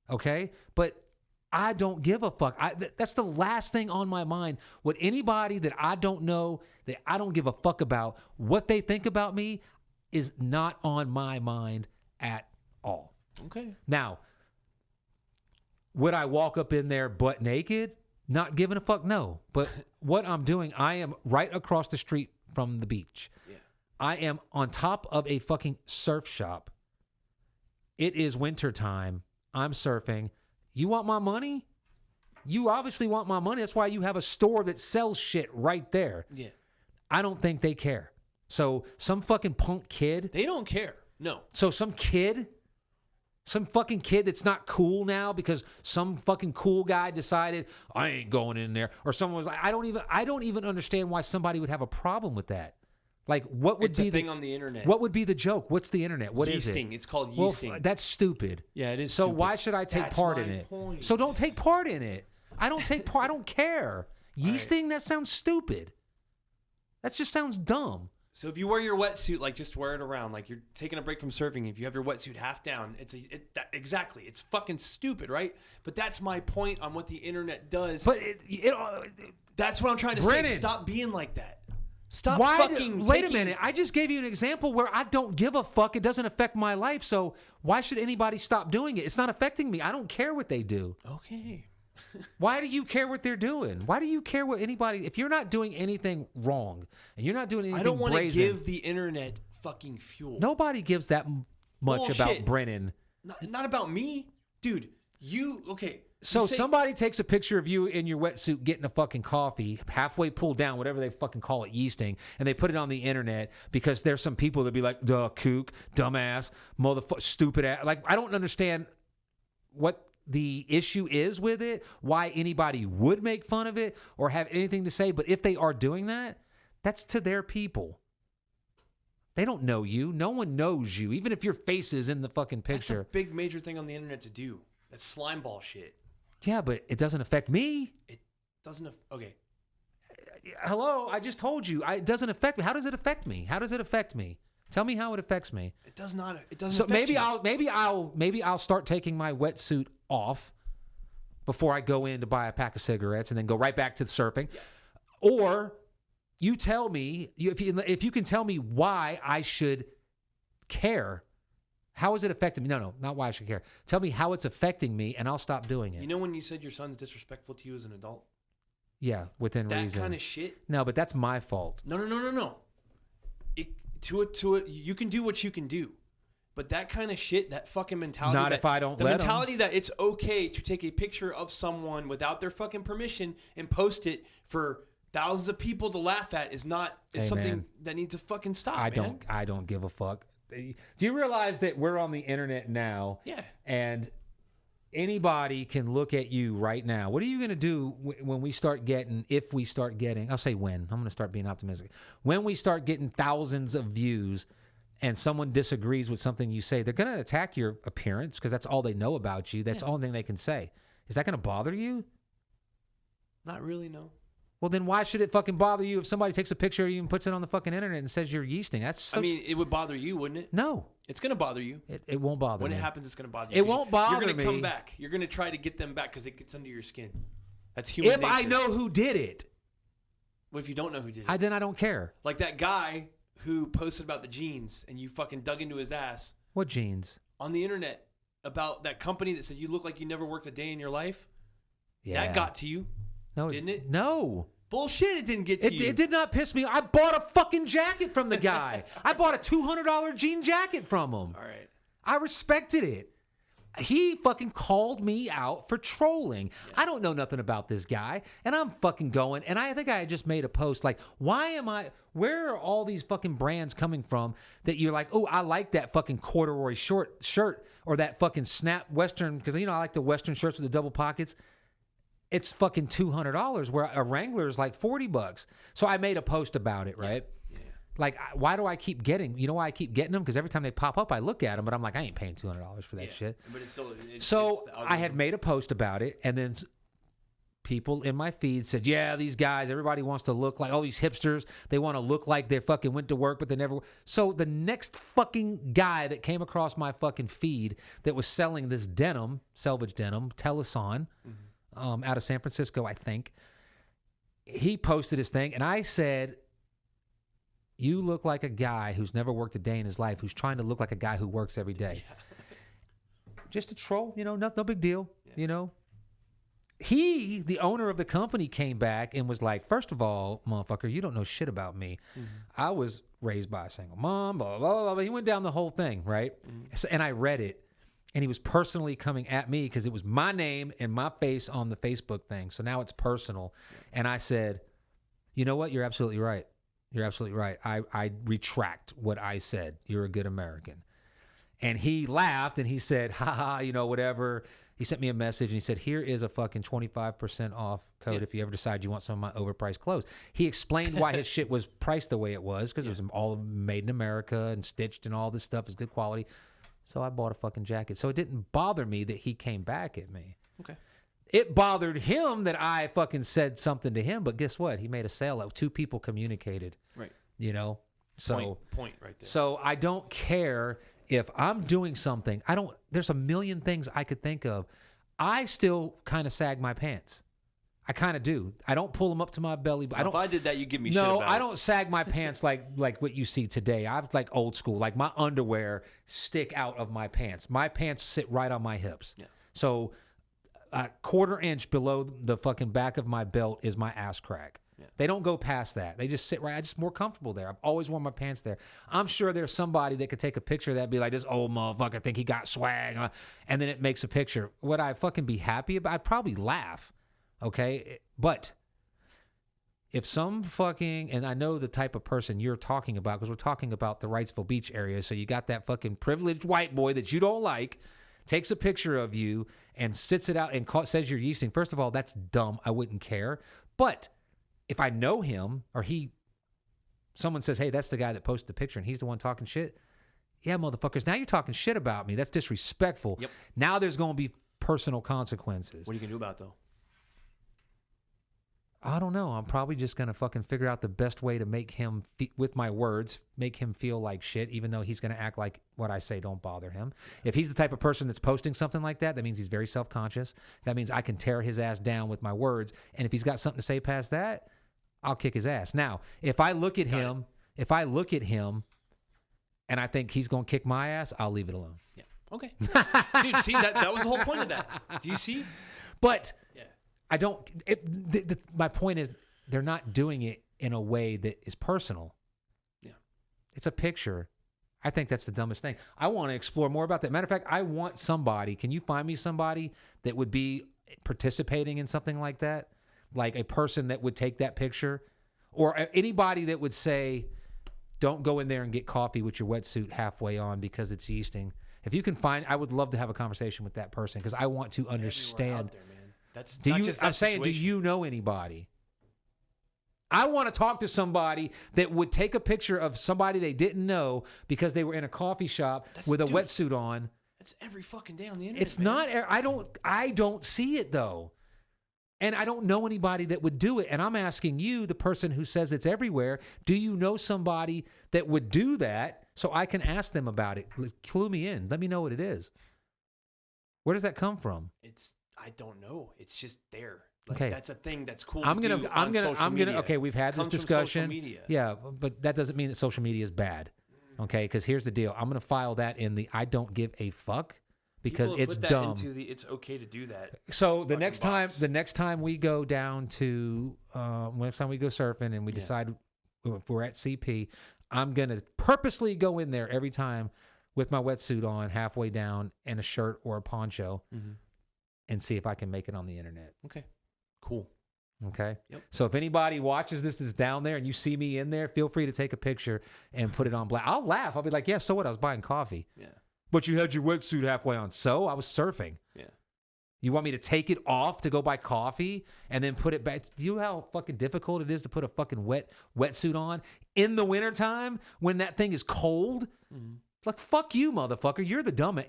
Okay? But I don't give a fuck. That's the last thing on my mind. What anybody that I don't know, that I don't give a fuck about, what they think about me is not on my mind at all. Okay. Now, would I walk up in there butt naked? Not giving a fuck? No. But what I'm doing, I am right across the street from the beach. Yeah. I am on top of a fucking surf shop. It is winter time. I'm surfing. You want my money? You obviously want my money. That's why you have a store that sells shit right there. Yeah. I don't think they care. So some fucking punk kid. They don't care. No. So some fucking kid that's not cool now because some fucking cool guy decided I ain't going in there, or someone was like, I don't even understand why somebody would have a problem with that. Like, what would be the thing on the internet? What would be the joke? What's the internet? What is it? Yeasting. It's called yeasting. Well, that's stupid. Yeah, it is. So stupid. why should I take part in it? Point. So don't take part in it. I don't take part. I don't care. Yeasting? Right. That sounds stupid. That just sounds dumb. So if you wear your wetsuit, like just wear it around, like you're taking a break from surfing. If you have your wetsuit half down, exactly. It's fucking stupid, right? But that's my point on what the internet does. But that's what I'm trying to say. Stop being like that. Stop Wait a minute. I just gave you an example where I don't give a fuck. It doesn't affect my life. So why should anybody stop doing it? It's not affecting me. I don't care what they do. Okay. Why do you care what they're doing? Why do you care what anybody... If you're not doing anything wrong and you're not doing anything brazen... I don't want to give the internet fucking fuel. Nobody gives that much about Brennan. Not about me. Dude, okay... So somebody takes a picture of you in your wetsuit getting a fucking coffee, halfway pulled down, whatever they fucking call it, yeasting, and they put it on the internet because there's some people that be like, duh, kook, dumbass, motherfucker, stupid ass. Like, I don't understand what the issue is with it, why anybody would make fun of it or have anything to say. But if they are doing that, that's to their people. They don't know you. No one knows you, even if your face is in the fucking picture. That's a big major thing on the internet to do. That's slime ball shit. Yeah, but it doesn't affect me. It doesn't. Okay. Hello, I just told you. It doesn't affect me. How does it affect me? How does it affect me? Tell me how it affects me. It does not. It doesn't. So affect maybe I'll start taking my wetsuit off before I go in to buy a pack of cigarettes and then go right back to the surfing. Yeah. Or you tell me if you can tell me why I should care. How is it affecting me? No, not why I should care. Tell me how it's affecting me, and I'll stop doing it. You know when you said your son's disrespectful to you as an adult? Yeah, within reason. That kind of shit? No, but that's my fault. No. You can do what you can do. But that kind of shit, that fucking mentality. Not if I don't let them. The mentality that it's okay to take a picture of someone without their fucking permission and post it for thousands of people to laugh at is something that needs to fucking stop, I don't give a fuck. Do you realize that we're on the internet now? Yeah. And anybody can look at you right now. What are you going to do when we start getting, if we start getting, I'll say when. I'm going to start being optimistic. When we start getting thousands of views and someone disagrees with something you say, they're going to attack your appearance because that's all they know about you. That's the only thing they can say. Is that going to bother you? Not really, no. Well, then why should it fucking bother you if somebody takes a picture of you and puts it on the fucking internet and says you're yeasting? I mean, it would bother you, wouldn't it? No. It's going to bother you. It won't bother me. When it happens, it's going to bother you. It won't bother me. You're going to come back. You're going to try to get them back because it gets under your skin. That's human nature. If I know who did it. What if you don't know who did it? Then I don't care. Like that guy who posted about the jeans and you fucking dug into his ass. What jeans? On the internet. about that company that said you look like you never worked a day in your life? Yeah. That got to you? No, didn't it? No. Bullshit, it didn't get to you. It did not piss me. I bought a fucking jacket from the guy. I bought a $200 jean jacket from him. All right. I respected it. He fucking called me out for trolling. Yeah. I don't know nothing about this guy, and I'm fucking going, and I think I just made a post like, where are all these fucking brands coming from that you're like, oh, I like that fucking corduroy shirt or that fucking snap Western, because, I like the Western shirts with the double pockets. It's fucking $200, where a Wrangler is like $40. So I made a post about it, right? Yeah. Like, why do I keep getting? You know why I keep getting them? Because every time they pop up, I look at them, but I'm like, I ain't paying $200 for that shit. But it's still. So I had made a post about it, and then people in my feed said, "Yeah, these guys, everybody wants to look like all these hipsters. They want to look like they fucking went to work, but they never." So the next fucking guy that came across my fucking feed that was selling this denim, selvage denim, Teleson, out of San Francisco, I think, he posted his thing, and I said, you look like a guy who's never worked a day in his life, who's trying to look like a guy who works every day. Yeah. Just a troll, no big deal, He, the owner of the company, came back and was like, first of all, motherfucker, you don't know shit about me. I was raised by a single mom, blah, blah, blah, blah. He went down the whole thing, right? So, and I read it, and he was personally coming at me because it was my name and my face on the Facebook thing. So now it's personal. And I said, you know what? You're absolutely right. You're absolutely right. I retract what I said. You're a good American. And he laughed and he said, haha, whatever. He sent me a message and he said, here is a fucking 25% off code if you ever decide you want some of my overpriced clothes. He explained why his shit was priced the way it was, because it was all made in America and stitched and all this stuff is good quality. So I bought a fucking jacket. So it didn't bother me that he came back at me. Okay. It bothered him that I fucking said something to him, but guess what? He made a sale. Two people communicated. Right. So point right there. So I don't care if I'm doing something. There's a million things I could think of. I still kind of sag my pants. I kind of do. I don't pull them up to my belly. But if I did that, you give me shit about it. No, I don't sag my pants like what you see today. I'm like old school. Like my underwear stick out of my pants. My pants sit right on my hips. Yeah. So a quarter inch below the fucking back of my belt is my ass crack. Yeah. They don't go past that. They just sit right. I'm just more comfortable there. I've always worn my pants there. I'm sure there's somebody that could take a picture of that and be like, this old motherfucker think he got swag. And then it makes a picture. Would I fucking be happy about it? I'd probably laugh. Okay, but if some fucking, and I know the type of person you're talking about, because we're talking about the Wrightsville Beach area, so you got that fucking privileged white boy that you don't like, takes a picture of you and sits it out and says you're yeasting. First of all, that's dumb. I wouldn't care. But if I know him or someone says, hey, that's the guy that posted the picture and he's the one talking shit. Yeah, motherfuckers, now you're talking shit about me. That's disrespectful. Yep. Now there's going to be personal consequences. What are you going to do about it, though? I don't know. I'm probably just going to fucking figure out the best way to make him, with my words, make him feel like shit, even though he's going to act like what I say don't bother him. If he's the type of person that's posting something like that, that means he's very self-conscious. That means I can tear his ass down with my words. And if he's got something to say past that, I'll kick his ass. Now, if I look at him and I think he's going to kick my ass, I'll leave it alone. Yeah. Okay. Dude, see, that was the whole point of that. Do you see? But I don't. My point is, they're not doing it in a way that is personal. Yeah, it's a picture. I think that's the dumbest thing. I want to explore more about that. Matter of fact, I want somebody. Can you find me somebody that would be participating in something like that, like a person that would take that picture, or anybody that would say, "Don't go in there and get coffee with your wetsuit halfway on because it's yeasting." If you can find, I would love to have a conversation with that person because I want to understand. I'm saying, do you know anybody? I want to talk to somebody that would take a picture of somebody they didn't know because they were in a coffee shop with a wetsuit on. That's every fucking day on the internet. It's not. I don't see it though, and I don't know anybody that would do it. And I'm asking you, the person who says it's everywhere, do you know somebody that would do that so I can ask them about it? Clue me in. Let me know what it is. Where does that come from? I don't know. It's just there. Like, okay, that's a thing that's cool. I'm gonna. Okay, we've had this discussion. Social media. Yeah, but that doesn't mean that social media is bad. Okay, because here's the deal. I'm gonna file that in the I don't give a fuck because People it's put that dumb. it's okay to do that. So the next time we go down to next time we go surfing and we decide if we're at CP, I'm gonna purposely go in there every time with my wetsuit on, halfway down, and a shirt or a poncho, and see if I can make it on the internet. Okay, cool. Okay. Yep. So if anybody watches this that's down there and you see me in there, feel free to take a picture and put it on black. I'll laugh. I'll be like, yeah, so what? I was buying coffee. Yeah. But you had your wetsuit halfway on. So I was surfing. Yeah. You want me to take it off to go buy coffee and then put it back? Do you know how fucking difficult it is to put a fucking wetsuit on in the wintertime when that thing is cold? Like, fuck you, motherfucker. You're the dumb.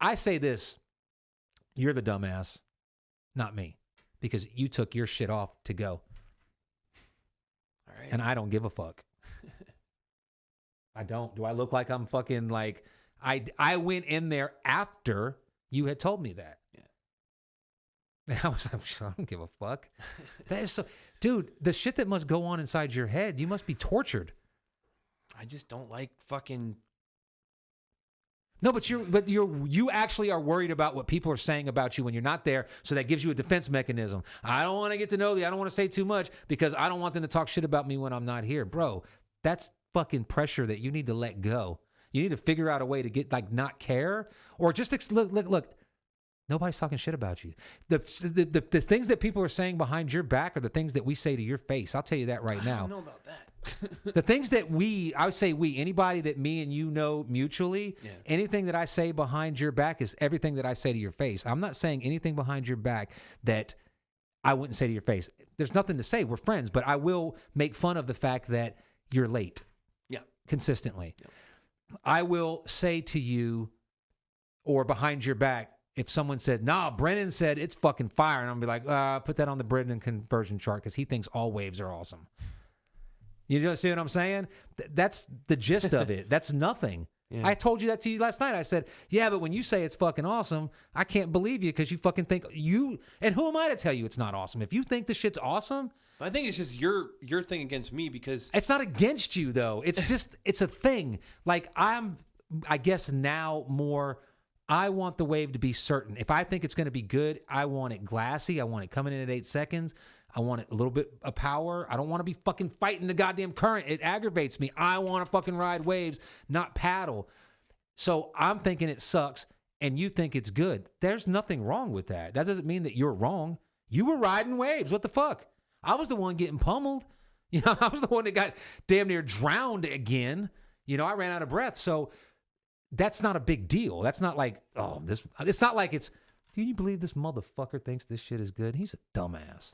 I say this. You're the dumbass, not me. Because you took your shit off to go. All right. And I don't give a fuck. I don't. Do I look like I'm fucking like... I went in there after you had told me that. Yeah. And I was like, I don't give a fuck. That is so... Dude, the shit that must go on inside your head, you must be tortured. I just don't like fucking... No, but you actually are worried about what people are saying about you when you're not there, so that gives you a defense mechanism. I don't want to get to know you. I don't want to say too much because I don't want them to talk shit about me when I'm not here. Bro, that's fucking pressure that you need to let go. You need to figure out a way to get, like, not care or just look. Nobody's talking shit about you. The things that people are saying behind your back are the things that we say to your face. I'll tell you that right now. I don't know about that. The things that I would say anybody that me and you know mutually, anything that I say behind your back is everything that I say to your face. I'm not saying anything behind your back that I wouldn't say to your face. There's nothing to say. We're friends, but I will make fun of the fact that you're late. Yeah. Consistently. Yeah. I will say to you or behind your back, if someone said, nah, Brennan said it's fucking fire, and I'll be like, put that on the Brennan conversion chart because he thinks all waves are awesome. You know, see what I'm saying? That's the gist of it. That's nothing. Yeah. I told you that to you last night. I said, yeah, but when you say it's fucking awesome, I can't believe you because you fucking think and who am I to tell you it's not awesome? If you think the shit's awesome. I think it's just your thing against me because. It's not against you, though. It's just, it's a thing. Like, I guess now more, I want the wave to be certain. If I think it's going to be good, I want it glassy. I want it coming in at 8 seconds. I want it a little bit of power. I don't want to be fucking fighting the goddamn current. It aggravates me. I want to fucking ride waves, not paddle. So I'm thinking it sucks, and you think it's good. There's nothing wrong with that. That doesn't mean that you're wrong. You were riding waves. What the fuck? I was the one getting pummeled. You know, I was the one that got damn near drowned again. You know, I ran out of breath. So that's not a big deal. That's not like, it's not like it's, do you believe this motherfucker thinks this shit is good? He's a dumbass.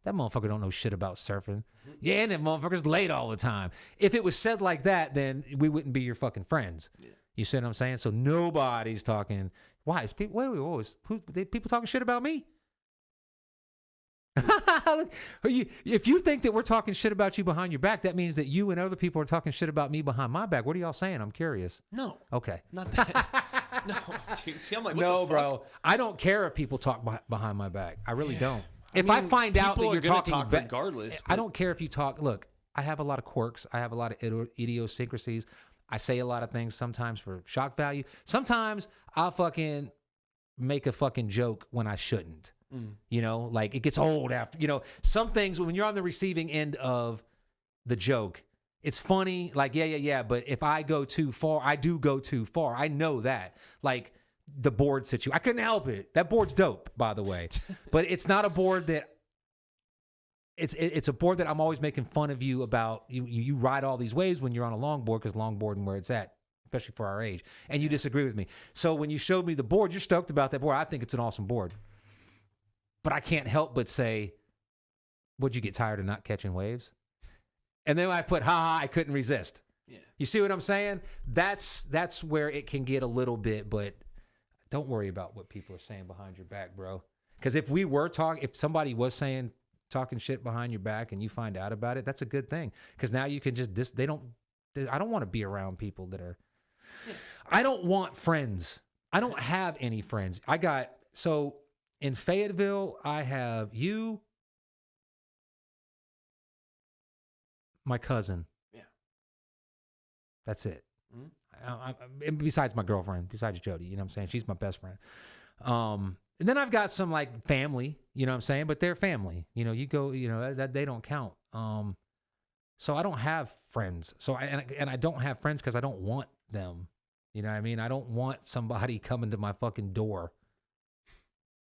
That motherfucker don't know shit about surfing. Yeah, and that motherfucker's late all the time. If it was said like that, then we wouldn't be your fucking friends. Yeah. You see what I'm saying? So nobody's talking. Why is people? People talking shit about me? If you think that we're talking shit about you behind your back, that means that you and other people are talking shit about me behind my back. What are y'all saying? I'm curious. No. Okay. Not that. No, dude. See, I'm like, what no, the fuck? bro. I don't care if people talk behind my back. I really don't. If I find out that you're talking regardless, I don't care if you talk. Look, I have a lot of quirks. I have a lot of idiosyncrasies. I say a lot of things sometimes for shock value. Sometimes I'll fucking make a fucking joke when I shouldn't. You know, like it gets old after, you know, some things when you're on the receiving end of the joke, it's funny. Like, yeah. But if I go too far, I do go too far. I know that. Like, the board situation. I couldn't help it. That board's dope, by the way. But it's not a board that it's a board that I'm always making fun of you about. You ride all these waves when you're on a longboard because longboarding where it's at, especially for our age. And you disagree with me. So when you showed me the board, you're stoked about that board. I think it's an awesome board. But I can't help but say, would you get tired of not catching waves? And then I put, I couldn't resist. Yeah. You see what I'm saying? That's where it can get a little bit, but don't worry about what people are saying behind your back, bro. Because if somebody was talking shit behind your back and you find out about it, that's a good thing. Because now you can I don't want to be around people that are, I don't want friends. I don't have any friends. In Fayetteville, I have you, my cousin. Yeah. That's it. Besides my girlfriend, besides Jody, you know what I'm saying? She's my best friend. And then I've got some like family, you know what I'm saying? But they're family. You know, you go, you know, that they don't count. So I don't have friends. So I don't have friends because I don't want them. You know what I mean? I don't want somebody coming to my fucking door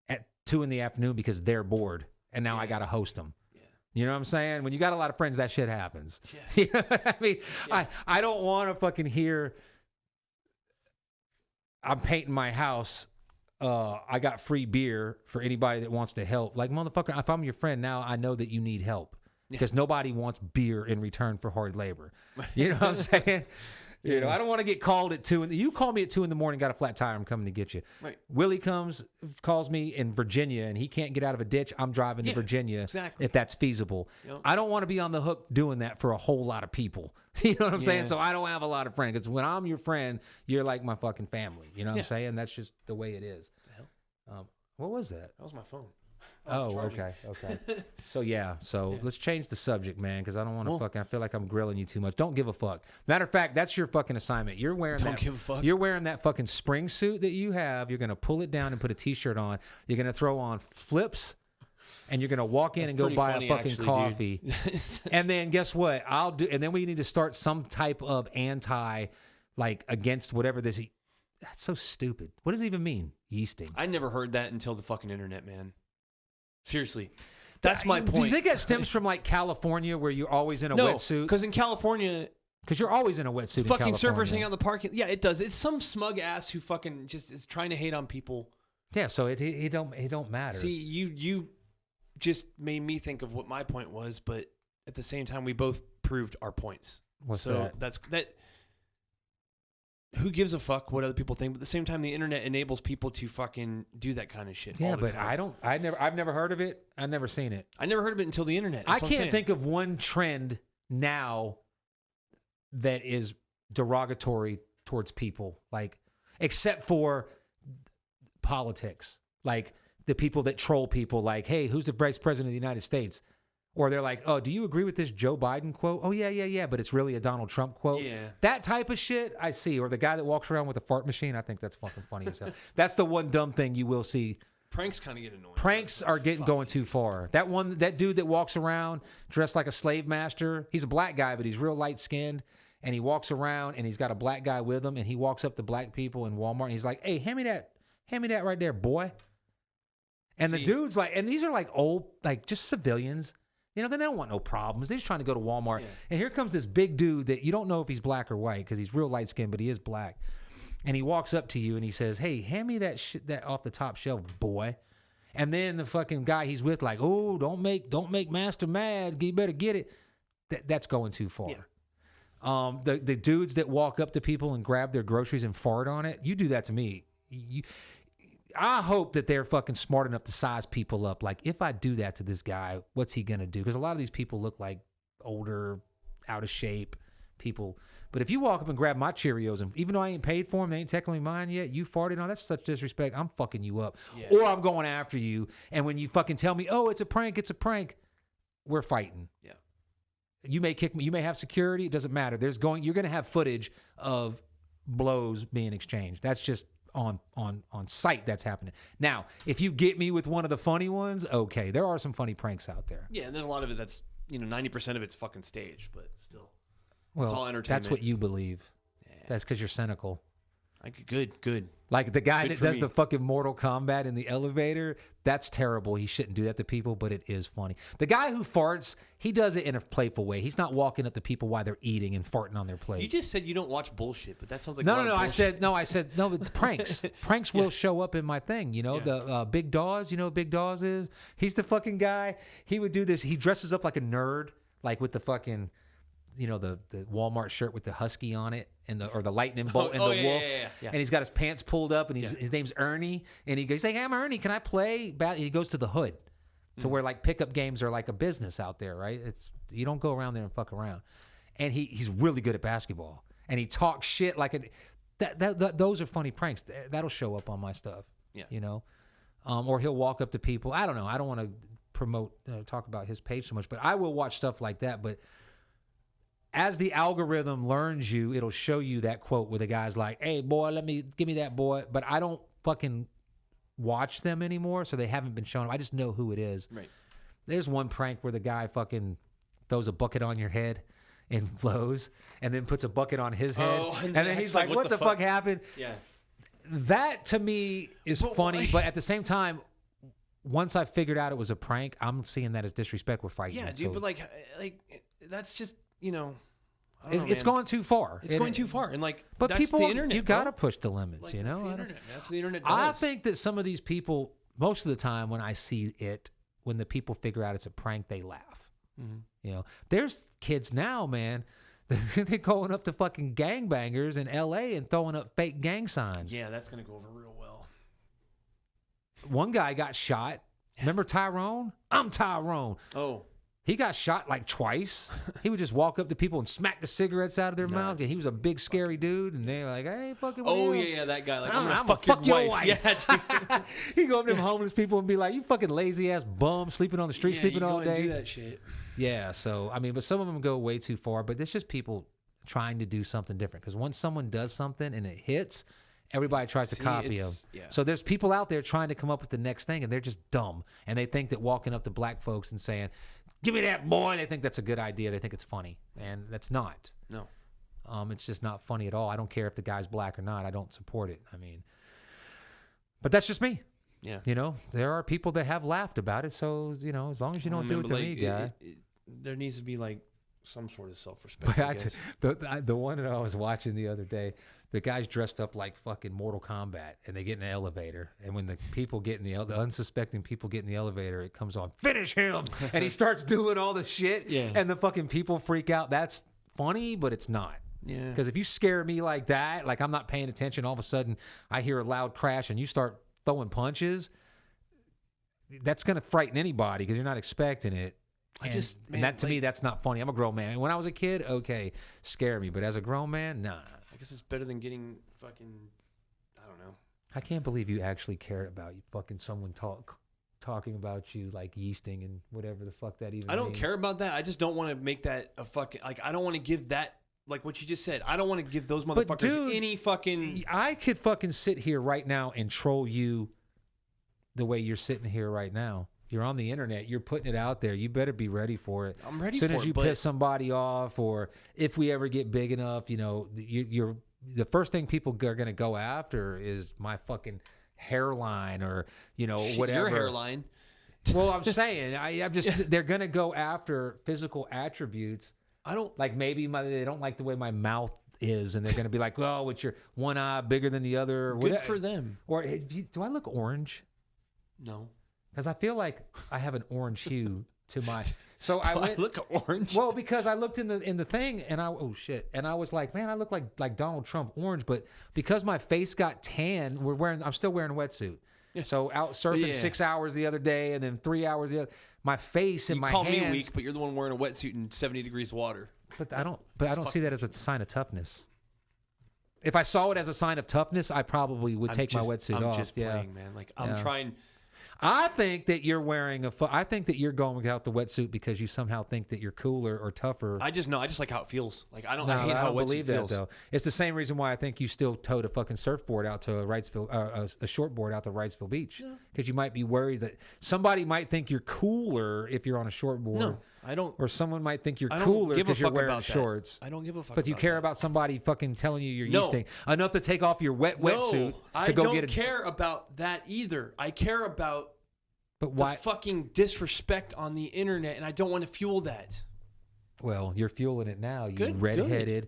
at 2 p.m. because they're bored and now I got to host them. Yeah. You know what I'm saying? When you got a lot of friends, that shit happens. Yeah. You know what I mean? Yeah. I don't want to fucking hear I'm painting my house. I got free beer for anybody that wants to help. Like, motherfucker, if I'm your friend now, I know that you need help because nobody wants beer in return for hard labor. You know what I'm saying? You know, I don't want to get called at 2. You call me at 2 a.m, got a flat tire, I'm coming to get you. Right. Willie calls me in Virginia, and he can't get out of a ditch. I'm driving to Virginia if that's feasible. Yep. I don't want to be on the hook doing that for a whole lot of people. You know what I'm saying? So I don't have a lot of friends because when I'm your friend, you're like my fucking family. You know what I'm saying? That's just the way it is. The hell? What was that? That was my phone. Okay. So let's change the subject, man, because I don't want to I feel like I'm grilling you too much. Don't give a fuck. Matter of fact, that's your fucking assignment. You're wearing give a fuck. You're wearing that fucking spring suit that you have. You're gonna pull it down and put a t-shirt on. You're gonna throw on flips, and you're gonna walk in and go buy a fucking coffee. And then guess what? And then we need to start some type of like against whatever this. That's so stupid. What does it even mean? Yeasting. I never heard that until the fucking internet, man. Seriously. That's my point. Do you think that stems from like California where you're always in a wetsuit? Because in California... Because you're always in a wetsuit in fucking surfers hang out in the parking... Yeah, it does. It's some smug ass who fucking just is trying to hate on people. Yeah, so it don't matter. See, you just made me think of what my point was, but at the same time, we both proved our points. What's that? That's... Who gives a fuck what other people think? But at the same time, the internet enables people to fucking do that kind of shit. Yeah, but I've never heard of it. I've never seen it. I never heard of it until the internet. I can't think of one trend now that is derogatory towards people, like, except for politics. Like the people that troll people like, hey, who's the vice president of the United States? Or they're like, oh, do you agree with this Joe Biden quote? Oh, yeah, but it's really a Donald Trump quote. Yeah. That type of shit I see. Or the guy that walks around with a fart machine, I think that's fucking funny as hell. That's the one dumb thing you will see. Pranks kind of get annoying. Pranks are going too far. That dude that walks around dressed like a slave master, he's a black guy, but he's real light-skinned. And he walks around and he's got a black guy with him. And he walks up to black people in Walmart. And he's like, hey, hand me that right there, boy. And the dude's like, and these are like old, like just civilians. You know, they don't want no problems. They're just trying to go to Walmart. Yeah. And here comes this big dude that you don't know if he's black or white because he's real light-skinned, but he is black. And he walks up to you and he says, hey, hand me that shit that off the top shelf, boy. And then the fucking guy he's with like, oh, don't make master mad. You better get it. That's going too far. Yeah. The dudes that walk up to people and grab their groceries and fart on it, you do that to me. I hope that they're fucking smart enough to size people up. Like, if I do that to this guy, what's he going to do? Because a lot of these people look like older, out of shape people. But if you walk up and grab my Cheerios, and even though I ain't paid for them, they ain't technically mine yet, you farted on, that's such disrespect. I'm fucking you up. Yeah. Or I'm going after you. And when you fucking tell me, oh, it's a prank, we're fighting. Yeah. You may kick me. You may have security. It doesn't matter. You're going to have footage of blows being exchanged. That's just on site that's happening. Now, if you get me with one of the funny ones, okay, there are some funny pranks out there. Yeah, and there's a lot of it that's, 90% of it's fucking staged, but still. Well, it's all entertainment. That's what you believe. Yeah. That's because you're cynical. Good. Like the guy that does the fucking Mortal Kombat in the elevator, that's terrible. He shouldn't do that to people, but it is funny. The guy who farts, he does it in a playful way. He's not walking up to people while they're eating and farting on their plate. You just said you don't watch bullshit, but that sounds like no. I said no. It's pranks. Pranks will show up in my thing. The Big Dawes. You know what Big Dawes is? He's the fucking guy. He would do this. He dresses up like a nerd, like with the fucking, the Walmart shirt with the husky on it or the lightning bolt and the wolf. Yeah. And he's got his pants pulled up and his name's Ernie. And he's like, hey, I'm Ernie. Can I play? And he goes to the hood to where like pickup games are like a business out there, right? You don't go around there and fuck around. And he's really good at basketball. And he talks shit like those are funny pranks. That'll show up on my stuff. Yeah. Or he'll walk up to people. I don't know. I don't want to talk about his page so much, but I will watch stuff like that. But as the algorithm learns you, it'll show you that quote where the guy's like, "Hey, boy, give me that, boy." But I don't fucking watch them anymore, so they haven't been shown. I just know who it is. Right. There's one prank where the guy fucking throws a bucket on your head and flows, and then puts a bucket on his head, and then he's like, "What the fuck happened?" Yeah. That to me is funny, but at the same time, once I figured out it was a prank, I'm seeing that as disrespectful fighting. Yeah, dude, but like that's just, I don't know, it's going too far. It's going too far, and but that's people, the internet. You got to push the limits, you know. That's the internet. That's the internet does. I think that some of these people, most of the time, when I see it, when the people figure out it's a prank, they laugh. Mm-hmm. You know, there's kids now, man. They're going up to fucking gangbangers in L.A. and throwing up fake gang signs. Yeah, that's gonna go over real well. One guy got shot. Remember Tyrone? I'm Tyrone. Oh. He got shot like twice. He would just walk up to people and smack the cigarettes out of their mouth. And he was a big, scary dude. And they were like, "Hey, fucking." Oh yeah, that guy. Like, I'm gonna fuck your wife. Yeah, He go up to them homeless people and be like, "You fucking lazy ass bum, sleeping on the street, sleeping all day." Do that shit. Yeah. So I mean, but some of them go way too far. But it's just people trying to do something different. Because once someone does something and it hits, everybody tries to copy them. Yeah. So there's people out there trying to come up with the next thing, and they're just dumb. And they think that walking up to black folks and saying, "Give me that, boy," they think that's a good idea. They think it's funny, and that's not. No. It's just not funny at all. I don't care if the guy's black or not. I don't support it. I mean, but that's just me. Yeah. You know, there are people that have laughed about it. So, you know, as long as you don't do it to me, guy. There needs to be like some sort of self-respect. The one that I was watching the other day, the guy's dressed up like fucking Mortal Kombat, and they get in the elevator. And when the people get in the unsuspecting people get in the elevator, it comes on, "Finish him!" And he starts doing all the shit. Yeah. And the fucking people freak out. That's funny, but it's not. Yeah. Because if you scare me like that, like I'm not paying attention, all of a sudden I hear a loud crash and you start throwing punches, that's going to frighten anybody because you're not expecting it. And that to me, that's not funny. I'm a grown man. When I was a kid, okay, scare me. But as a grown man, nah. I guess it's better than getting fucking, I don't know. I can't believe you actually cared about you fucking someone talking about you like yeasting and whatever the fuck that even I don't means. care about that. I just don't want to make that a fucking, like, I don't want to give that, like what you just said. I don't want to give those motherfuckers any fucking. I could fucking sit here right now and troll you the way you're sitting here right now. You're on the internet. You're putting it out there. You better be ready for it. I'm ready for it. As soon as you piss somebody off, or if we ever get big enough, you know, you're the first thing people are going to go after is my fucking hairline, or you know, whatever. Your hairline. Well, I'm saying, I'm just they're going to go after physical attributes. I don't like maybe they don't like the way my mouth is, and they're going to be like, "Well, with your one eye bigger than the other." Good for them. Or do I look orange? No. Because I feel like I have an orange hue to my. So I look orange. Well, because I looked in the thing and I was like, man, I look like Donald Trump orange. But because my face got tan, I'm still wearing a wetsuit. Yeah. So out surfing 6 hours the other day and then 3 hours the other. My face and my hands. You call me weak, but you're the one wearing a wetsuit in 70 degrees water. But I don't see that as a sign of toughness. If I saw it as a sign of toughness, I probably would take my wetsuit off. I'm just playing, man. Like I'm trying. I think that you're wearing I think that you're going without the wetsuit because you somehow think that you're cooler or tougher. I just like how it feels. Like I hate how a wetsuit feels. That though. It's the same reason why I think you still towed a fucking surfboard out to a shortboard out to Wrightsville Beach, because you might be worried that somebody might think you're cooler if you're on a shortboard. No, I don't. Or someone might think you're cooler because you're wearing shorts. I don't give a fuck. But you care about somebody fucking telling you you're yeasting enough to take off your wetsuit to go get it. I don't care about that either. I care about. But why? The fucking disrespect on the internet, and I don't want to fuel that. Well, you're fueling it now, you redheaded,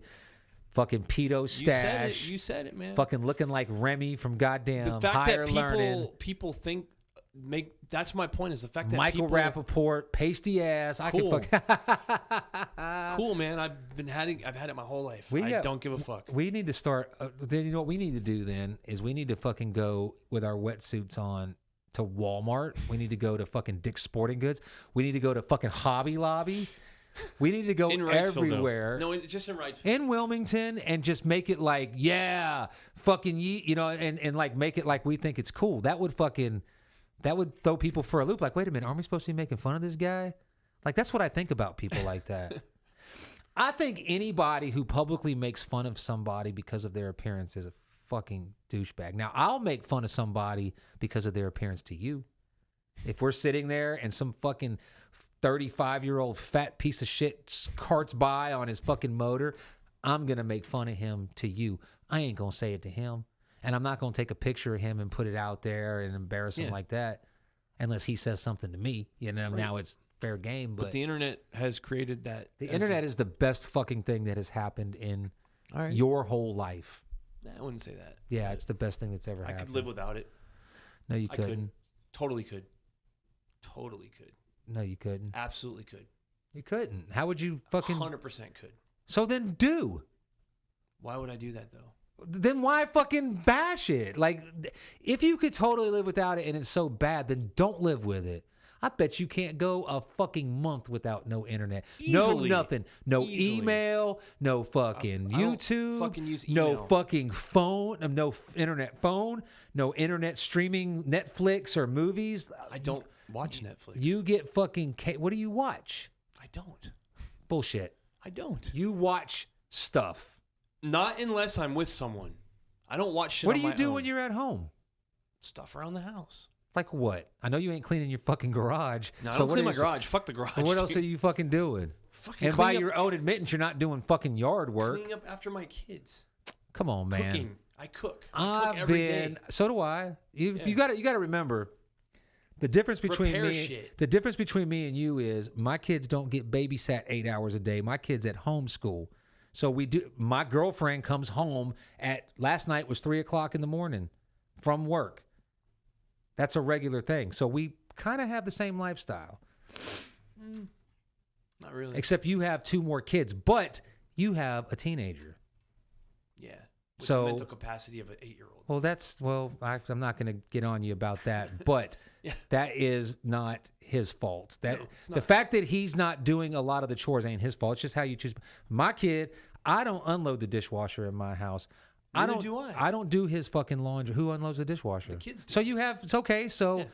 fucking pedo stash. You said it, man. Fucking looking like Remy from goddamn Higher Learning. People think that's my point, is the fact that Michael Rappaport, pasty ass. Cool. Cool, man. I've had it my whole life. I don't give a fuck. We need to start. You know what we need to do then is we need to fucking go with our wetsuits on to Walmart. We need to go to fucking Dick's Sporting Goods. We need to go to fucking Hobby Lobby. We need to go everywhere. No, just in Wrightsville. In Wilmington, and just make it like, fucking you know, and like make it like we think it's cool. That would throw people for a loop. Like, wait a minute, aren't we supposed to be making fun of this guy? Like, that's what I think about people like that. I think anybody who publicly makes fun of somebody because of their appearance is a fucking douchebag. Now, I'll make fun of somebody because of their appearance to you. If we're sitting there and some fucking 35-year-old fat piece of shit carts by on his fucking motor, I'm going to make fun of him to you. I ain't going to say it to him. And I'm not going to take a picture of him and put it out there and embarrass him like that unless he says something to me. You know, now it's fair game. But the internet has created that. The internet is the best fucking thing that has happened in your whole life. I wouldn't say that. Yeah, it's the best thing that's ever happened. I could live without it. No, you couldn't. I could. Totally could. Totally could. No, you couldn't. Absolutely could. You couldn't. How would you fucking... 100% could. So then do. Why would I do that, though? Then why fucking bash it? Like, if you could totally live without it and it's so bad, then don't live with it. I bet you can't go a fucking month without no internet. Easily. No nothing. No Easily. email. No fucking YouTube. I don't fucking use email. No fucking phone. No internet phone. No internet streaming Netflix or movies. I don't watch Netflix. You get fucking... What do you watch? I don't. Bullshit. I don't. You watch stuff. Not unless I'm with someone. I don't watch shit What on do you my do own. when you're at home? Stuff around the house. Like what? I know you ain't cleaning your fucking garage. No, I don't clean my garage. Fuck the garage. What else are you fucking doing? Fucking and by your own admittance, you're not doing fucking yard work. Cleaning up after my kids. Come on, man. Cooking. I cook. I've every been. day. So do I. You got to remember the difference between shit. The difference between me and you is my kids don't get babysat 8 hours a day. My kids at home school. So we do. My girlfriend comes home at last night was 3:00 in the morning from work. That's a regular thing. So we kind of have the same lifestyle. Not really. Except you have 2 more kids, but you have a teenager. Yeah. With So the mental capacity of an 8-year-old. Well, I'm not going to get on you about that, but that is not his fault. No, it's not. The fact that he's not doing a lot of the chores ain't his fault. It's just how you choose. My kid, I don't unload the dishwasher in my house. Neither do I. I don't do his fucking laundry. Who unloads the dishwasher? The kids do. So it's okay. So,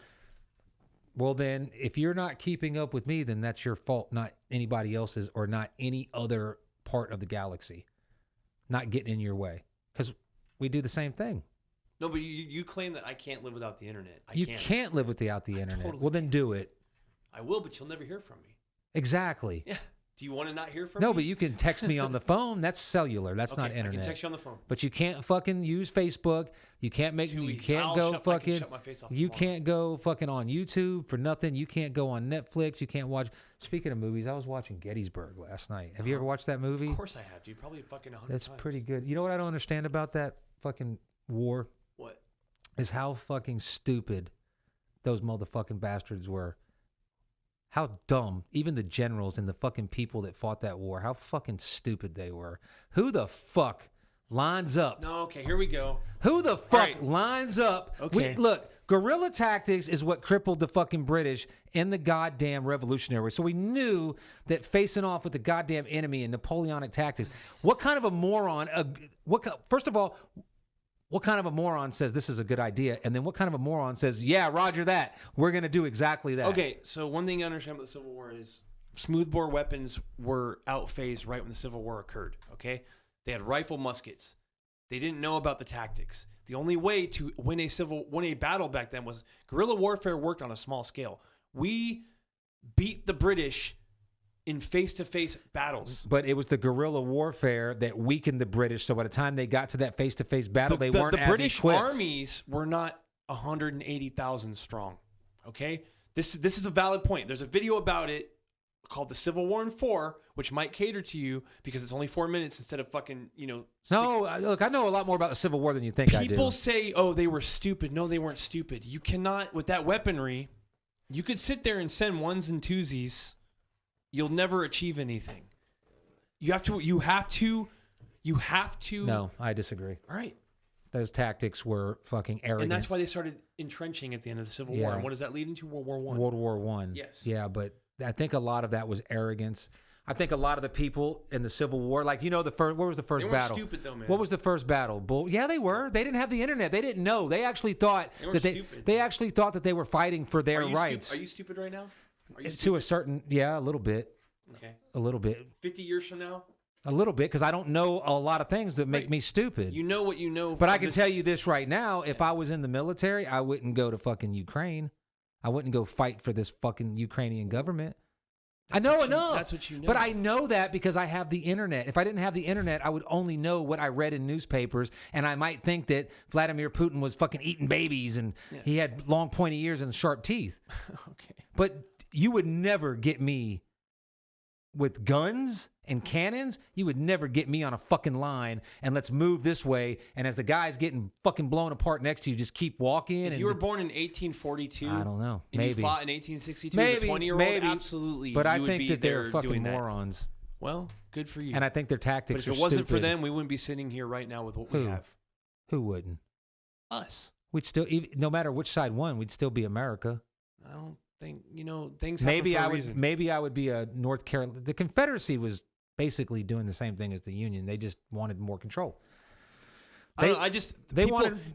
well then, if you're not keeping up with me, then that's your fault, not anybody else's or not any other part of the galaxy. Not getting in your way. Because we do the same thing. No, but you claim that I can't live without the internet. You can't live without the internet. Totally well, then do it. I will, but you'll never hear from me. Exactly. Yeah. Do you want to not hear from me? No, but you can text me on the phone. That's cellular. That's not internet. I can text you on the phone. But you can't fucking use Facebook. You can't make. You can't go fucking. I can shut my face off You tomorrow. can't go fucking on YouTube for nothing. You can't go on Netflix. You can't watch. Speaking of movies, I was watching Gettysburg last night. Have you ever watched that movie? Of course I have, dude. Probably fucking 100 That's times. pretty good. You know what I don't understand about that fucking war? What? Is how fucking stupid those motherfucking bastards were. How dumb. Even the generals and the fucking people that fought that war, how fucking stupid they were. Who the fuck lines up? No, okay, here we go. Who the fuck right. lines up? Okay. Look, guerrilla tactics is what crippled the fucking British in the goddamn Revolutionary War. So we knew that facing off with the goddamn enemy and Napoleonic tactics, what kind of a moron, first of all, what kind of a moron says this is a good idea? And then what kind of a moron says, yeah, roger that. We're going to do exactly that. Okay, so one thing you understand about the Civil War is smoothbore weapons were outphased right when the Civil War occurred, okay? They had rifle muskets. They didn't know about the tactics. The only way to win a battle back then was guerrilla warfare worked on a small scale. We beat the British in face-to-face battles. But it was the guerrilla warfare that weakened the British. So by the time they got to that face-to-face battle, they weren't as The British equipped. armies were not 180,000 strong. Okay, this is a valid point. There's a video about it called "The Civil War in 4," which might cater to you because it's only 4 minutes instead of fucking 6. No, look, I know a lot more about the Civil War than you think I do. People say, "Oh, they were stupid." No, they weren't stupid. You cannot with that weaponry. You could sit there and send ones and twosies. You'll never achieve anything. You have to. No, I disagree. All right. Those tactics were fucking arrogant. And that's why they started entrenching at the end of the Civil War. And what does that lead into? World War I. World War I. Yes. Yeah, but I think a lot of that was arrogance. I think a lot of the people in the Civil War, like, what was the first they battle? They weren't stupid, though, man. What was the first battle? Yeah, they were. They didn't have the internet. They didn't know. They actually thought they actually thought that they were fighting for their rights. Are you stupid right now? To a certain, a little bit. Okay. A little bit. 50 years from now? A little bit, because I don't know a lot of things that make me stupid. You know what you know. But I can tell you this right now. If I was in the military, I wouldn't go to fucking Ukraine. I wouldn't go fight for this fucking Ukrainian government. I know enough. That's what you know. But I know that because I have the internet. If I didn't have the internet, I would only know what I read in newspapers, and I might think that Vladimir Putin was fucking eating babies and he had long pointy ears and sharp teeth. Okay. But you would never get me with guns and cannons. You would never get me on a fucking line and let's move this way. And as the guy's getting fucking blown apart next to you, just keep walking. If you were born in 1842, I don't know. And maybe you fought in 1862, maybe, as a 20-year-old, absolutely. But I would think be that they're there fucking doing that. morons. Well, good for you. And I think their tactics But if are it wasn't stupid. for them, we wouldn't be sitting here right now with what we have. Who wouldn't? Us. We'd still, no matter which side won, we'd still be America. I don't think, things happen for a reason. Maybe I would be a North Carolina. The Confederacy was basically doing the same thing as the Union. They just wanted more control.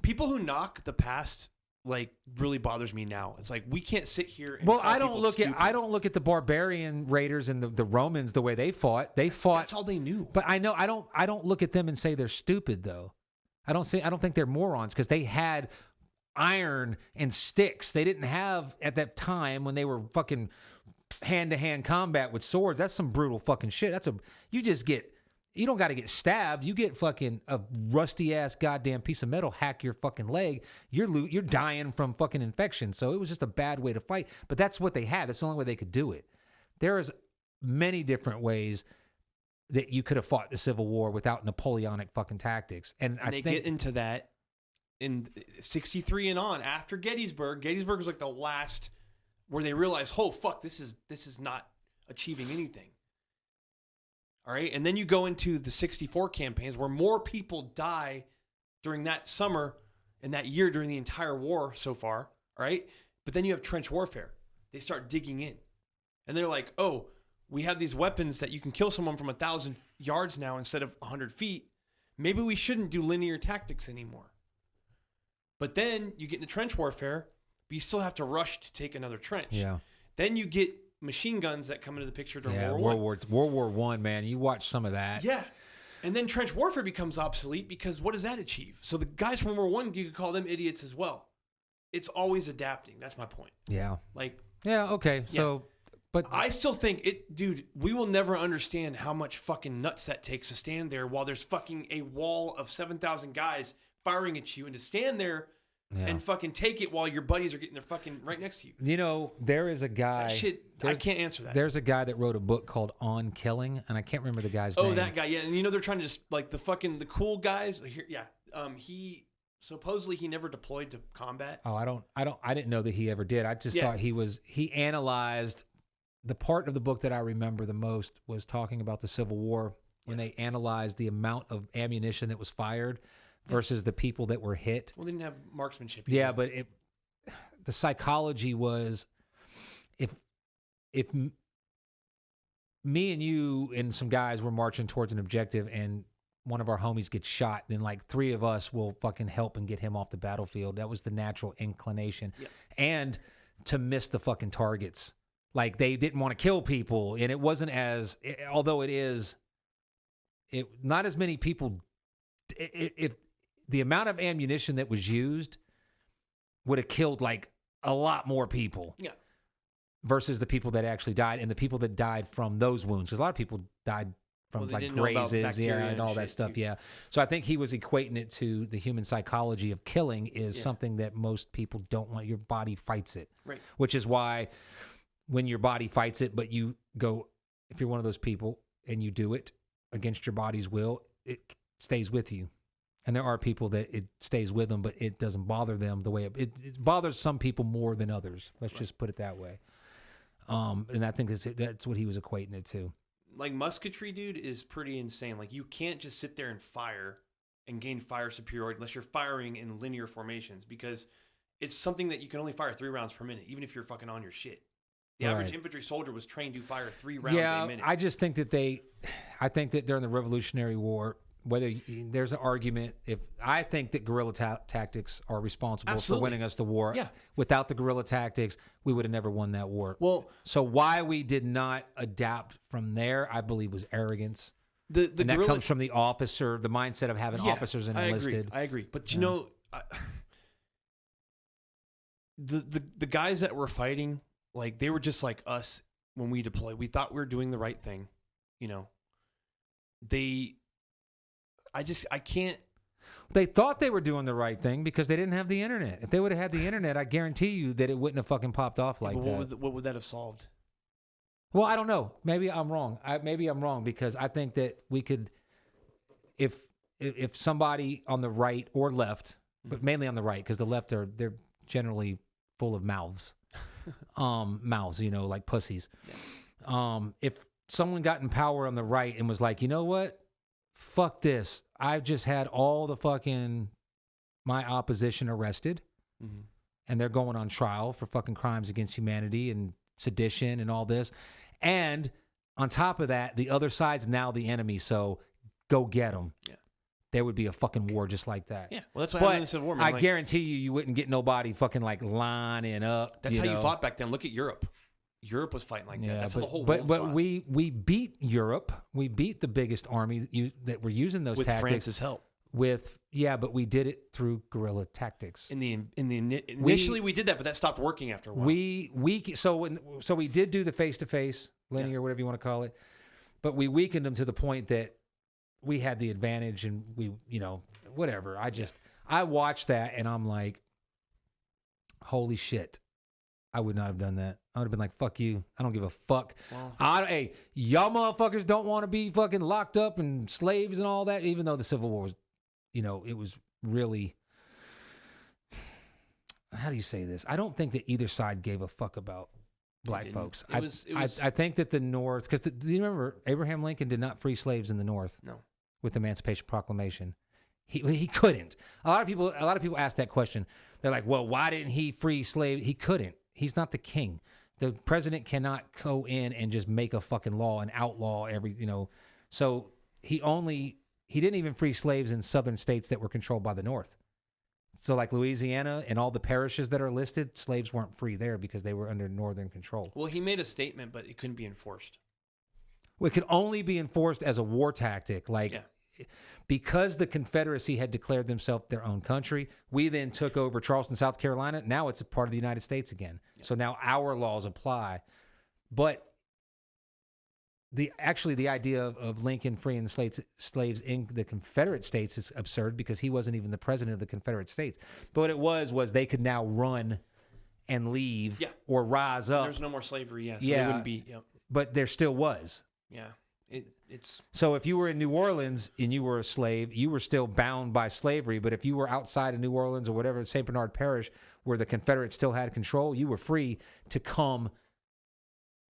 People who knock the past really bothers me now. It's like we can't sit here and I don't look at the barbarian raiders and the Romans the way they fought. They fought. That's all they knew. But I don't look at them and say they're stupid though. I don't think they're morons because they had iron and sticks. They didn't have at that time when they were fucking hand-to-hand combat with swords. That's some brutal fucking shit. You don't got to get stabbed. You get fucking a rusty ass goddamn piece of metal hack your fucking leg. You're dying from fucking infection. So it was just a bad way to fight. But that's what they had. That's the only way they could do it. There is many different ways that you could have fought the Civil War without Napoleonic fucking tactics. And I think get into that in 63 and on after Gettysburg. Gettysburg was like the last where they realized, oh fuck, this is not achieving anything. All right, and then you go into the 64 campaigns where more people die during that summer and that year during the entire war so far. All right, but then you have trench warfare. They start digging in, and they're like, oh, we have these weapons that you can kill someone from 1,000 yards now instead of 100 feet. Maybe we shouldn't do linear tactics anymore. But then you get into trench warfare, but you still have to rush to take another trench. Yeah. Then you get machine guns that come into the picture during World War I, man. You watch some of that. Yeah. And then trench warfare becomes obsolete because what does that achieve? So the guys from World War I, you could call them idiots as well. It's always adapting. That's my point. Yeah. Yeah, okay. So, but I still think dude, we will never understand how much fucking nuts that takes to stand there while there's fucking a wall of 7,000 guys firing at you and to stand there and fucking take it while your buddies are getting their fucking right next to you. There is a guy. I can't answer that. There's a guy that wrote a book called On Killing, and I can't remember the guy's name. Oh, that guy, yeah. And they're trying to just the cool guys. He supposedly he never deployed to combat. Oh, I didn't know that he ever did. I just thought he analyzed the part of the book that I remember the most was talking about the Civil War when they analyzed the amount of ammunition that was fired versus the people that were hit. Well, they didn't have marksmanship. Yeah, but the psychology was if me and you and some guys were marching towards an objective and one of our homies gets shot, then like three of us will fucking help and get him off the battlefield. That was the natural inclination. Yeah. And to miss the fucking targets. Like they didn't want to kill people, and it wasn't although not as many people. If the amount of ammunition that was used would have killed like a lot more people, versus the people that actually died and the people that died from those wounds. Because a lot of people died from grazes, and all that stuff. Too. Yeah. So I think he was equating it to the human psychology of killing is something that most people don't want. Your body fights it, right? Which is why when your body fights it, but you go, if you're one of those people and you do it against your body's will, it stays with you. And there are people that it stays with them, but it doesn't bother them the way it bothers some people more than others. Let's just put it that way. And I think that's what he was equating it to. Like musketry, dude, is pretty insane. Like you can't just sit there and fire and gain fire superiority unless you're firing in linear formations because it's something that you can only fire 3 rounds per minute, even if you're fucking on your shit. The average infantry soldier was trained to fire 3 rounds a minute. I just think that I think that during the Revolutionary War, there's an argument. If I think that guerrilla tactics are responsible Absolutely. for winning us the war. Yeah. Without the guerrilla tactics, we would have never won that war. Well, so why we did not adapt from there, I believe, was arrogance. And that comes from the officer, the mindset of having officers enlisted. I agree. But you know, the guys that were fighting, like they were just like us when we deployed. We thought we were doing the right thing. You know, I can't. They thought they were doing the right thing because they didn't have the internet. If they would have had the internet, I guarantee you that it wouldn't have fucking popped off like that. What would that have solved? Well, I don't know. Maybe I'm wrong. Maybe I'm wrong because I think that we could, if somebody on the right or left, but mainly on the right, because the left they're generally full of mouths, mouths, like pussies. Yeah. If someone got in power on the right and was like, you know what? Fuck this. I've just had all my opposition arrested and they're going on trial for fucking crimes against humanity and sedition and all this. And on top of that, the other side's now the enemy. So go get them. Yeah. There would be a fucking war just like that. Yeah. Well, that's what happened in the Civil War, man. I guarantee you wouldn't get nobody fucking like lining up. That's how you fought back then. Look at Europe. Europe was fighting like that. That's how the whole world But fought. we beat Europe. We beat the biggest army that were using those tactics. With France's help. But we did it through guerrilla tactics. Initially we did that, but that stopped working after a while. So we did do the face-to-face, linear, whatever you want to call it, but we weakened them to the point that we had the advantage and we, whatever. I watched that and I'm like, holy shit. I would not have done that. I would have been like, fuck you. I don't give a fuck. Wow. Hey, y'all motherfuckers don't want to be fucking locked up and slaves and all that, even though the Civil War was, it was really, how do you say this? I don't think that either side gave a fuck about black folks. I think that the North, because do you remember Abraham Lincoln did not free slaves in the North? No. With the Emancipation Proclamation. He couldn't. A lot of people ask that question. They're like, well, why didn't he free slaves? He couldn't. He's not the king. The president cannot go in and just make a fucking law and outlaw So he didn't even free slaves in southern states that were controlled by the North. So like Louisiana and all the parishes that are listed, slaves weren't free there because they were under Northern control. Well, he made a statement, but it couldn't be enforced. Well, it could only be enforced as a war tactic. Because the Confederacy had declared themselves their own country, we then took over Charleston, South Carolina. Now it's a part of the United States again. Yeah. So now our laws apply. But the idea of Lincoln freeing the slaves in the Confederate States is absurd because he wasn't even the president of the Confederate States. But what it was they could now run and leave or rise up. There's no more slavery, so they wouldn't be. Yep. But there still was. Yeah. So if you were in New Orleans and you were a slave, you were still bound by slavery. But if you were outside of New Orleans or whatever, St. Bernard Parish, where the Confederates still had control, you were free to come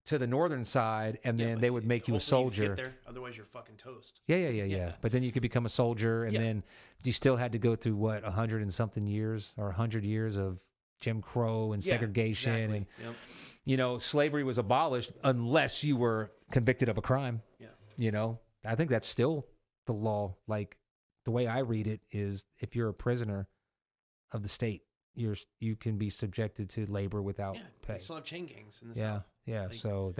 to the northern side, and then they would make you a soldier. You get there, otherwise you're fucking toast. Yeah. But then you could become a soldier, and then you still had to go through 100 and something years or 100 years of Jim Crow and segregation, and slavery was abolished unless you were convicted of a crime. I think that's still the law. Like the way I read it is, if you're a prisoner of the state, you can be subjected to labor without pay. They still have chain gangs in the South. Yeah. So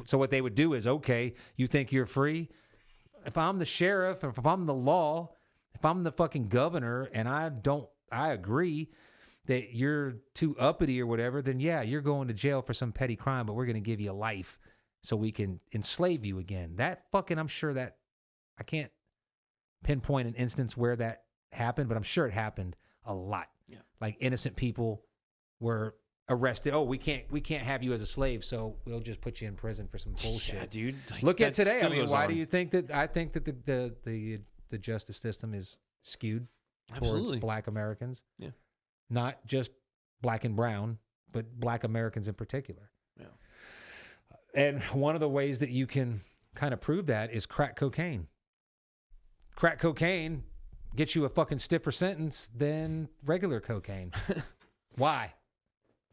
so what they would do is, okay, you think you're free? If I'm the sheriff, if I'm the law, if I'm the fucking governor, and I agree that you're too uppity or whatever, then you're going to jail for some petty crime, but we're going to give you life so we can enslave you again. I'm sure that, I can't pinpoint an instance where that happened, but I'm sure it happened a lot. Yeah. Like innocent people were arrested. Oh, we can't have you as a slave, so we'll just put you in prison for some bullshit. Yeah, dude. Look at today. I mean, why do you think that? I think that the justice system is skewed towards Black Americans. Yeah. Not just black and brown, but Black Americans in particular. Yeah. And one of the ways that you can kind of prove that is crack cocaine. Crack cocaine gets you a fucking stiffer sentence than regular cocaine. Why?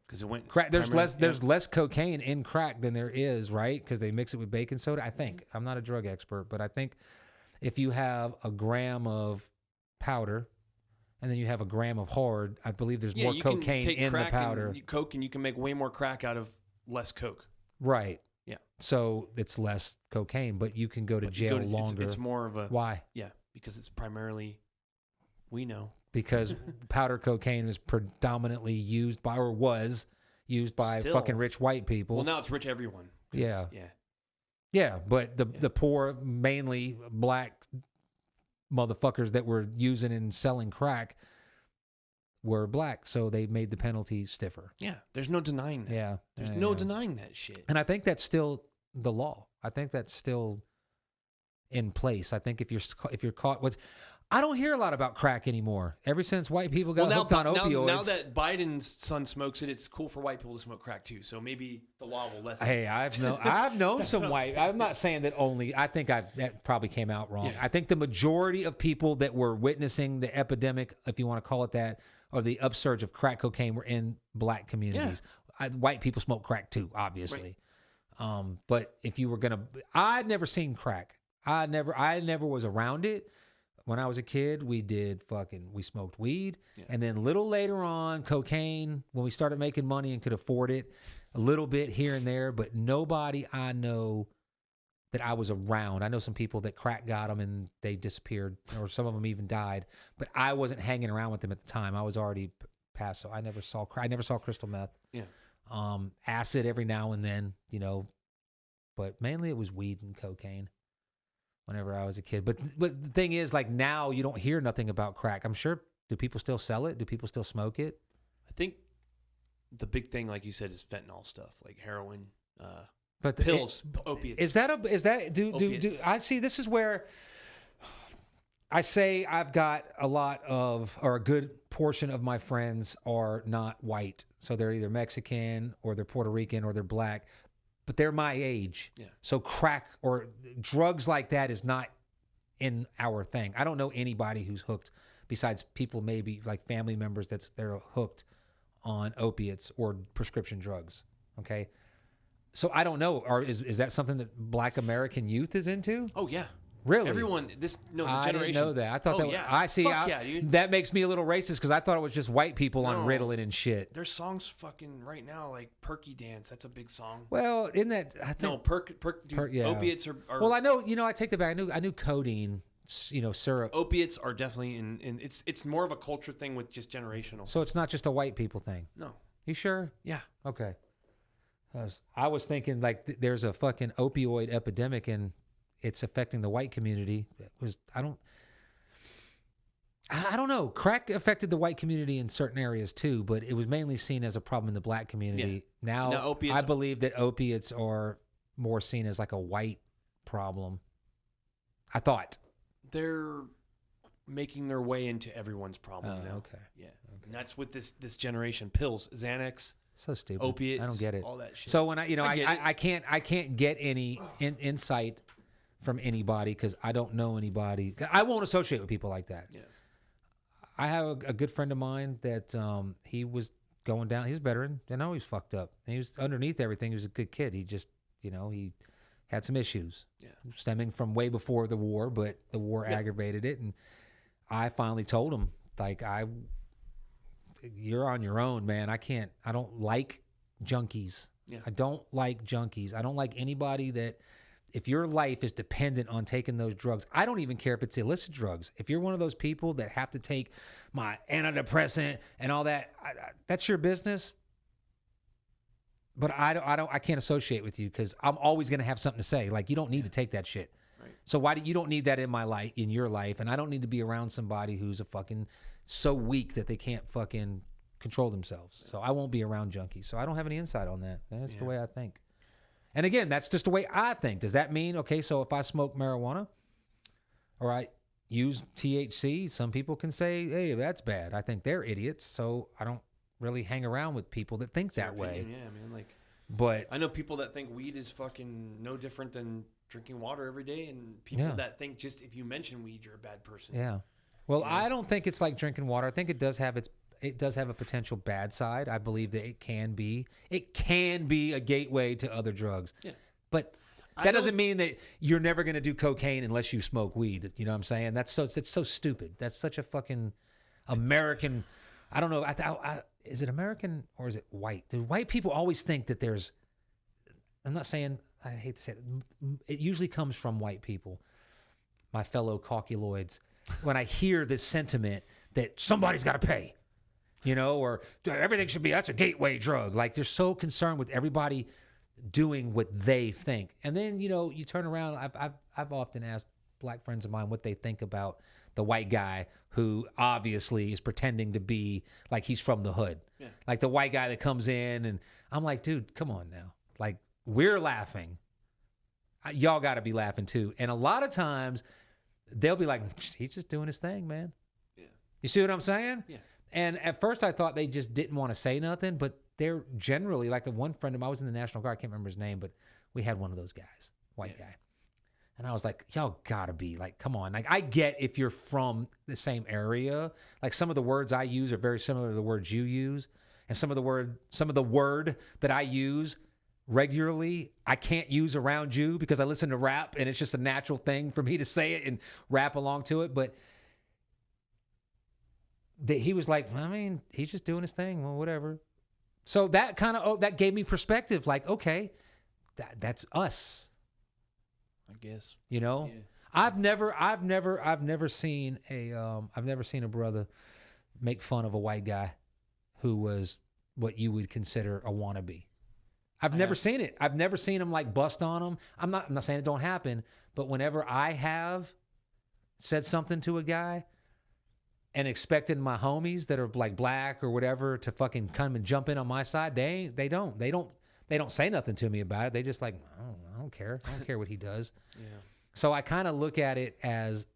Because it went crack. There's less cocaine in crack than there is, right? Because they mix it with baking soda. I think. I'm not a drug expert, but I think if you have a gram of powder and then you have a gram of hard, I believe there's more cocaine in the powder. Coke, and you can make way more crack out of less coke. Right. Yeah. So it's less cocaine, but you can go to jail longer. It's more of a... Why? Yeah, because it's primarily... We know. Because powder cocaine is predominantly used by, or was used by fucking rich white people. Well, now it's rich everyone. Yeah. Yeah. Yeah, but the poor, mainly black motherfuckers that were using and selling crack were black, so they made the penalty stiffer. Yeah, there's no denying that. Yeah. There's no denying that shit. And I think that's still the law. I think that's still in place. I think if you're caught with... I don't hear a lot about crack anymore. Ever since white people got hooked on opioids. Now that Biden's son smokes it, it's cool for white people to smoke crack too. So maybe the law will lessen. Hey, I've known some white. I'm not saying that only. I think that probably came out wrong. Yeah. I think the majority of people that were witnessing the epidemic, if you want to call it that, or the upsurge of crack cocaine, were in black communities. Yeah. White people smoke crack too, obviously. Right. But if you were gonna, I'd never seen crack. I never was around it. When I was a kid, we smoked weed. Yeah. And then a little later on, cocaine, when we started making money and could afford it, a little bit here and there, but nobody I know that I was around. I know some people that crack got them and they disappeared, or some of them even died, but I wasn't hanging around with them at the time. I was already past, so I never saw crystal meth. Yeah. Acid every now and then, but mainly it was weed and cocaine. Whenever I was a kid. But the thing is, like, now you don't hear nothing about crack. I'm sure, do people still sell it? Do people still smoke it? I think the big thing, like you said, is fentanyl stuff, like heroin, but pills, opiates. Do I see, this is where I say I've got a lot of, or a good portion of my friends are not white. So they're either Mexican or they're Puerto Rican or they're black. But they're my age. Yeah. So crack or drugs like that is not in our thing. I don't know anybody who's hooked besides people maybe like family members they're hooked on opiates or prescription drugs. Okay. So I don't know. Or is that something that black American youth is into? Oh yeah. Really? Everyone, the generation. I didn't know that. I thought I see. Dude. That makes me a little racist because I thought it was just white people on Ritalin and shit. There's songs fucking right now like Perky Dance. That's a big song. Well, in that I think opiates are. Well, I know. I take that back. I knew codeine. Syrup. Opiates are definitely in. It's more of a culture thing with just generational. So it's not just a white people thing. No. You sure? Yeah. Okay. I was thinking like there's a fucking opioid epidemic and it's affecting the white community. I don't know. Crack affected the white community in certain areas too, but it was mainly seen as a problem in the black community. Yeah. Now I believe that opiates are more seen as like a white problem. I thought. They're making their way into everyone's problem now. Okay. Yeah. Okay. And that's with this generation. Pills, Xanax. So stupid. Opiates. I don't get it. All that shit. So when I can't get any insight from anybody because I don't know anybody. I won't associate with people like that. Yeah. I have a good friend of mine that he was going down. He was a veteran. I know he was fucked up. And he was underneath everything. He was a good kid. He just, he had some issues stemming from way before the war, but the war aggravated it. And I finally told him, like, you're on your own, man. I don't like junkies. Yeah. I don't like junkies. I don't like anybody that, if your life is dependent on taking those drugs, I don't even care if it's illicit drugs. If you're one of those people that have to take my antidepressant and all that, that's your business. But I can't associate with you because I'm always going to have something to say. Like, you don't need to take that shit. Right. So you don't need that in your life, and I don't need to be around somebody who's a fucking so weak that they can't fucking control themselves. So I won't be around junkies. So I don't have any insight on that. That's the way I think. And again, that's just the way I think. Does that mean, okay, so if I smoke marijuana or I use THC, some people can say, hey, that's bad. I think they're idiots. So I don't really hang around with people that think that way. Yeah, man. Like, but I know people that think weed is fucking no different than drinking water every day, and people that think just if you mention weed, you're a bad person. Yeah. Well, I don't think it's like drinking water. I think it does have a potential bad side. I believe that it can be a gateway to other drugs. Yeah. But That doesn't mean that you're never going to do cocaine unless you smoke weed. You know what I'm saying? It's so stupid. That's such a fucking American. I don't know. Is it American or is it white? Do white people always think that there's? I'm not saying. I hate to say it. It usually comes from white people, my fellow cauculoids. When I hear this sentiment that somebody's got to pay, or everything should be, that's a gateway drug. Like they're so concerned with everybody doing what they think. And then, you turn around. I've often asked black friends of mine what they think about the white guy who obviously is pretending to be like he's from the hood. Yeah. Like the white guy that comes in and I'm like, dude, come on now. Like we're laughing. Y'all got to be laughing too. And a lot of times they'll be like, he's just doing his thing, man. Yeah. You see what I'm saying? Yeah. And at first I thought they just didn't want to say nothing, but they're generally like one friend of mine, I was in the National Guard. I can't remember his name, but we had one of those guys, white guy. And I was like, y'all gotta be like, come on. Like I get if you're from the same area, like some of the words I use are very similar to the words you use. And some of the word that I use regularly, I can't use around you because I listen to rap and it's just a natural thing for me to say it and rap along to it. But he was like, I mean, he's just doing his thing. Well, whatever. So that kind of, that gave me perspective. Like, okay, that's us. I guess. Yeah. I've never seen a brother make fun of a white guy who was what you would consider a wannabe. I've never seen it. I've never seen him like bust on him. I'm not saying it don't happen, but whenever I have said something to a guy and expected my homies that are like black or whatever to fucking come and jump in on my side, they don't say nothing to me about it. They just like, I don't care. I don't care what he does. Yeah. So I kind of look at it as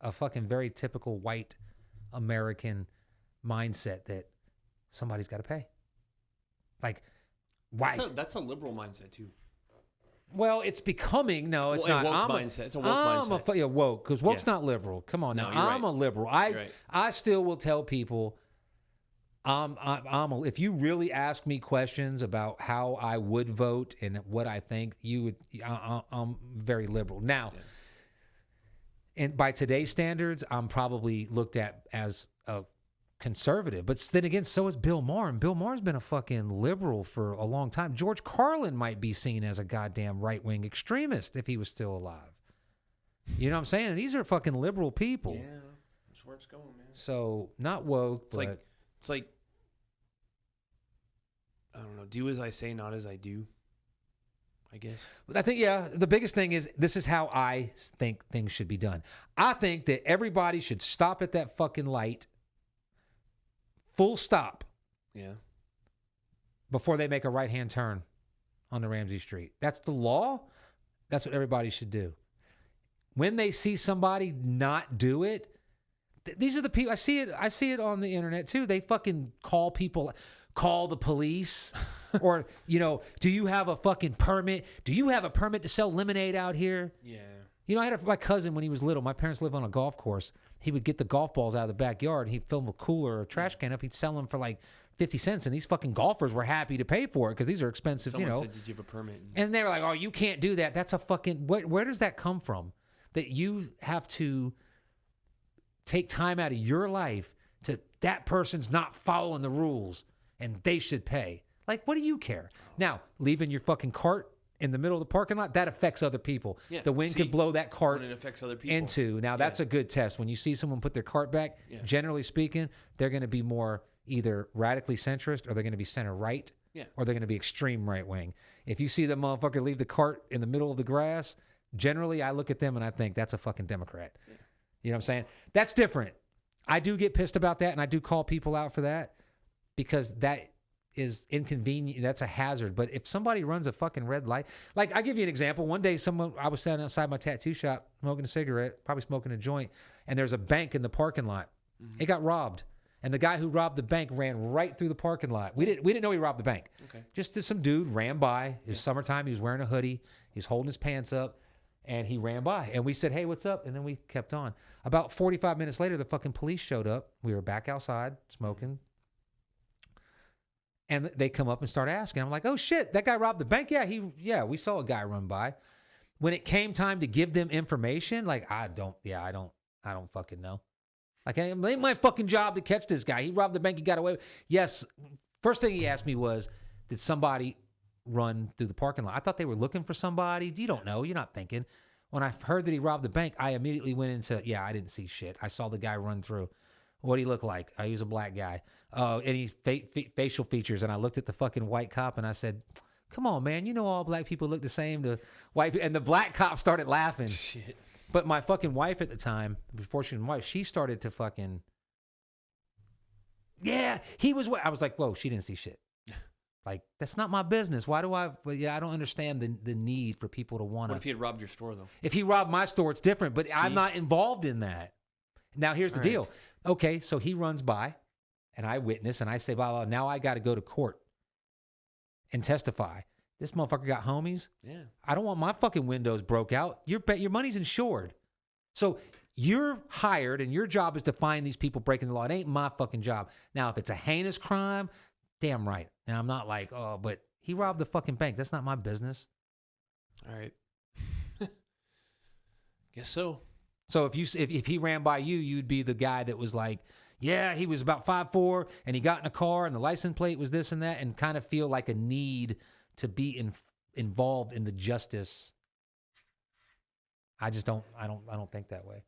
a fucking very typical white American mindset that somebody's got to pay. Like, why? That's a liberal mindset too. Well, it's becoming it's not. A woke mindset. It's a woke mindset. Woke because woke's not liberal. Come on now. I'm a liberal. I still will tell people. If you really ask me questions about how I would vote and what I think, I'm very liberal. Now, and by today's standards, I'm probably looked at as a conservative. But then again, so is Bill Maher. And Bill Maher's been a fucking liberal for a long time. George Carlin might be seen as a goddamn right-wing extremist if he was still alive. You know what I'm saying? These are fucking liberal people. Yeah, that's where it's going, man. So, not woke, it's like I don't know, do as I say, not as I do, I guess. I think, the biggest thing is this is how I think things should be done. I think that everybody should stop at that fucking light, full stop. Yeah. Before they make a right-hand turn on the Ramsey Street. That's the law. That's what everybody should do. When they see somebody not do it, these are the people, I see it on the internet too. They fucking call the police or, do you have a fucking permit? Do you have a permit to sell lemonade out here? Yeah. I had my cousin when he was little. My parents lived on a golf course. He would get the golf balls out of the backyard and he'd fill them with a cooler or a trash can up. He'd sell them for like 50 cents. And these fucking golfers were happy to pay for it because these are expensive, Someone said, did you have a permit? And they were like, oh, you can't do that. That's a fucking, where does that come from? That you have to take time out of your life to, that person's not following the rules and they should pay. Like, what do you care? Now, leaving your fucking cart in the middle of the parking lot, that affects other people. Yeah. The wind can blow that cart when it affects other people. into. Now, that's a good test. When you see someone put their cart back, generally speaking, they're going to be more either radically centrist or they're going to be center right or they're going to be extreme right wing. If you see the motherfucker leave the cart in the middle of the grass, generally I look at them and I think that's a fucking Democrat. Yeah. You know what I'm saying? That's different. I do get pissed about that and I do call people out for that because that is inconvenient. That's a hazard. But if somebody runs a fucking red light, like I'll give you an example. One day I was standing outside my tattoo shop smoking a cigarette, probably smoking a joint, and there's a bank in the parking lot. Mm-hmm. It got robbed. And the guy who robbed the bank ran right through the parking lot. We didn't know he robbed the bank. Okay. Just some dude ran by. It was summertime. He was wearing a hoodie. He was holding his pants up. And he ran by. And we said, hey, what's up? And then we kept on. About 45 minutes later, the fucking police showed up. We were back outside smoking. And they come up and start asking. I'm like, oh shit, that guy robbed the bank? Yeah, we saw a guy run by. When it came time to give them information, like, I don't fucking know. Like, it ain't my fucking job to catch this guy. He robbed the bank, he got away. Yes, first thing he asked me was, did somebody run through the parking lot? I thought they were looking for somebody. You don't know. You're not thinking. When I heard that he robbed the bank, I immediately went into, I didn't see shit. I saw the guy run through. What'd he look like? He was a black guy. Any facial features? And I looked at the fucking white cop and I said, come on, man. You know all black people look the same to white people. And the black cop started laughing. Shit. But my fucking wife at the time, before she was my wife, she started to fucking, he was, I was like, whoa, she didn't see shit. Like, that's not my business. Why do I don't understand the need for people to want to. What if he had robbed your store, though? If he robbed my store, it's different, but I'm not involved in that. Now, here's the deal. Okay, so he runs by, and I witness, and I say, blah, blah, now I got to go to court and testify. This motherfucker got homies. Yeah. I don't want my fucking windows broke out. Your money's insured. So you're hired, and your job is to find these people breaking the law. It ain't my fucking job. Now, if it's a heinous crime, damn right. And I'm not like, oh, but he robbed the fucking bank. That's not my business. All right. Guess so. So if he ran by you, you'd be the guy that was like, yeah, he was about 5'4", and he got in a car, and the license plate was this and that, and kind of feel like a need to be involved in the justice. I just don't. I don't think that way.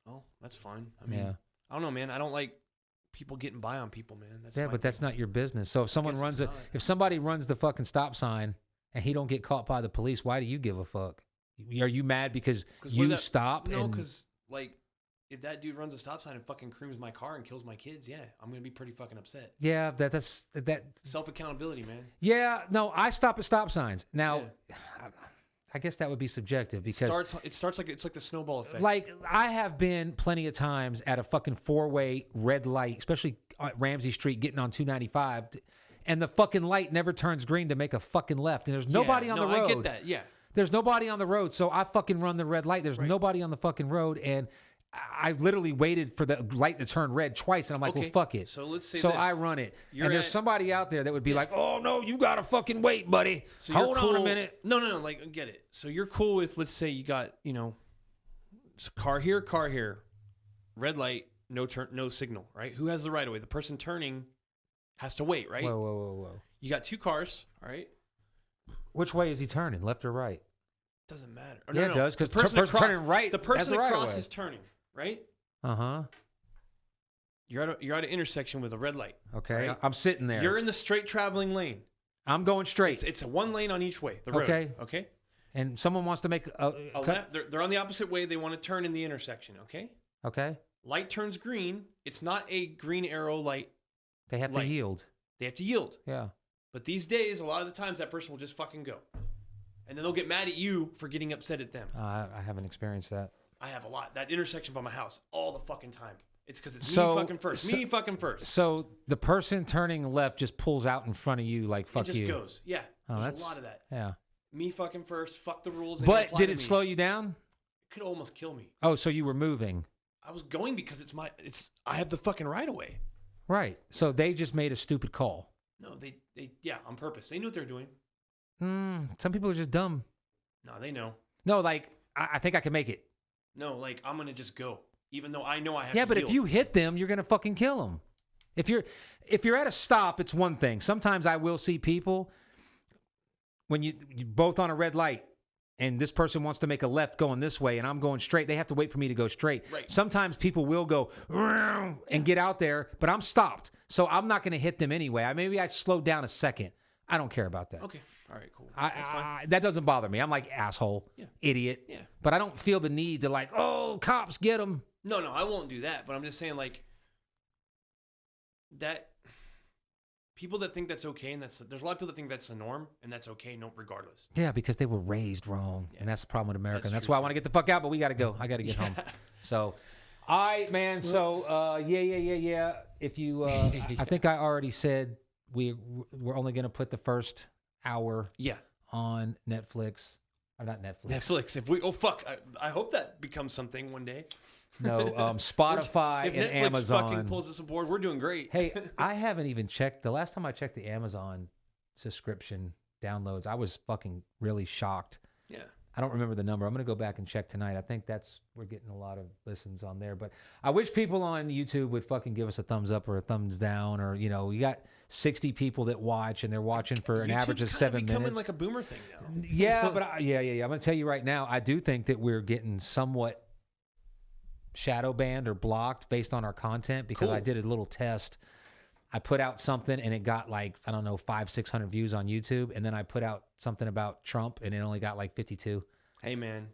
Oh, that's fine. I mean, I don't know, man. I don't like people getting by on people, man. But that's not your business. So if someone if somebody runs the fucking stop sign and he don't get caught by the police, why do you give a fuck? Are you mad because you stop? No, because like if that dude runs a stop sign and fucking creams my car and kills my kids, I'm gonna be pretty fucking upset. Yeah, that's self accountability, man. Yeah, no, I stop at stop signs now. I guess that would be subjective because it starts like it's like the snowball effect. Like I have been plenty of times at a fucking 4-way red light, especially at Ramsey Street, getting on 295, and the fucking light never turns green to make a fucking left, and there's nobody on the road. I get that. Yeah, there's nobody on the road, so I fucking run the red light. There's nobody on the fucking road, and I literally waited for the light to turn red twice, and I'm like, well, fuck it. So let's say so I run it, and there's somebody out there that would be like, oh no, you gotta fucking wait, buddy. So hold on a minute. No, like get it. So you're cool with, let's say you got car here, red light, no signal, right? Who has the right of way? The person turning has to wait, right? Whoa. You got two cars, all right? Which way is he turning, left or right? Doesn't matter. It does, because the person turning right. The person across is turning, right? Uh-huh. You're at an intersection with a red light. Okay, right? I'm sitting there. You're in the straight traveling lane. I'm going straight. It's a one lane on each way. The road. Okay. And someone wants to make a left. They're on the opposite way. They want to turn in the intersection. Okay. Okay. Light turns green. It's not a green arrow light. They have to yield. They have to yield. Yeah. But these days, a lot of the times, that person will just fucking go. And then they'll get mad at you for getting upset at them. I haven't experienced that. I have a lot. That intersection by my house, all the fucking time. It's because it's me fucking first. So the person turning left just pulls out in front of you like, fuck you. It just goes. Yeah. There's a lot of that. Yeah. Me fucking first. Fuck the rules. But did it slow you down? It could almost kill me. Oh, so you were moving. I was going because I have the fucking right of way. Right. So they just made a stupid call. No, they on purpose. They knew what they were doing. Some people are just dumb. No, they know. No, like, I think I can make it. No, like, I'm going to just go. Even though I know I have to but yield. If you hit them, you're going to fucking kill them. If you're at a stop, it's one thing. Sometimes I will see people, when you both on a red light, and this person wants to make a left going this way, and I'm going straight, they have to wait for me to go straight. Right. Sometimes people will go and get out there, but I'm stopped. So I'm not going to hit them anyway. Maybe I slow down a second. I don't care about that. Okay. All right, cool. That doesn't bother me. I'm like, asshole, idiot. Yeah. But I don't feel the need to like, oh, cops, get them. No, I won't do that. But I'm just saying, like, that people that think that's okay, and there's a lot of people that think that's the norm, and that's okay, regardless. Yeah, because they were raised wrong, and that's the problem with America. And that's why I want to get the fuck out, but we got to go. I got to get home. So, all right, man. So, yeah. If you, I think I already said we're only going to put the first hour on Netflix. I'm not Netflix. Netflix. If we, oh fuck, I hope that becomes something one day. No, Spotify if and Netflix Amazon. fucking pulls us aboard, we're doing great. Hey, I haven't even checked. The last time I checked the Amazon subscription downloads, I was fucking really shocked. Yeah. I don't remember the number. I'm going to go back and check tonight. I think we're getting a lot of listens on there. But I wish people on YouTube would fucking give us a thumbs up or a thumbs down. Or, you know, you got 60 people that watch, and they're watching for an average of 7 minutes. Becoming like a boomer thing now. Yeah, but yeah. I'm going to tell you right now, I do think that we're getting somewhat shadow banned or blocked based on our content, because I did a little test. I put out something and it got like, I don't know, 500-600 views on YouTube. And then I put out something about Trump and it only got like 52. Hey, man.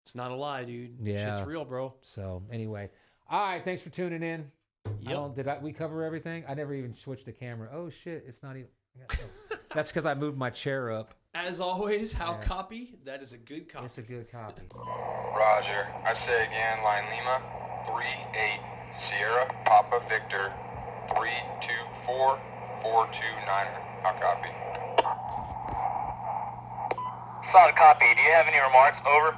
It's not a lie, dude. Yeah. Shit's real, bro. So anyway. All right. Thanks for tuning in. Yep. We cover everything? I never even switched the camera. Oh, shit. It's not even. That's because I moved my chair up. As always, copy? That is a good copy. It's a good copy. Roger. I say again, line Lima, 3-8, Sierra, Papa Victor, 324, 429. I'll copy. Solid copy. Do you have any remarks? Over.